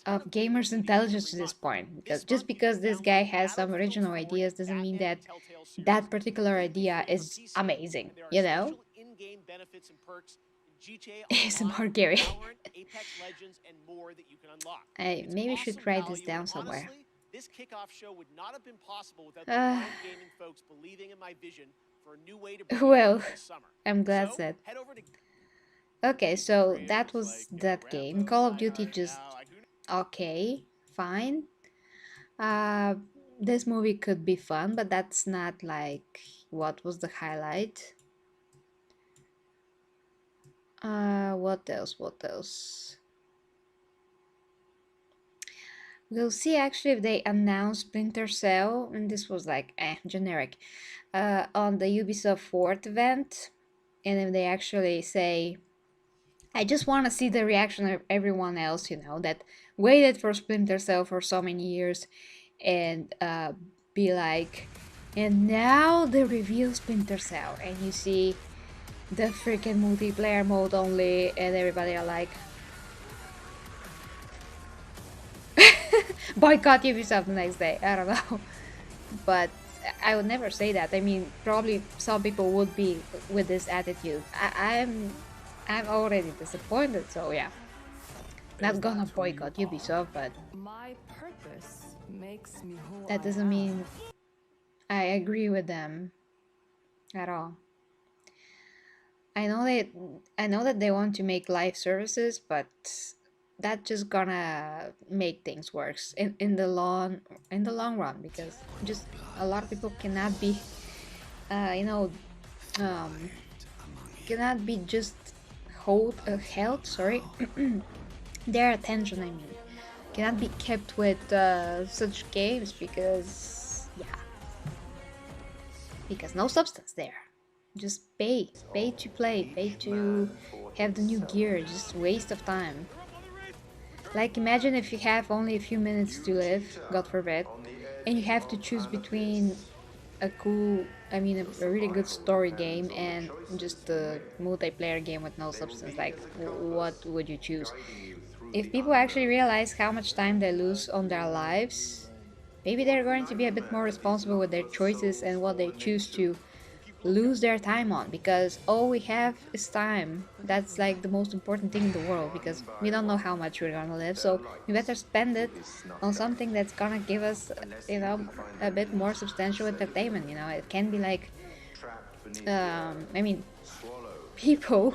of gamers' intelligence to this point. Because just because this guy has some original ideas doesn't mean that that particular idea is amazing, you know? ASMR Gary. I maybe should write this down somewhere. This kickoff show would not have been possible without the gaming folks believing in my vision for a new way to bring Well, this summer. I'm glad said. Okay, so that was that game. Call of Duty just okay, fine. This movie could be fun, but that's not like what was the highlight. What else? We'll see actually if they announce Splinter Cell, and this was like generic, on the Ubisoft Forward event, and if they actually say, I just want to see the reaction of everyone else, you know, that waited for Splinter Cell for so many years, and be like, and now they reveal Splinter Cell, and you see the freaking multiplayer mode only, and everybody are like, boycott Ubisoft the next day. I don't know, but I would never say that. I mean, probably some people would be with this attitude. I'm already disappointed, so yeah. Not gonna boycott Ubisoft, but My purpose makes me who that doesn't mean I agree with them at all. I know that they want to make live services, but that's just gonna make things worse in the long run, because just a lot of people cannot be you know cannot be just held sorry their attention, I mean, cannot be kept with such games, because yeah, because no substance there. Just pay to play, pay to have the new gear, just waste of time. Like, imagine if you have only a few minutes to live, God forbid, and you have to choose between a cool, I mean, a really good story game and just a multiplayer game with no substance. Like, what would you choose? If people actually realize how much time they lose on their lives, maybe they're going to be a bit more responsible with their choices and what they choose to lose their time on, because all we have is time. That's like the most important thing in the world, because we don't know how much we're gonna live, so we better spend it on something that's gonna give us, you know, a bit more substantial entertainment. You know, it can be like I mean, people,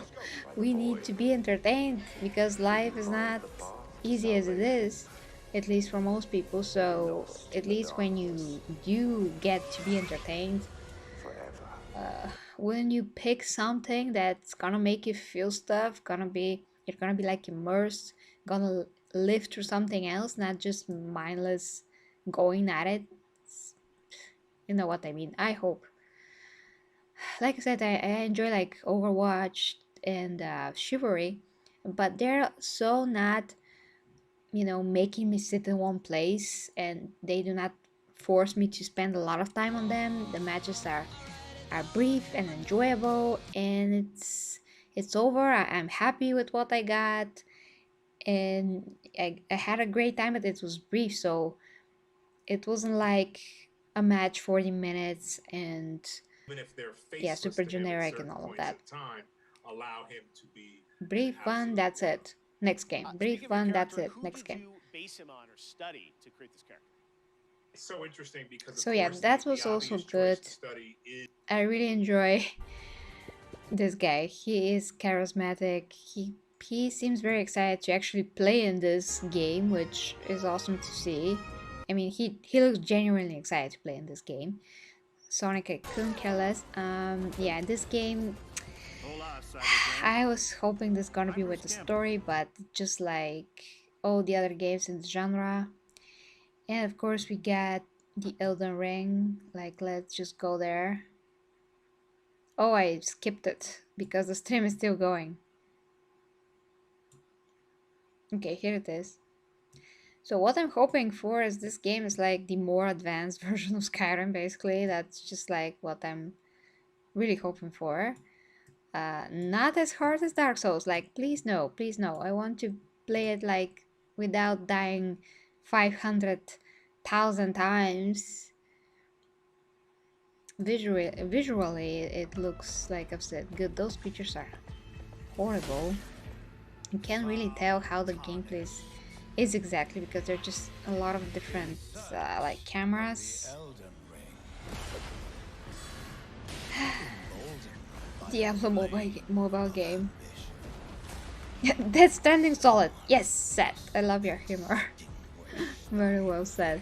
we need to be entertained, because life is not easy as it is, at least for most people. So at least when you do get to be entertained, when you pick something that's gonna make you feel stuff, you're gonna be like immersed, gonna live through something else, not just mindless going at it. You know what I mean? I hope. Like I said, I enjoy like Overwatch and Chivalry, but they're so not, you know, making me sit in one place, and they do not force me to spend a lot of time on them. The matches are brief and enjoyable, and it's over. I'm happy with what I got, and I had a great time, but it was brief, so it wasn't like a match 40 minutes and yeah, super generic and all of that. Allow him to be Brief one, that's it. Next game. Brief one, that's it. Next game. Base him on or study to create this character? It's so interesting because so yeah, that was also good. I really enjoy this guy. He is charismatic. He seems very excited to actually play in this game, which is awesome to see. I mean, he looks genuinely excited to play in this game. Sonic, I couldn't care less. Yeah, this game, I was hoping this gonna be with the story, but just like all the other games in the genre. And of course we got the Elden Ring. Like, let's just go there. Oh, I skipped it because the stream is still going. Okay, here it is. So what I'm hoping for is this game is like the more advanced version of Skyrim, basically. That's just like what I'm really hoping for. Not as hard as Dark Souls. Like, please no, please no. I want to play it like without dying 500,000 times. Visually, it looks, like I've said, good. Those creatures are horrible. You can't really tell how the gameplay is exactly, because there are just a lot of different like cameras. Diablo mobile game. That's standing solid. Yes, Seth. I love your humor. Very well said.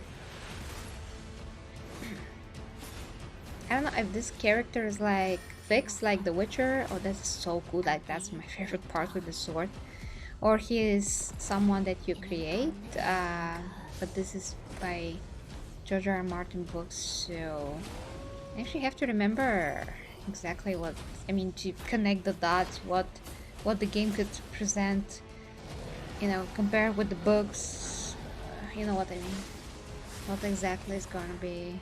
I don't know if this character is like fixed like The Witcher. Oh, that's so cool. Like, that's my favorite part with the sword. Or he is someone that you create. But this is by George R. R. Martin books, so I actually have to remember exactly what, I mean, to connect the dots, what the game could present, you know, compared with the books. You know what I mean. What exactly is gonna be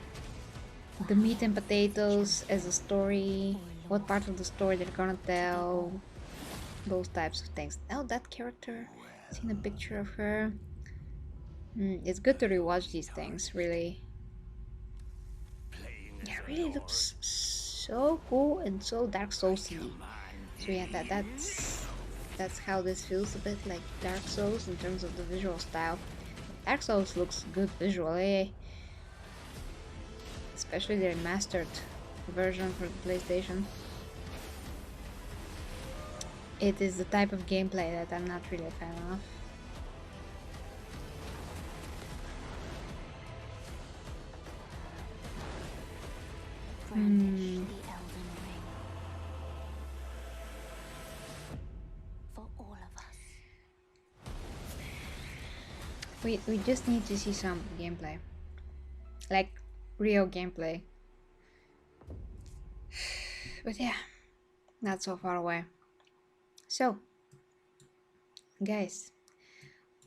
the meat and potatoes as a story. what part of the story they're gonna tell, those types of things. Oh, that character, seen a picture of her. It's good to rewatch these things, really. Yeah, really looks so cool and so Dark Souls-y. So yeah, that's how this feels, a bit like Dark Souls in terms of the visual style. Dark Souls looks good visually, especially the remastered version for the PlayStation. It is the type of gameplay that I'm not really a fan of. Brandish the Elden Ring. For all of us. We just need to see some gameplay. Like, real gameplay. But yeah, not so far away. So, guys,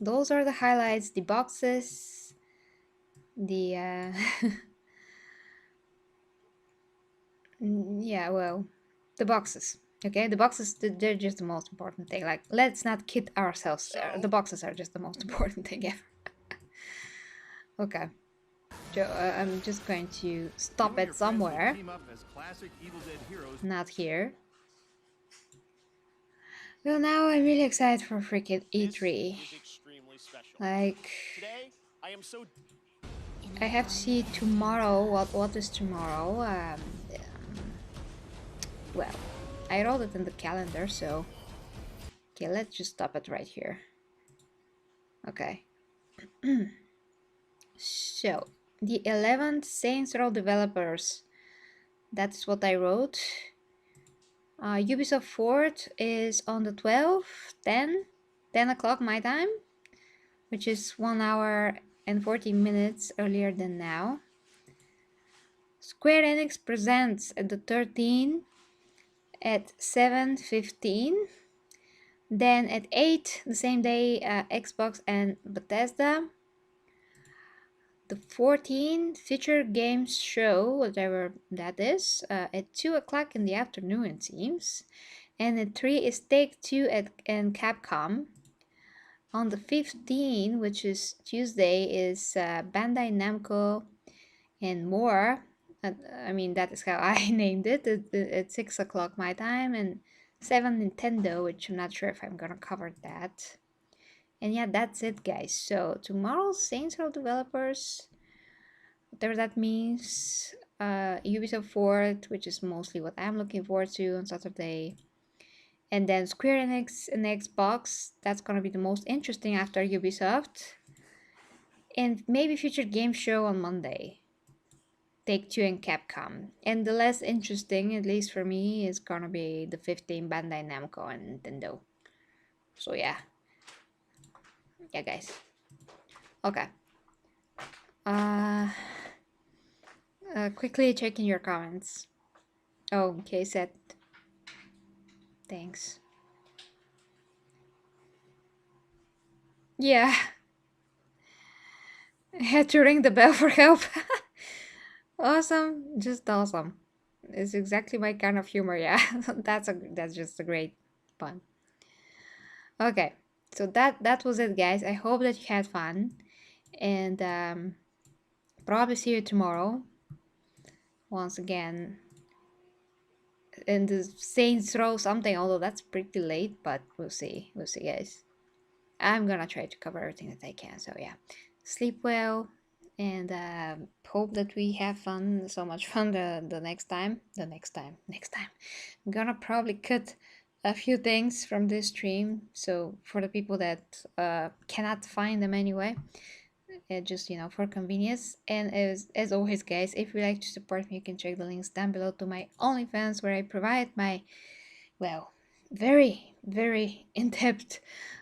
those are the highlights, the boxes, the yeah, well, the boxes. Okay, the boxes, they're just the most important thing. Like, let's not kid ourselves. The boxes are just the most important thing ever. Okay. So, I'm just going to stop it somewhere. Not here. Well, now I'm really excited for freaking E3. Like, I have to see tomorrow. What is tomorrow? Well, I wrote it in the calendar, so okay, let's just stop it right here. Okay. So, the 11th Saints Row developers. That's what I wrote. Ubisoft Forward is on the 12th, 10 o'clock my time, which is 1 hour and 40 minutes earlier than now. Square Enix presents at the 13th at 7:15. Then at 8 the same day, Xbox and Bethesda. The 14th Future Games Show, whatever that is, at 2 o'clock in the afternoon, it seems. And at 3 is Take-Two and Capcom. On the 15th, which is Tuesday, is Bandai Namco and more. I mean, that is how I named it. At 6 o'clock my time, and 7 Nintendo, which I'm not sure if I'm gonna cover that. And yeah, that's it, guys. So tomorrow's Saints Row developers, whatever that means, Ubisoft Forward, which is mostly what I'm looking forward to on Saturday. And then Square Enix and Xbox, that's gonna be the most interesting after Ubisoft. And maybe Future Game Show on Monday. Take-Two and Capcom. And the less interesting, at least for me, is gonna be the 15 Bandai Namco and Nintendo. So yeah. Yeah, guys. Okay. Quickly checking your comments. Oh, okay, said. Thanks. Yeah. I had to ring the bell for help. Awesome, just awesome. It's exactly my kind of humor, yeah. That's just a great pun. Okay, so that was it, guys. I hope that you had fun, and probably see you tomorrow. Once again, in the Saints Row something, although that's pretty late, but we'll see. We'll see, guys. I'm gonna try to cover everything that I can. So yeah, sleep well, and hope that we have fun, so much fun the next time. Next time. I'm gonna probably cut a few things from this stream, so for the people that cannot find them anyway, just for convenience. And as always, guys, if you like to support me, you can check the links down below to my OnlyFans, where I provide my, well, very, very in-depth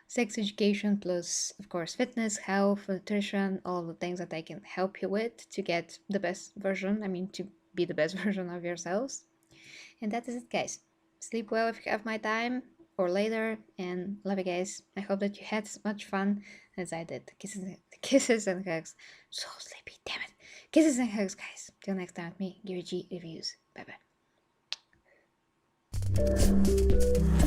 sex education, plus of course fitness, health, nutrition, all the things that I can help you with to get the best version, to be the best version of yourselves. And that is it, guys. Sleep well if you have my time, or later, and love you guys. I hope that you had as much fun as I did. Kisses and hugs. So sleepy, damn it. Kisses and hugs, guys. Till next time with me, Gary G Reviews. Bye bye. Bye.